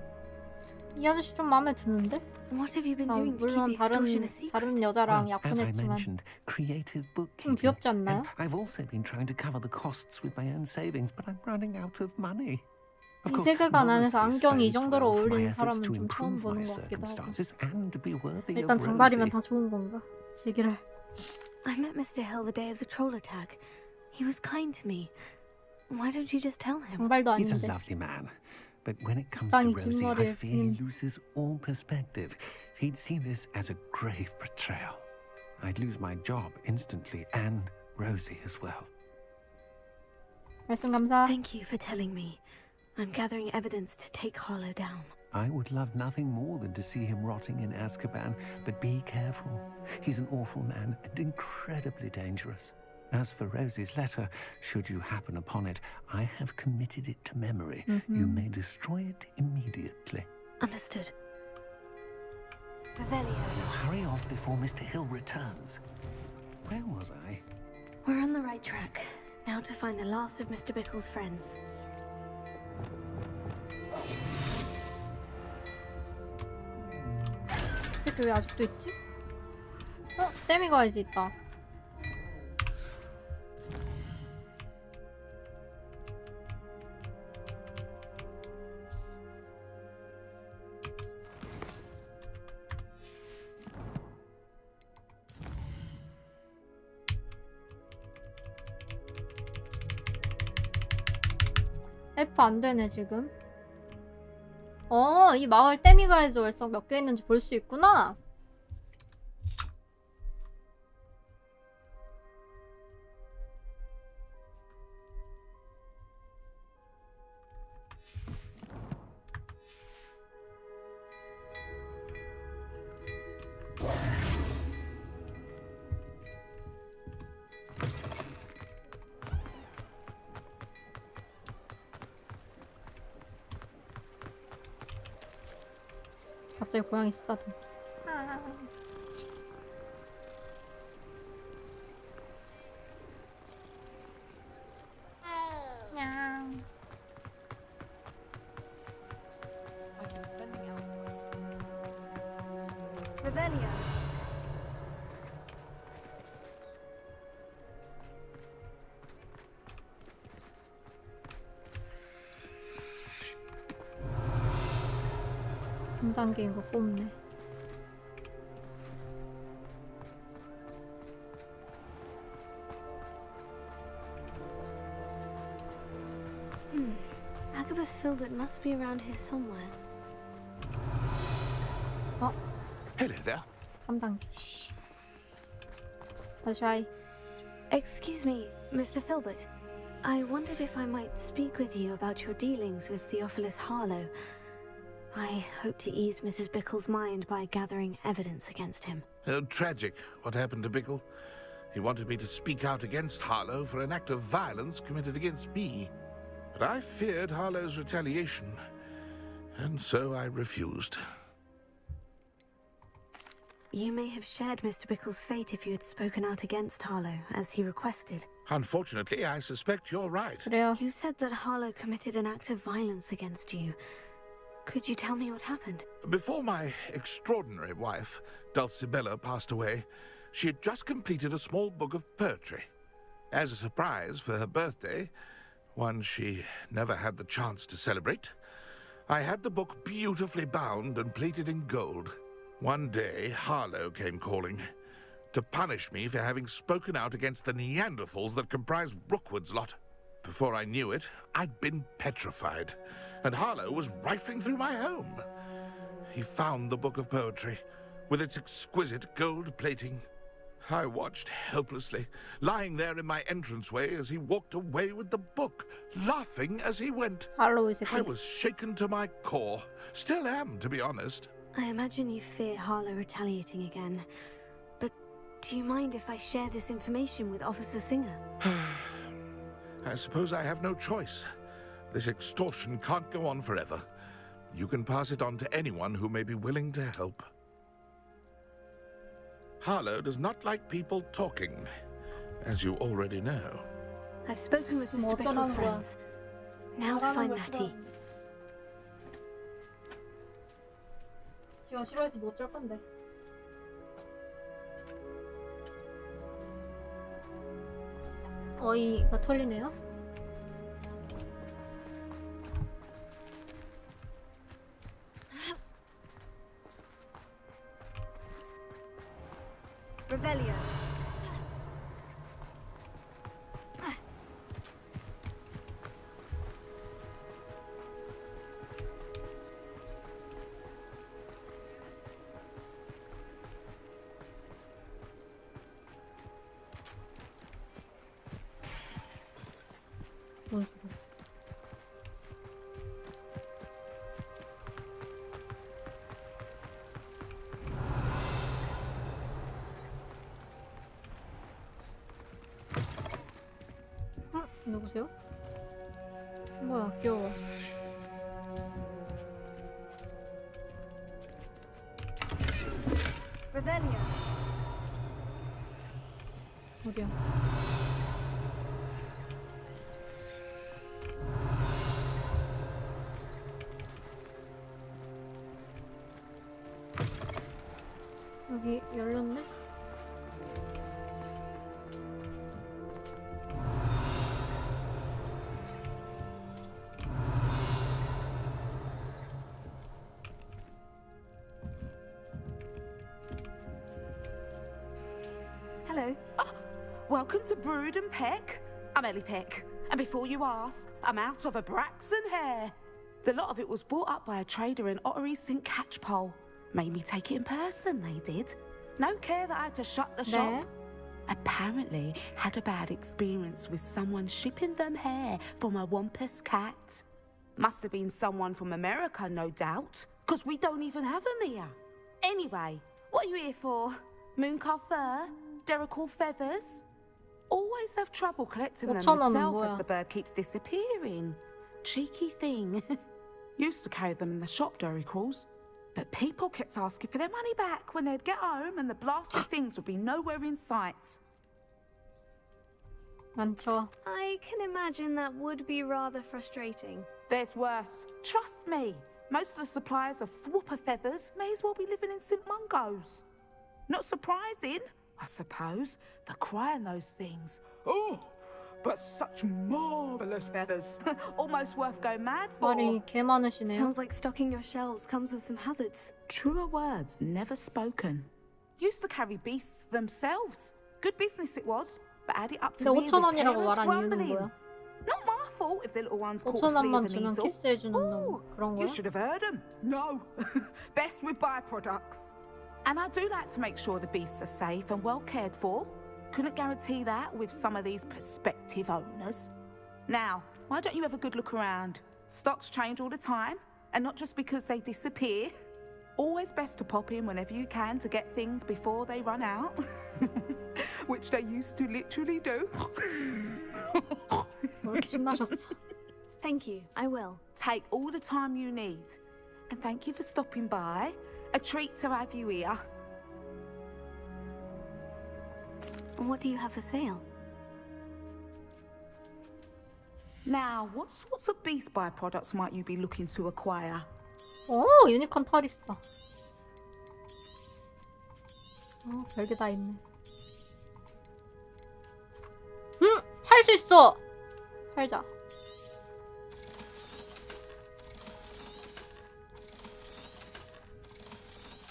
A: 이 아저씨 좀 마음에 드는데?
B: What have you been doing to keep
A: 물론
B: the extortion a secret?
A: 다른 여자랑
K: Well, as I
A: 약혼했지만
K: mentioned, creative
A: 좀
K: bookkeeping.
A: 귀엽지 않나요?
K: And I've also been trying to cover the costs with my own savings, but I'm running out of money. Of
A: 이
K: course,
A: 세계관 안에서
K: monarchy
A: 안경이 이
K: stands
A: 정도로
K: well for my
A: 어울리는
K: efforts
A: 사람은
K: to
A: 좀 처음
K: improve my
A: 보는 것 같기도 하고.
K: circumstances and to be worthy
A: 일단
K: of
A: 장발이면
K: Rosie.
A: 다 좋은 건가? 제기랄.
B: I met Mr. Hill the day of the troll attack. He was kind to me. Why don't you just tell him?
A: 장발도
K: He's a
A: 아닌데.
K: lovely man. But when it comes to
A: 적당히 긴
K: Rosie, I
A: 머리에
K: fear he loses all perspective. He'd see this as a grave betrayal. I'd lose my job instantly, and Rosie as well.
A: 말씀 감사.
B: Thank you for telling me. I'm gathering evidence to take Harlow down.
K: I would love nothing more than to see him rotting in Azkaban, but be careful. He's an awful man and incredibly dangerous. As for Rosie's letter, should you happen upon it, I have committed it to memory. You may destroy it immediately.
B: Understood. Revelio.
K: Now hurry off before Mr. Hill returns. Where was I?
B: We're on the right track. Now to find the last of Mr. Bickle's friends.
A: 새끼 왜 아직도 있지? 땜이 가야지 있다. F 안 되네 지금. 이 마을 떼미가에서 월석 몇 개 있는지 볼 수 있구나. 갑자기 고양이 쓰다듬기. 냥.
B: Revelio.
A: 단계 이거 뽑네.
B: Agabus Filbert must be around here somewhere.
I: Hello there.
A: 3단계. 다시 하이.
B: Excuse me, Mr. Filbert. I wondered if I might speak with you about your dealings with Theophilus Harlow. I hope to ease Mrs. Bickle's mind by gathering evidence against him.
I: Tragic what happened to Bickle. He wanted me to speak out against Harlow for an act of violence committed against me. But I feared Harlow's retaliation, and so I refused.
B: You may have shared Mr. Bickle's fate if you had spoken out against Harlow, as he requested.
I: Unfortunately, I suspect you're right.
A: 그래요.
B: You said that Harlow committed an act of violence against you. Could you tell me what happened?
I: Before my extraordinary wife, Dulcibella, passed away, she had just completed a small book of poetry. As a surprise for her birthday, one she never had the chance to celebrate, I had the book beautifully bound and plated in gold. One day, Harlow came calling to punish me for having spoken out against the Neanderthals that comprise Rookwood's lot. Before I knew it, I'd been petrified, and Harlow was rifling through my home. He found the book of poetry, with its exquisite gold plating. I watched helplessly, lying there in my entranceway as he walked away with the book, laughing as he went. I was shaken to my core. Still am, to be honest.
B: I imagine you fear Harlow retaliating again. But do you mind if I share this information with Officer Singer?
I: I suppose I have no choice. This extortion can't go on forever. You can pass it on to anyone who may be willing to help. Harlow does not like people talking, as you already know.
B: I've spoken with Mr. Bickle's friends. Now to find Matty.
A: 지금 싫어해서 못 줄 건데. 어이가 털리네요.
B: Revelio.
A: 뭔 소리야? 누구세요? 뭐야, 귀여워.
B: Revelio.
A: 어디야? 여기 열렸네?
M: Hello. Oh, welcome to Brood and Peck. I'm Ellie Peck. And before you ask, I'm out of a Braxton hair. The lot of it was bought up by a trader in ㅎㅗㄱㅡ~catchpole. Made me take it in person, they did. No care that I had to shut the shop. Apparently had a bad experience with someone shipping them hair from a wampus cat. Must have been someone from America, no doubt, because we don't even have them here. Anyway, what are you here for? Mooncar fur? Derrickle feathers? Always have trouble collecting them
A: 5,000 원은
M: myself
A: 뭐야?
M: as the bird keeps disappearing. Cheeky thing. Used to carry them in the shop, Derricles. But people kept asking for their money back when they'd get home and the blasted things would be nowhere in sight.
A: 많죠.
B: I can imagine that would be rather frustrating.
M: There's worse. Trust me. Most of the suppliers of whooper feathers may as well be living in St. Mungo's. Not surprising, I suppose. The cry in those things. Oh, but such marvellous feathers. Almost worth going mad for.
A: 말이 개 많으시네요.
B: Sounds like stocking your shelves comes with some hazards.
M: Truer words never spoken. Used to carry beasts themselves. Good business it was, but add it up to
A: 근데
M: me with
A: 5,000원이라고
M: parents
A: 말한 이유는
M: grumbling.
A: 뭐야?
M: Not my fault if the little ones caught
A: 5,000원만
M: flea
A: 주면
M: of an easel.
A: 키스해주는 놈 그런
M: You
A: 거야?
M: should have heard them. No. Best with byproducts. And I do like to make sure the beasts are safe and well cared for. Couldn't guarantee that with some of these prospective owners. Now, why don't you have a good look around? Stocks change all the time, and not just because they disappear. Always best to pop in whenever you can to get things before they run out. Which they used to literally do.
A: 왜 이렇게 신나셨어?
B: Thank you, I will.
M: Take all the time you need. And thank you for stopping by. A treat to have you here.
B: What do you have for sale?
M: Now, what sorts of beast byproducts might you be looking to acquire?
A: 오, 유니콘 털 있어. 별게 다 있네. 팔 수 있어. 팔자.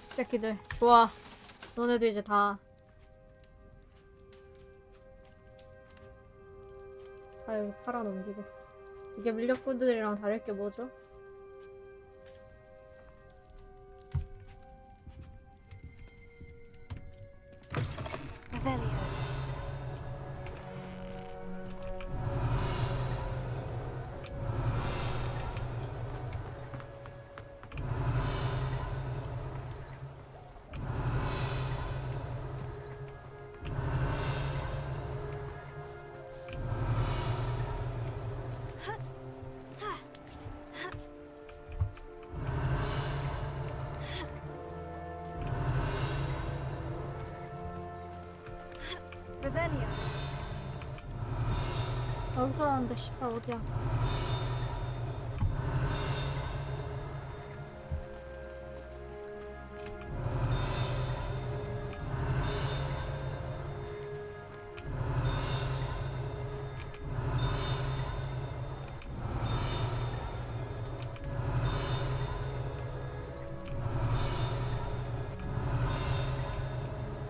A: 이 새끼들 좋아. 너네도 이제 다 여기 팔아넘기겠어. 이게 밀렵꾼들이랑 다를 게 뭐죠?
B: Revelio. Revelio.
A: 여기서 나는데 씨발 어디야?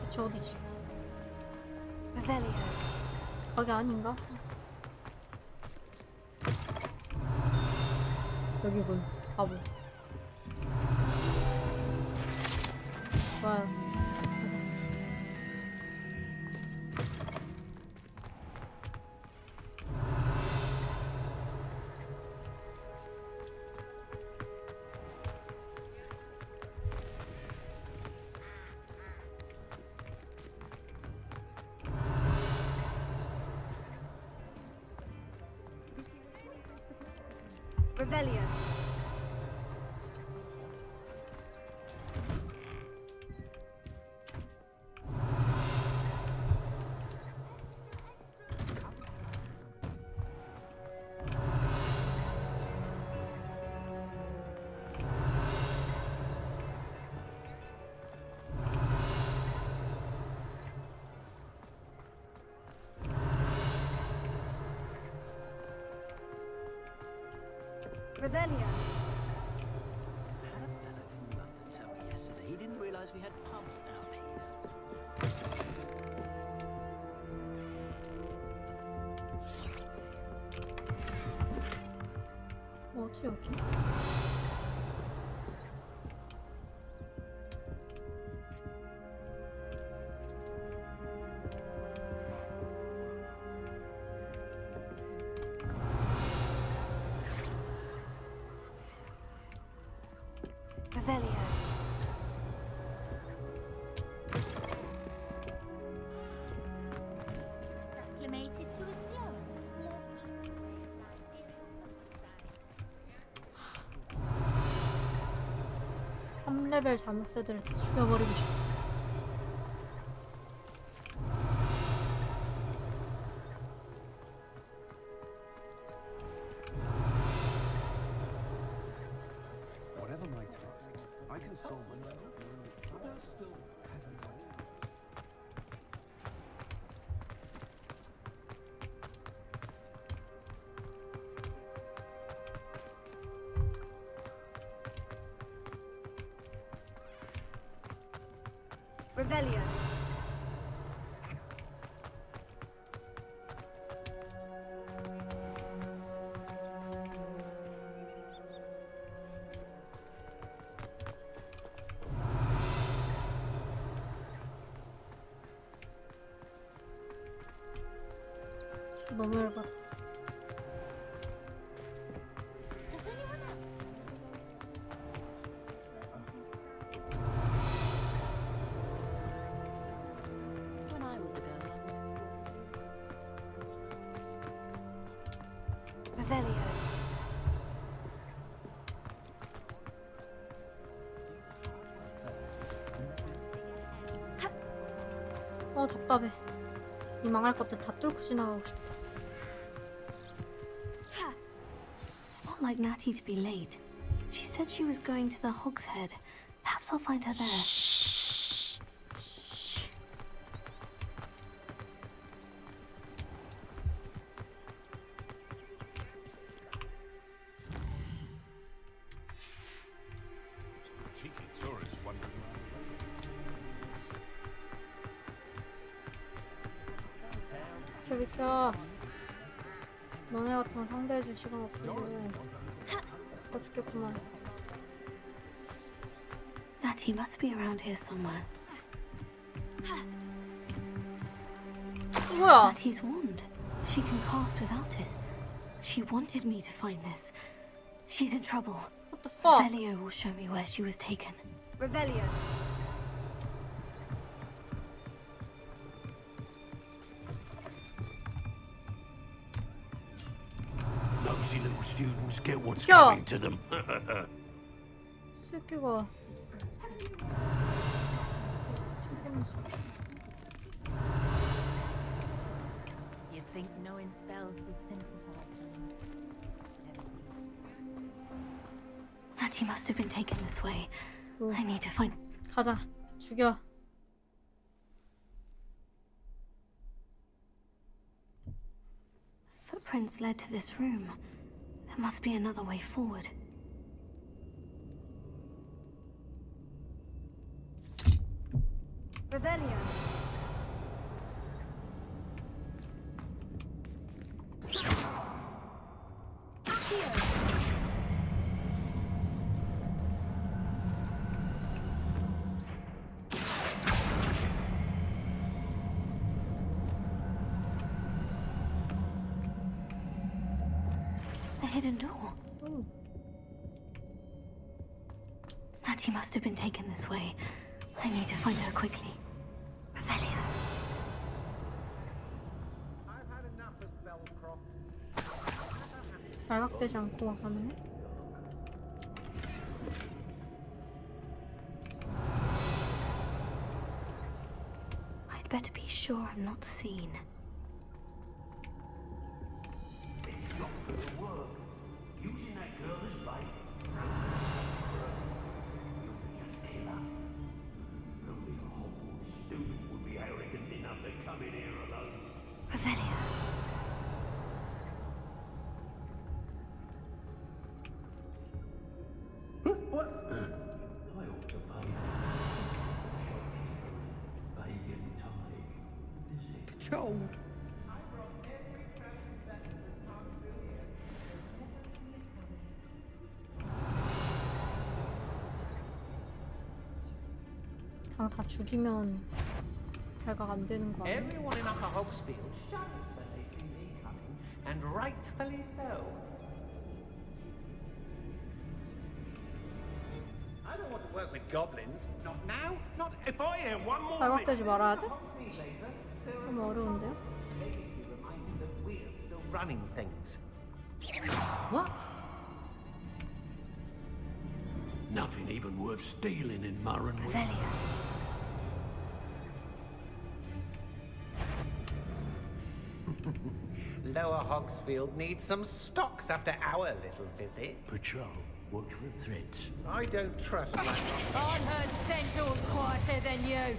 A: 대체 어디지?
B: Revelio.
A: 거기 아닌가? 여기군. 바보. 좋아요. 가자.
B: Revelio. Revelio.
G: I had a fellow from London tell me yesterday he didn't realise we had pubs out here.
A: 뭐지 여기?
B: Revelio.
L: Acclimated to a slow.
A: 3레벨 자물쇠들을 다 죽여버리고 싶어.
K: Whatever my task, I can solve it.
B: Revelio.
A: 너무 열받아.
L: When I was a girl.
B: Revelio.
A: 답답해. 이 망할 것들 다 뚫고 지나가고 싶다.
B: It's not like Natty to be late. She said she was going to the Hog's Head. Perhaps I'll find her there.
I: Cheeky tourist wandering around.
A: 비켜. 너네 같은 거 상대해줄 시간 없으면 아까 죽겠구만.
B: Natty must be around here somewhere.
A: 뭐야?
B: Natty's wand. She can cast without it. She wanted me to find this. She's in trouble.
A: What the fuck?
B: Revelio will show me where she was taken. Revelio.
G: Nosy little students get what's
A: Sure.
G: coming to them.
A: 새끼가.
L: You'd think knowing spells would simplify things.
B: Natty must have been taken this way.
A: 오.
B: I need to find.
A: 가자. 죽여.
B: Footprints led to this room. There must be another way forward. Revelio. A hidden door.
A: Ooh.
B: Natty must have been taken this way. I need to find her quickly. Revelio.
A: 발각되지 않고 가능해?
B: I'd better be sure I'm not seen.
G: It's not gonna work. Using that girl as bait. You're just killer. Only a Hogwarts student would be arrogant enough to come in here alone.
B: Revelio.
G: What? I ought to pay. Shopkeeper, bacon tonic.
H: Joel.
A: 그냥 다 죽이면 발각 안 되는 거 아니야?
F: Everyone in Upper Hogsfield shudders when they see me coming, and rightfully so. I don't want to work with goblins. Not now. Not if I hear one more.
A: 발각되지 말아야 돼? 좀 어려운데요?
F: We're still running things. What?
G: Nothing even worth stealing in Murrenwood.
F: Lower Hogsfield needs some stocks after our little visit.
G: Patrol, watch for threats.
F: I don't trust my
N: I've heard centaurs quieter than you.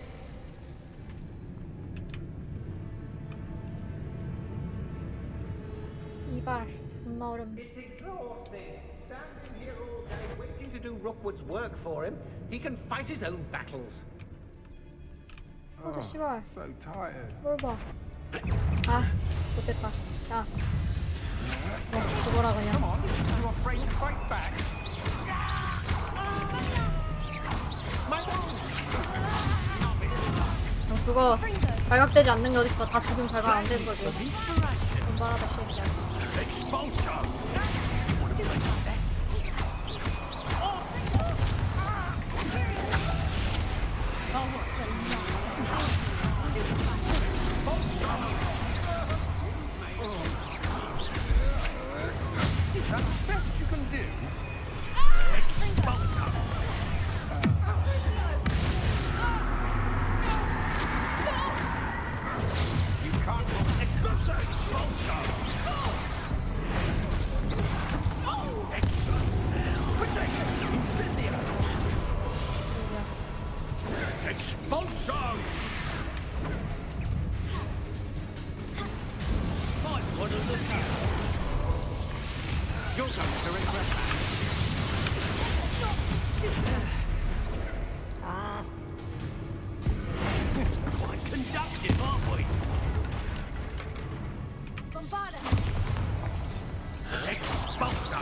A: 이발 존나 어렵네.
F: It's exhausting. Standing here all day waiting to do Rookwood's work for him. He can fight his own battles.
A: 어저 씨발.
H: So tired.
A: 뭘 봐. 아, 못됐다. 야. 죽어라 그냥.
F: You afraid to fight back?
A: 그냥 죽어. 발각되지 않는 게 어딨어. 다 죽이면 발각 안 되는 거지. 분발하다 새끼야.
F: That's the best you can do. You can't Expulsion! Might want to look out. You're going to regret that. Quite conductive, aren't we?
N: Bombarda!
G: Expulso!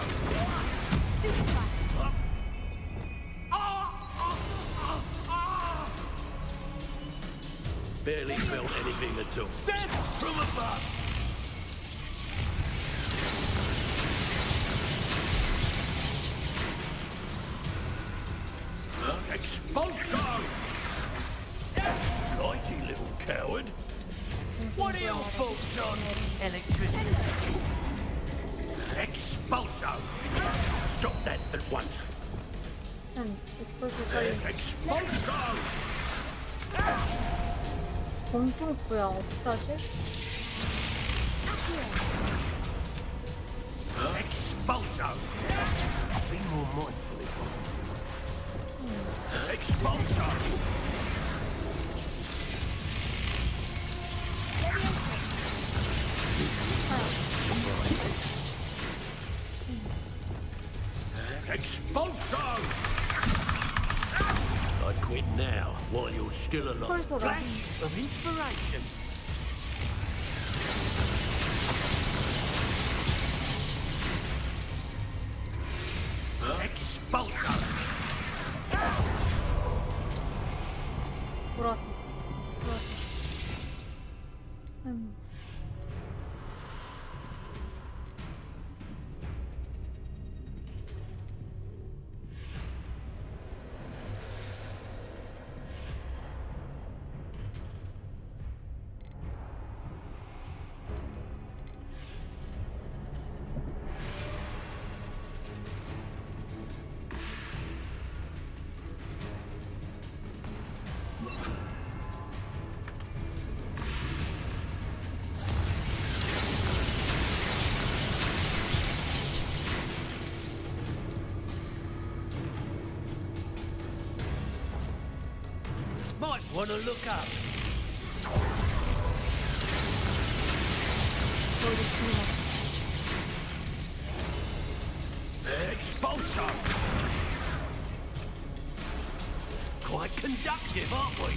G: Barely felt anything at all. Death from above! Expulsion! Flighty little coward. What are your thoughts on electricity? Expulsion! Stop that at once. Expulsion!
A: 공중부야 어떻게 하지?
G: Expulsion! Be more mindful. Expulsion! Expulsion! I'd quit now while you're still alive. Flash of inspiration. Expulsion!
A: 돌아서.
G: Might want to look up. Expulsion! Quite conductive, aren't we?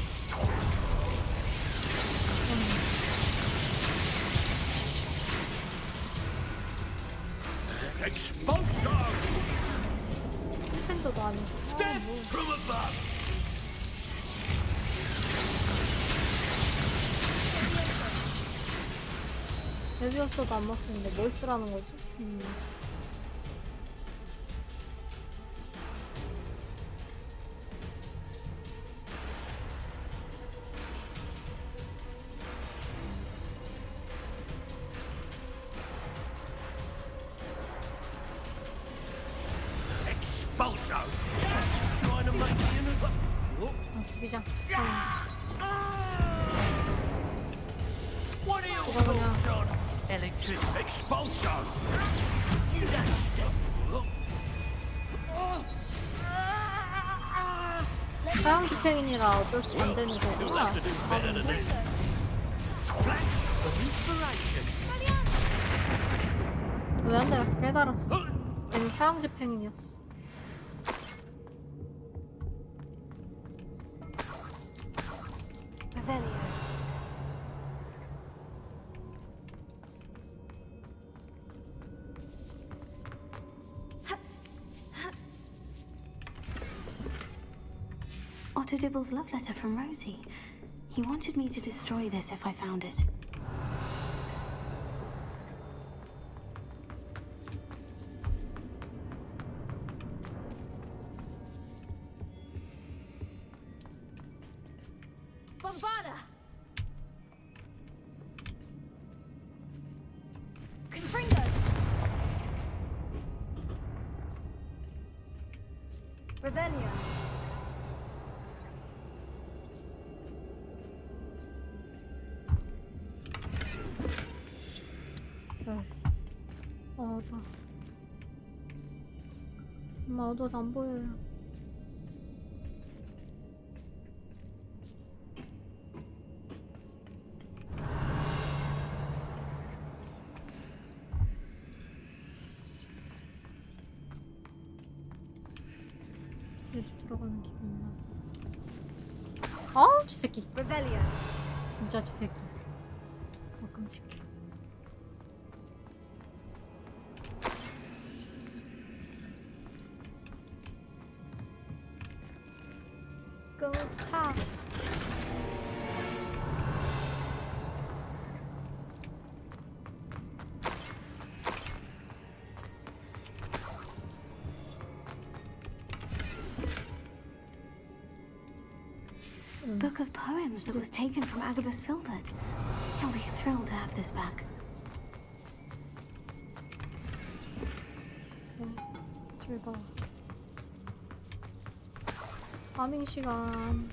G: Expulsion!
A: 팬도도 아니고.
G: Death from above!
A: 레비오스도 안 먹히는데 뭘 쓰라는 거지?
G: Expulso! Trying to make me an...
A: 죽이자.
G: What are your thoughts on electric expulso? You don't stop.
A: 사형 집행인이라 어쩔 수 안 되는 거구나. 왜 안 내가 깨달았어. 얘는 사형 집행인이었어.
B: Otto Dibble's love letter from Rosie. He wanted me to destroy this if I found it.
N: Bombarda! Confringo! Revelio!
A: 어두워. 정말 어두워서 안 보여요. 얘도 들어가는 길이 있나? 아우, 쥐새끼. 진짜 쥐새끼. 끔찍해. 차.
B: Book of poems that was taken from Agabus Filbert. He'll be thrilled to have this back.
A: 출발. 파밍 시간.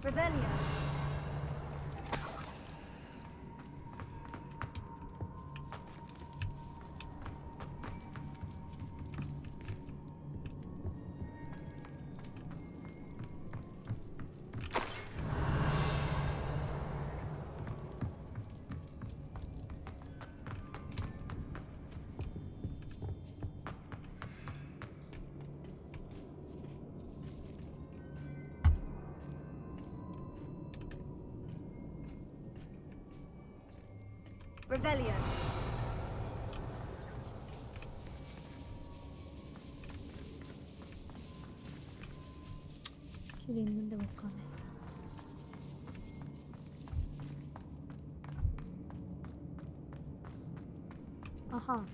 N: Revelio! Revelio!
A: 길이 있는데 못 가네. 아하.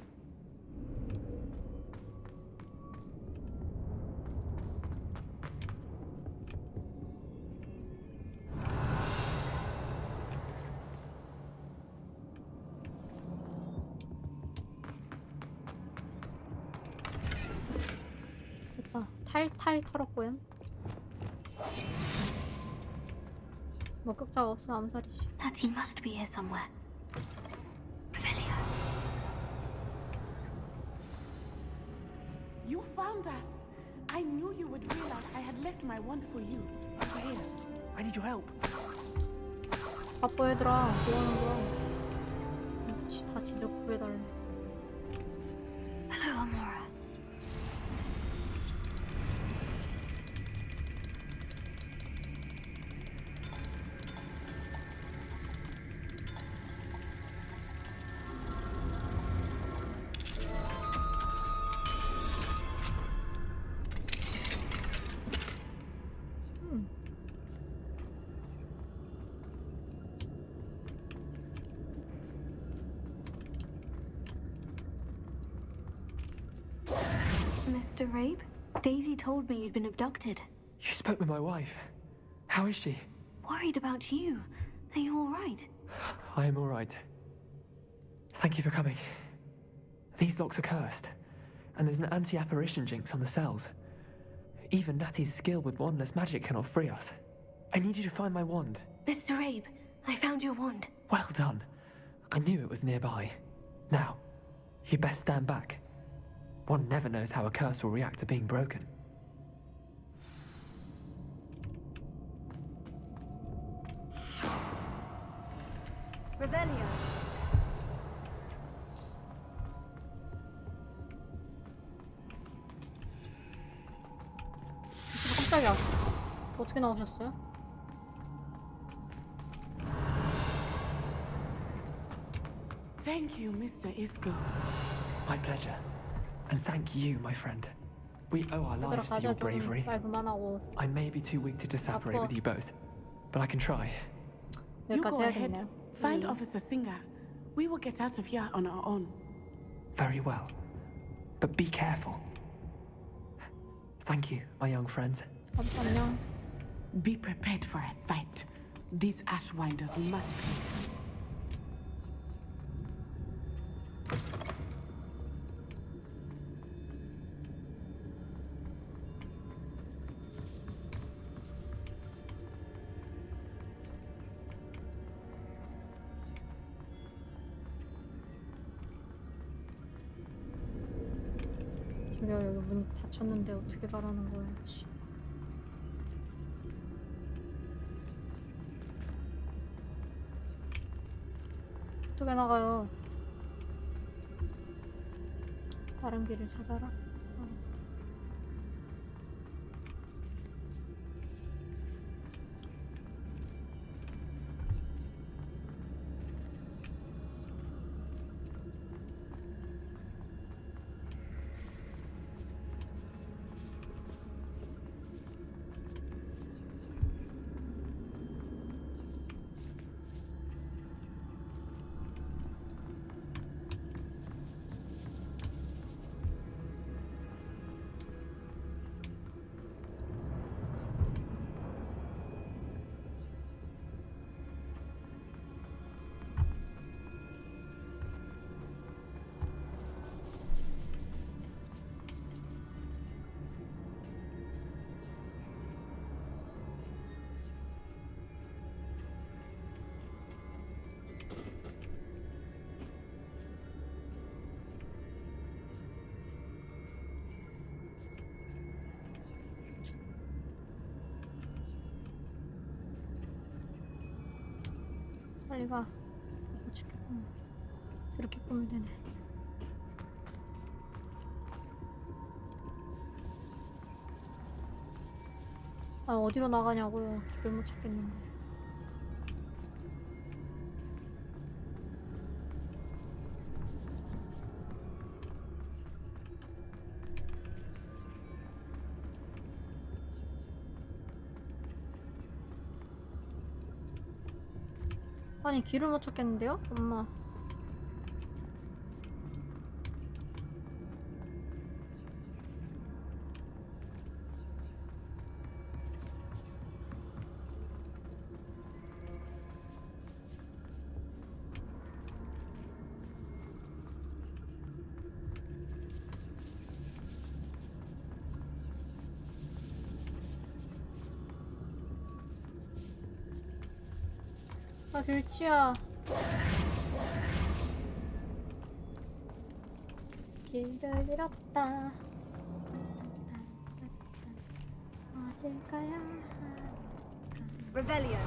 A: 됐다. 탈탈 털었고요. 목격자가 없으면 암살이지.
B: That he must be here somewhere. Revelio.
J: You found us. I knew you would realize I had left my wand for you. Over here.
F: I need your help.
A: 바빠 얘들아. 뭐하는 거야? 다 지들 구해달래.
B: Hello, Amora. Mr. Rabe? Daisy told me you'd been abducted.
O: You spoke with my wife. How is she?
B: Worried about you. Are you all right?
O: I am all right. Thank you for coming. These locks are cursed, and there's an anti-apparition jinx on the cells. Even Natty's skill with wandless magic cannot free us. I need you to find my wand.
B: Mr. Rabe, I found your wand.
O: Well done. I knew it was nearby. Now, you best stand back. One never knows how a curse will react to being broken.
N: Revelio.
A: 깜짝이야. 어떻게 나오셨어요?
J: Thank you, Mr. Isco.
O: My pleasure. And thank you, my friend. We owe our lives to your bravery.
A: 말 그만하고
O: I may be too weak to disapparate with you both, but I can try.
J: You
A: 여기까지
J: go ahead.
A: 해야겠네요.
J: Find Officer Singer. We will get out of here on our own.
O: Very well. But be careful. Thank you, my young friends.
A: 안녕.
J: Be prepared for a fight. These Ashwinders must pay.
A: 저기요, 여기 문이 닫혔는데 어떻게 가라는 거야? 씨. 어떻게 나가요? 다른 길을 찾아라. 빨리 가. 바빠 죽겠구만. 저렇게 꿈을 대네. 아, 어디로 나가냐고요. 길을 못 찾겠는데. 아니, 길을 못 찾겠는데요? 엄마. 아, 길치야. 길을 잃었다. 어딜 가야 할까?
N: Revelio.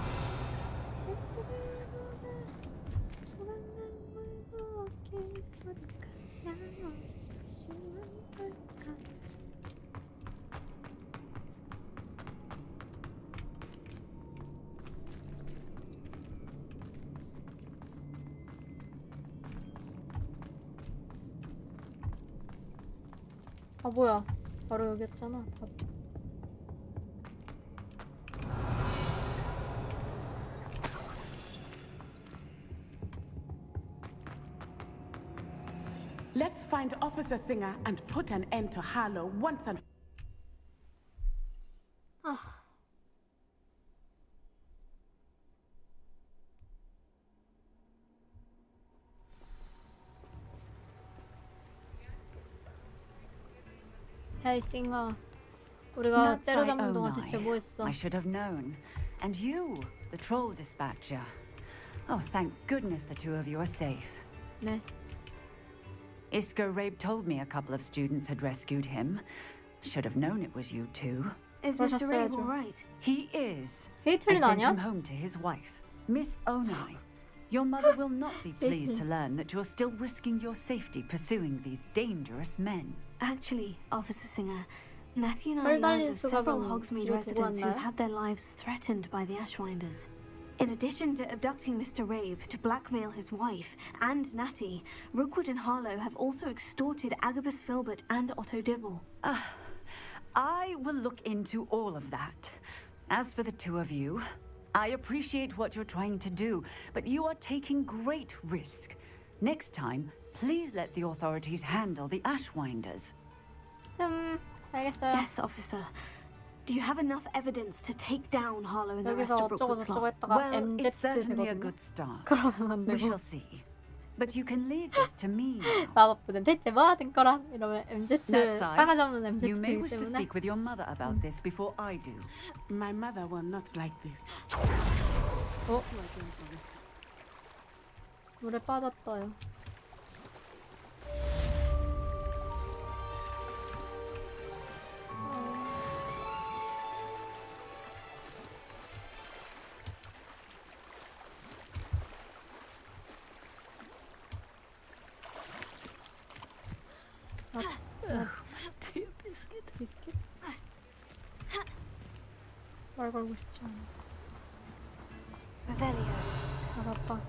A: 아, 뭐야. 바로 여기였잖아. 바로.
J: Let's find Officer Singer and put an end to Harlow once and
A: 헤이 싱어. 우리가 때려잡는 동안 대체 뭐 했어?
E: I should have known. And you, the troll dispatcher. Oh, thank goodness the two of you are safe.
A: 네.
E: ㅎㅗㄱㅅ told me a couple of students had rescued him. Should have known it was you two.
B: Is Mr. Ray all right?
E: He is.
A: 케이틀린
E: I sent
A: 아니야?
E: him home to his wife, Miss Onai. Your mother will not be pleased to learn that you're still risking your safety pursuing these dangerous men.
B: Actually, Officer Singer, Natty and I
A: 헐
B: learned
A: 달린
B: of several
A: 수갑은
B: Hogsmeade
A: 집에 두고
B: residents who've
A: 왔나요?
B: had their lives threatened by the Ashwinders. In addition to abducting Mr. Rabe to blackmail his wife and Natty, Rookwood and Harlow have also extorted Agabus Filbert and Otto Dibble.
E: I will look into all of that. As for the two of you, I appreciate what you're trying to do, but you are taking great risk. Next time, please let the authorities handle the Ashwinders.
A: 알겠어요.
B: Yes, officer. Do you have enough evidence to take down Harlow and the rest
A: 여기서
B: of
A: 어쩌고
B: Rookwood's
A: 저쩌고
B: lot?
A: 했다가
E: Well,
A: MZ
E: it's certainly a
A: 되거든요.
E: good start.
A: 그러면 안
E: We
A: 되고
E: shall see. But you can leave this to me now.
A: 마법부는 대체 뭐 하던 거라 이러면 MZ
E: That
A: 싸가지
E: side,
A: 없는
E: you may
A: MZ이기
E: wish to
A: 때문에
E: speak with your mother about this before I do.
J: my mother will not like this.
A: 물에 빠졌어요.
L: Dear biscuit.
A: 비스킷? 말 걸고 싶지 않아.
B: Revelio.
A: 아 바빠.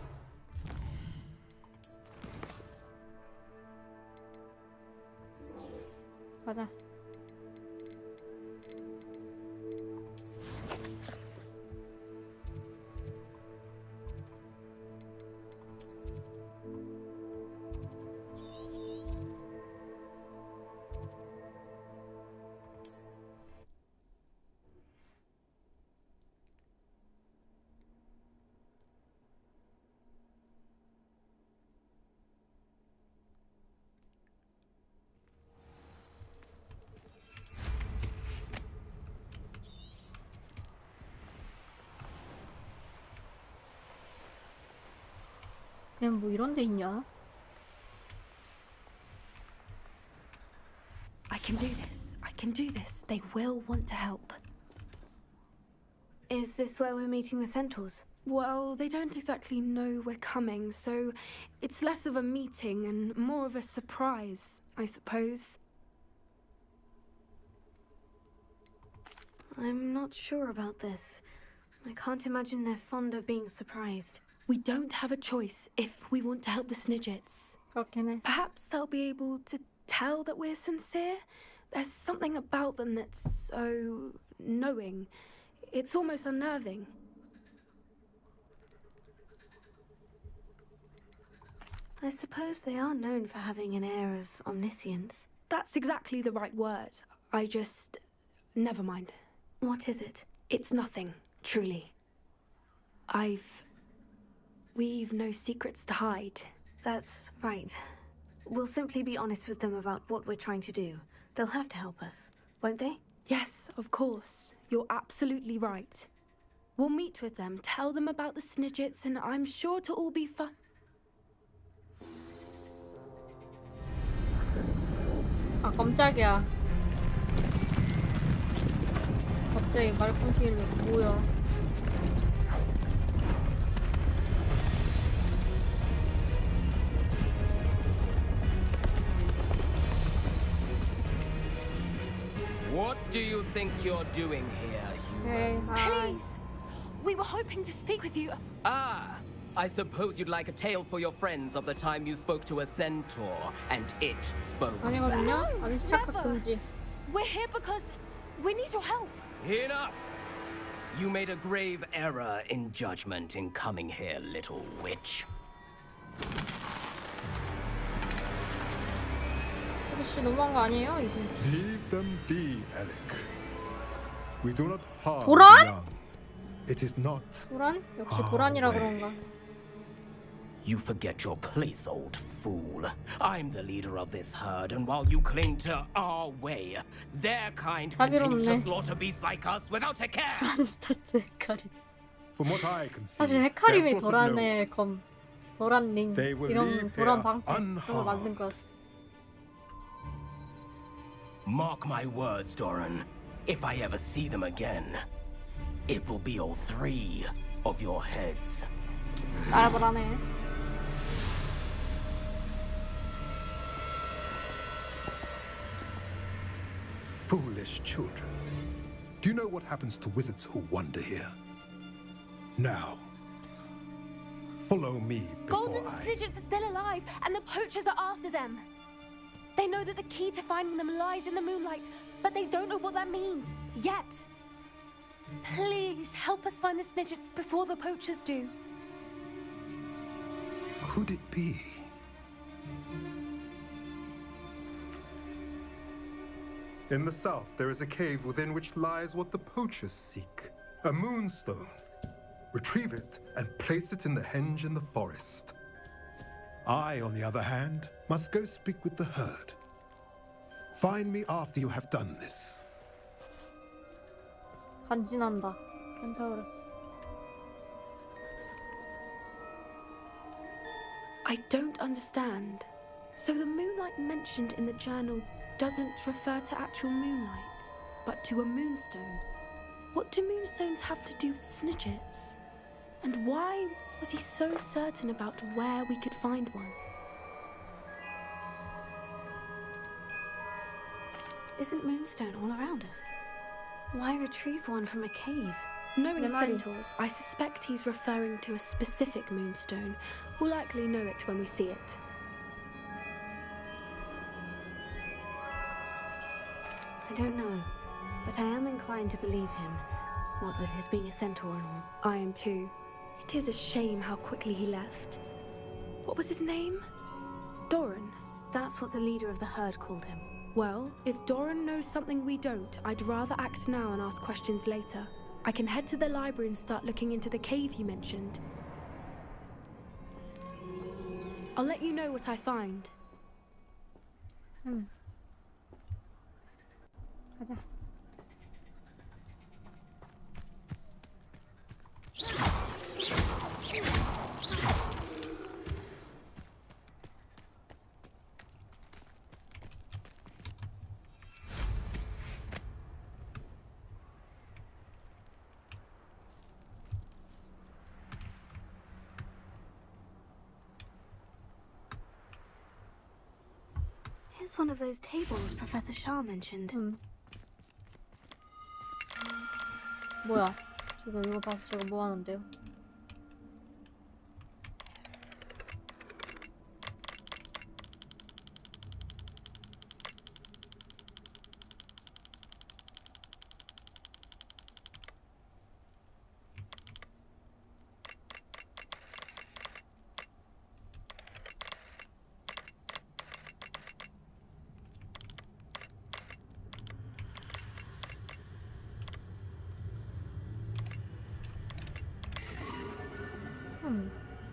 A: 가자. 그냥 뭐 이런 데 있냐?
C: I can do this. I can do this. They will want to help.
B: Is this where we're meeting the Centaurs?
C: Well, they don't exactly know we're coming, so it's less of a meeting and more of a surprise, I suppose.
B: I'm not sure about this. I can't imagine they're fond of being surprised.
C: We don't have a choice if we want to help the Snidgets.
A: 그렇긴 해.
C: Perhaps they'll be able to tell that we're sincere. There's something about them that's so knowing. It's almost unnerving.
B: I suppose they are known for having an air of omniscience.
C: That's exactly the right word. I just... never mind.
B: What is it?
C: It's nothing, truly. We've no secrets to hide.
B: That's right. We'll simply be honest with them about what we're trying to do. They'll have to help us, won't they?
C: Yes, of course. You're absolutely right. We'll meet with them, tell them about the Snidgets, and I'm sure it'll all be fun.
A: 아 깜짝이야. 갑자기 말꿈치길래 뭐야?
P: What do you think you're doing here, human?
C: Please! We were hoping to speak with you.
P: Ah! I suppose you'd like a tale for your friends of the time you spoke to a centaur and it spoke
A: 아니거든요?
P: back.
A: 아저씨 착각
C: never.
A: 금지.
C: We're here because we need your help.
P: Enough! You made a grave error in judgment in coming here, little witch.
A: 아저씨 너무한 거 아니에요 이거?
Q: Leave them be, Alec. We do not harm
A: 도란?
Q: the young. It is not.
A: 도란? 역시 도란이라 그런가.
P: You forget your place, old fool. I'm the leader of this herd, and while you cling to our way, their kind continue to slaughter beasts like us without a care.
A: 스타트 헤카림.
Q: From what I can see,
A: 사실 헤카림이 도란의 검, 도란 링 이런 도란 방패 그런 걸 만든 거였어.
P: Mark my words, Doran. If I ever see them again, it will be all 3 of your heads.
A: 알아보라네.
Q: Foolish children. Do you know what happens to wizards who wander here? Now, follow me before
C: Golden Snidgets are still alive, and the poachers are after them. They know that the key to finding them lies in the moonlight, but they don't know what that means yet. Please help us find the Snidgets before the poachers do.
Q: Could it be? In the south, there is a cave within which lies what the poachers seek. A moonstone. Retrieve it and place it in the henge in the forest. I, on the other hand, must go speak with the herd. Find me after you have done this.
A: 간지난다. 켄타우로스.
C: I don't understand. So the moonlight mentioned in the journal doesn't refer to actual moonlight, but to a moonstone. What do moonstones have to do with Snidgets? And why was he so certain about where we could find one?
B: Isn't moonstone all around us? Why retrieve one from a cave?
C: Knowing centaurs, I suspect he's referring to a specific moonstone. We'll likely know it when we see it.
B: I don't know, but I am inclined to believe him, what with his being a centaur and all.
C: I am too. It is a shame how quickly he left. What was his name? Doran?
B: That's what the leader of the herd called him.
C: Well, if Doran knows something we don't, I'd rather act now and ask questions later. I can head to the library and start looking into the cave you mentioned. I'll let you know what I find.
A: 가자.
B: Here's one of those tables Professor Shah mentioned.
A: 뭐야? 이거 봐서 제가 뭐 하는데요?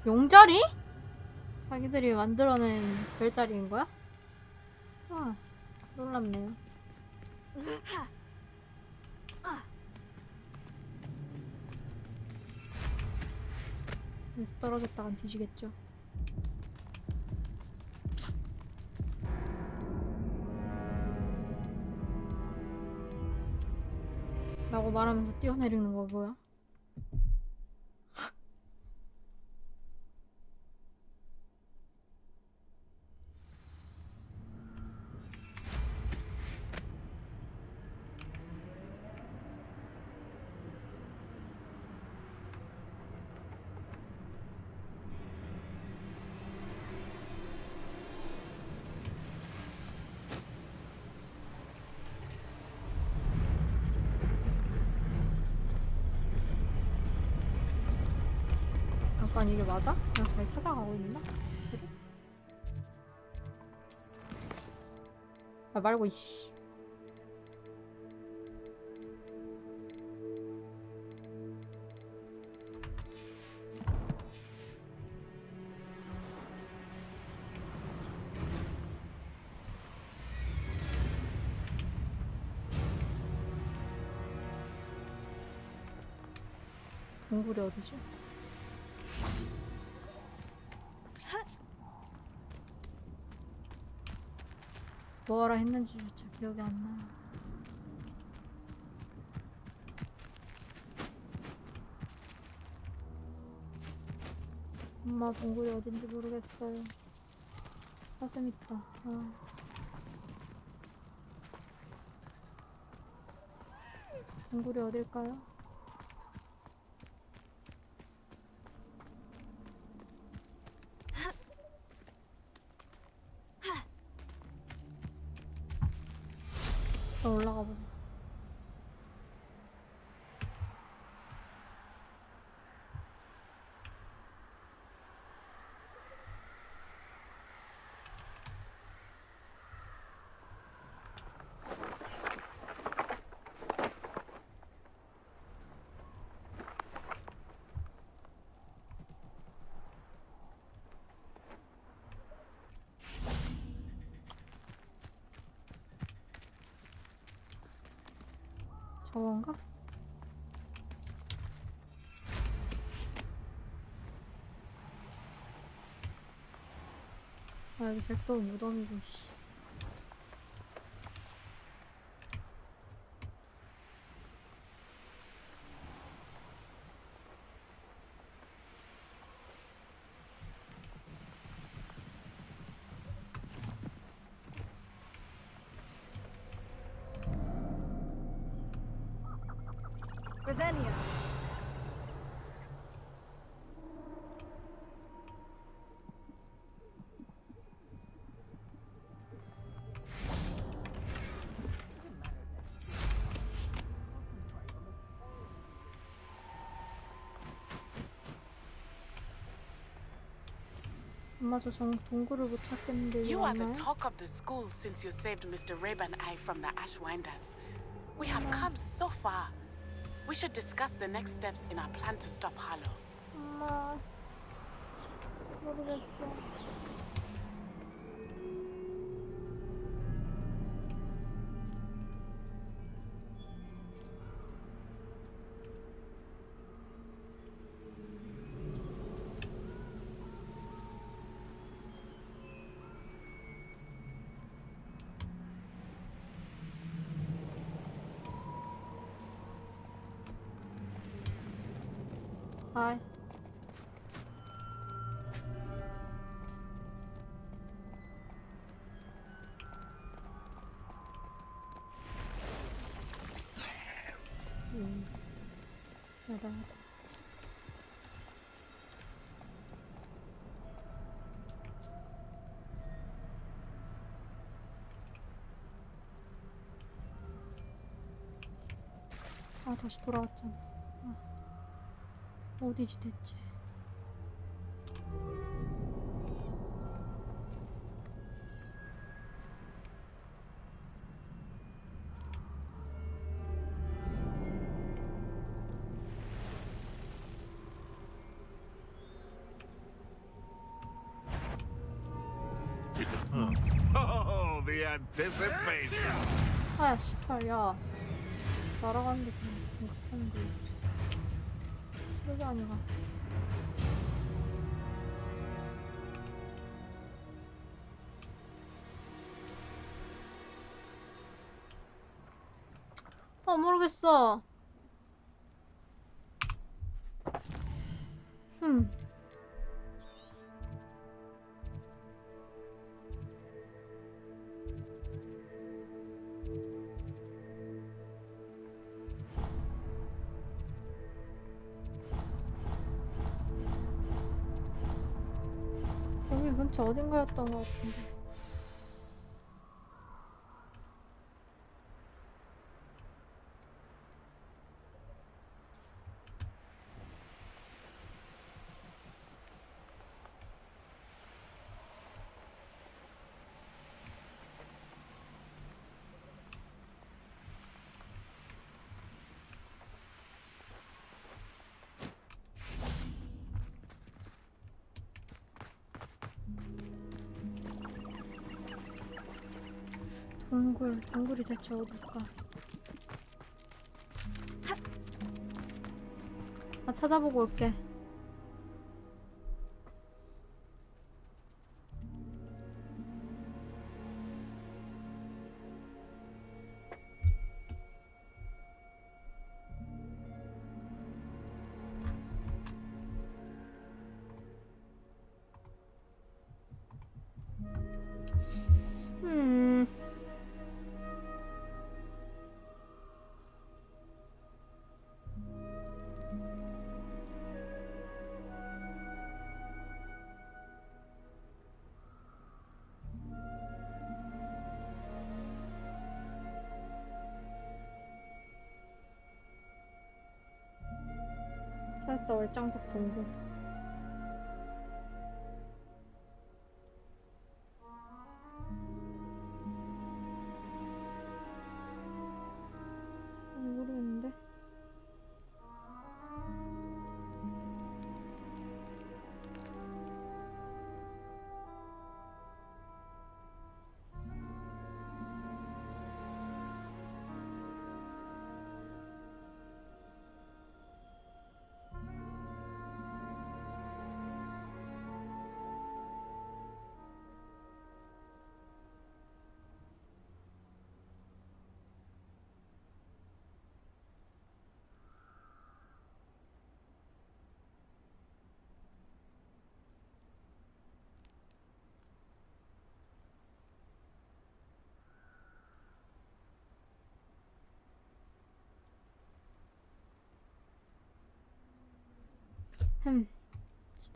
A: 용자리? 자기들이 만들어낸 별자리인 거야? 아, 놀랍네요. 여기서 떨어졌다간 뒤지겠죠. 라고 말하면서 뛰어내리는 거 뭐야? 잠깐 이게 맞아? 내가 잘 찾아가고 있나? 스트를? 아 말고 이씨. 동굴이 어디지? 뭐하라 했는지조차 기억이 안 나. 엄마 동굴이 어딘지 모르겠어요. 사슴 있다. 아. 동굴이 어딜까요? 올라가 보자. 저건가? 아 여기 색도 무덤이고 씨.
N: Revelio.
A: 엄마 저 동굴을 못 찾겠는데 이거
J: You are the
A: 맞나요?
J: talk of the school since you saved Mr. ㅎㅗㄱㅡ from the Ashwinders. We have come so far. We should discuss the next steps in our plan to stop Harlow.
A: 엄마 모르겠어. Hi. 하다. 아 다시 돌아왔잖아. 어디지 대체?
I: Oh, the anticipation!
A: 아, 18야. 날아가는 게 그냥 급한데. 여기 아니가. 아, 모르겠어. 여기 근처 어딘가였던 것 같은데. 동굴이 대체 어딜까? 나 찾아보고 올게. 찾았다. 월장석 동굴. 모르겠는데.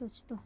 A: 지도.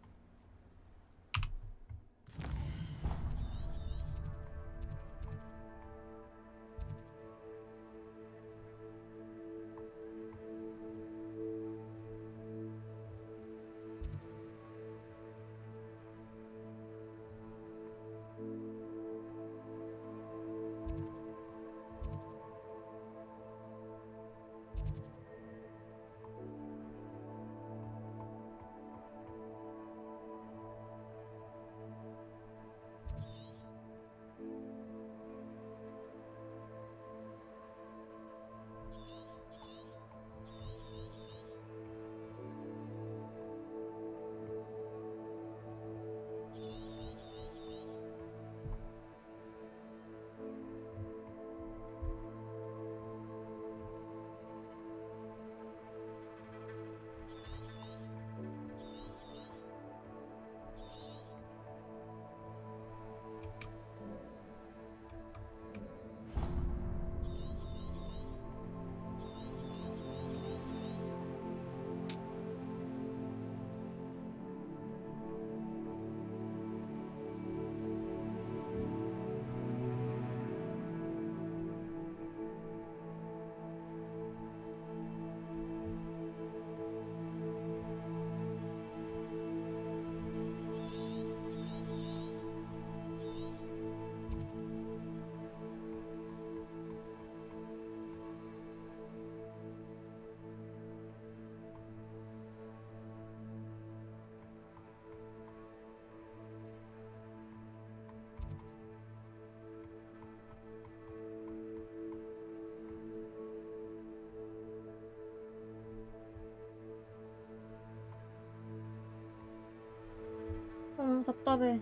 A: 답답해.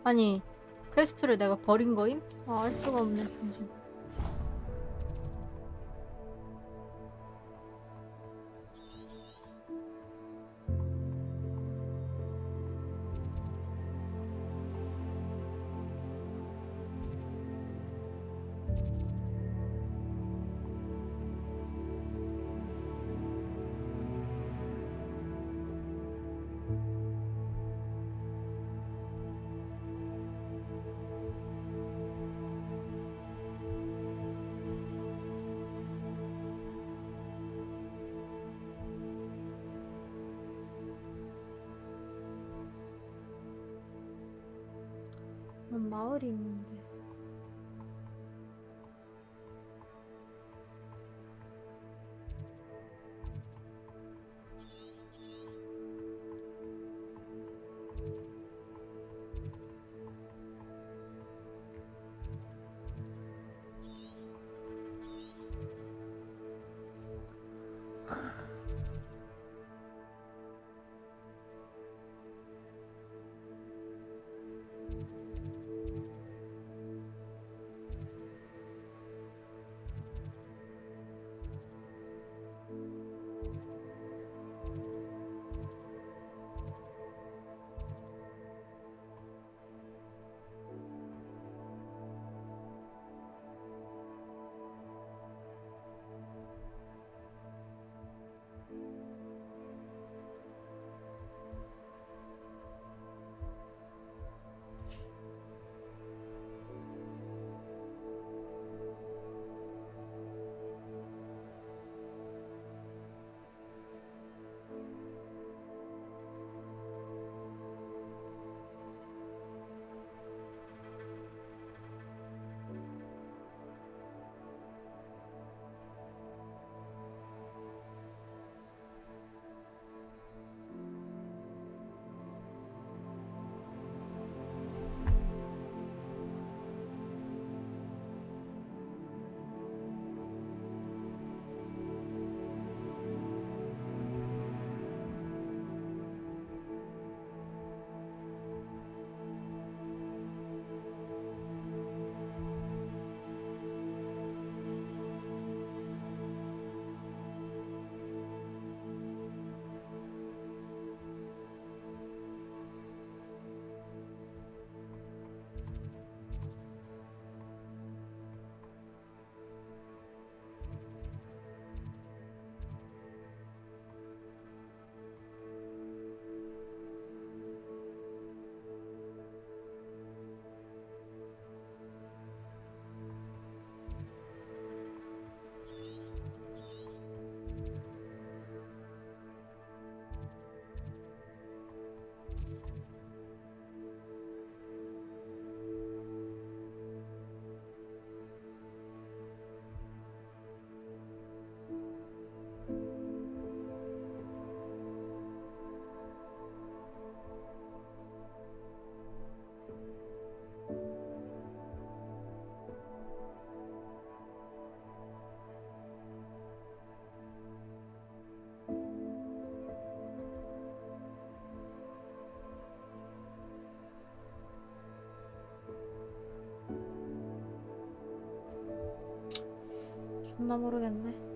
A: 아니, 퀘스트를 내가 버린 거임? 아, 알 수가 없네, 진짜. 마을이 있는데. 존나 모르겠네.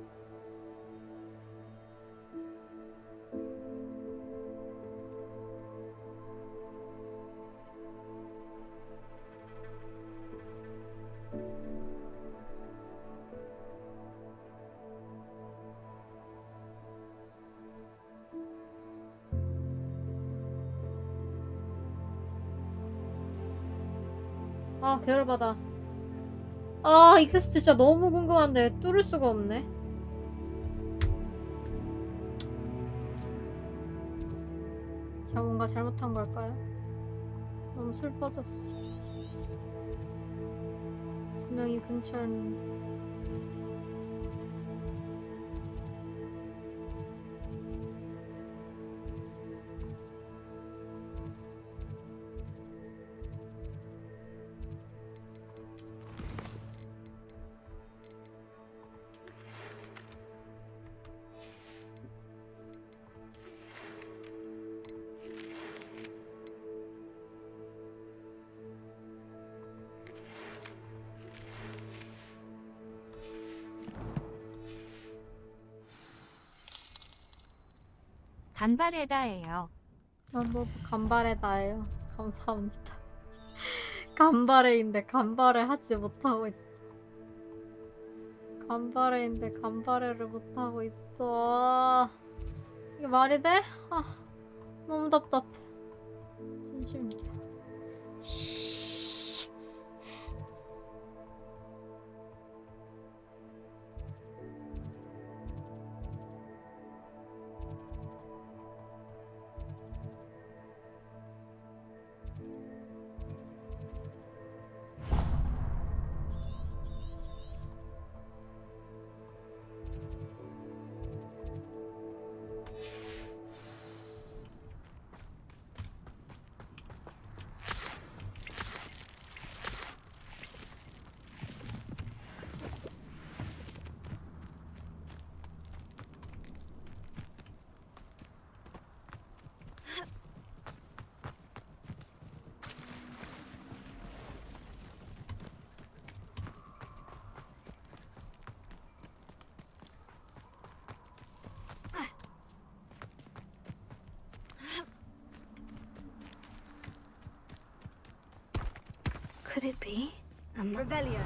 A: 아, 계열받아. 아, 이 퀘스트 진짜 너무 궁금한데 뚫을 수가 없네. 제가 뭔가 잘못한 걸까요? 너무 슬퍼졌어. 분명히 근처였는데.
R: 간발에다예요.
A: 뭐 간발에다예요. 감사합니다. 간발에인데 간발에 하지 못하고 있어. 간발해인데 간발해를 못하고 있어. 이게 말이 돼? 아, 너무 답답해. 진심이야.
B: Could it be?
N: Revelio.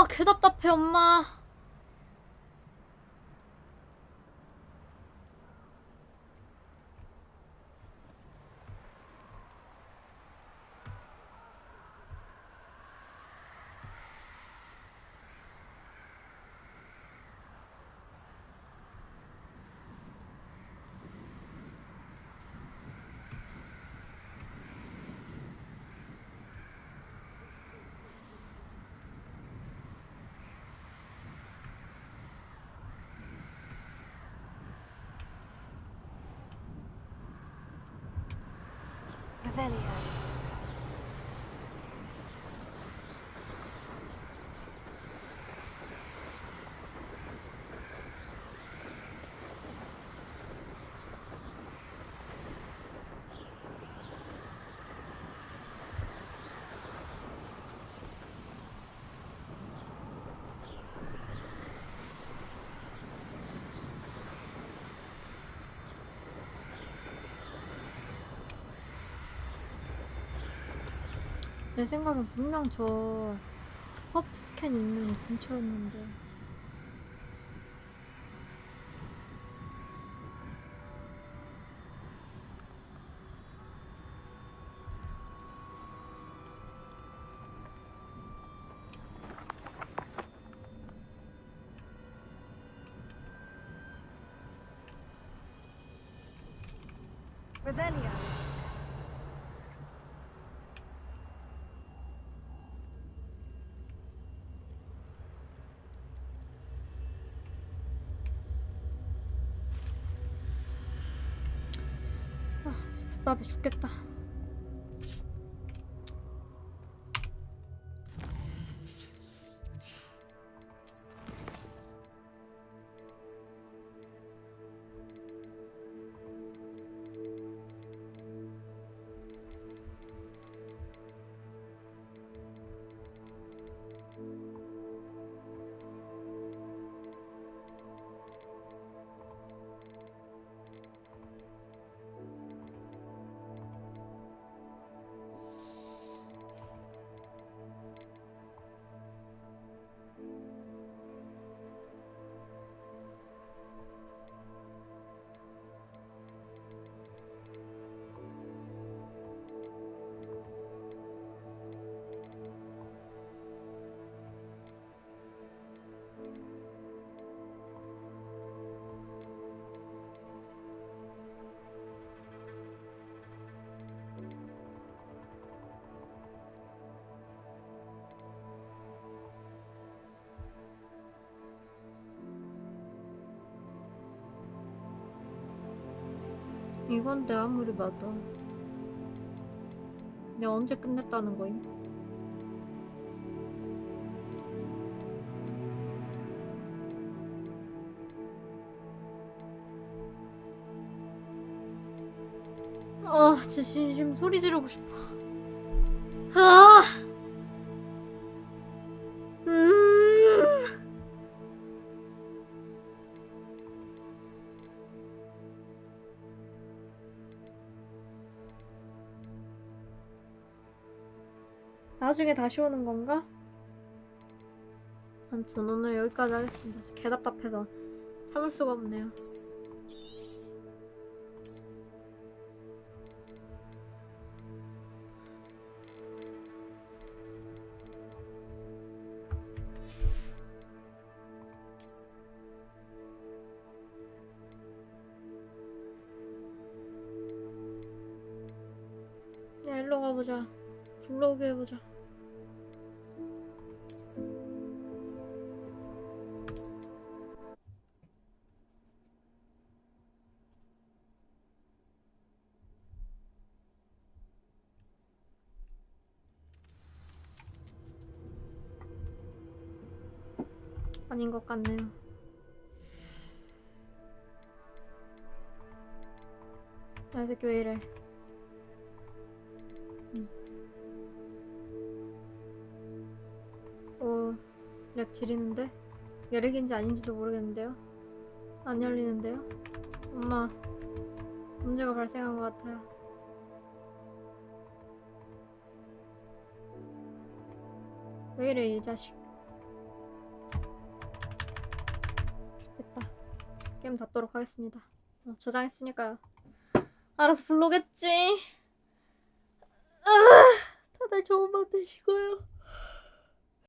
A: 개 답답해, 엄마.
N: Revelio.
A: 내 생각엔 분명 저 퍼프 스캔 있는 근처였는데.
N: Revelio.
A: 아, 진짜 답답해 죽겠다. 이건 내 아무리 봐도 내가 언제 끝냈다는 거임? 진짜 지금 소리 지르고 싶어. 아! 나중에 다시 오는 건가? 아무튼 오늘 여기까지 하겠습니다. 개 답답해서 참을 수가 없네요. 야, 일로 가보자. 불러오게 해보자. 아닌 것 같네요. 야, 이 새끼 왜 이래? 렉 지리는데? 여렉인지 아닌지도 모르겠는데요? 안 열리는데요? 엄마, 문제가 발생한 것 같아요. 왜 이래, 이 자식. 됐다. 게임 닫도록 하겠습니다. 저장했으니까요. 알아서 불러오겠지. 다들 좋은 밤 되시고요.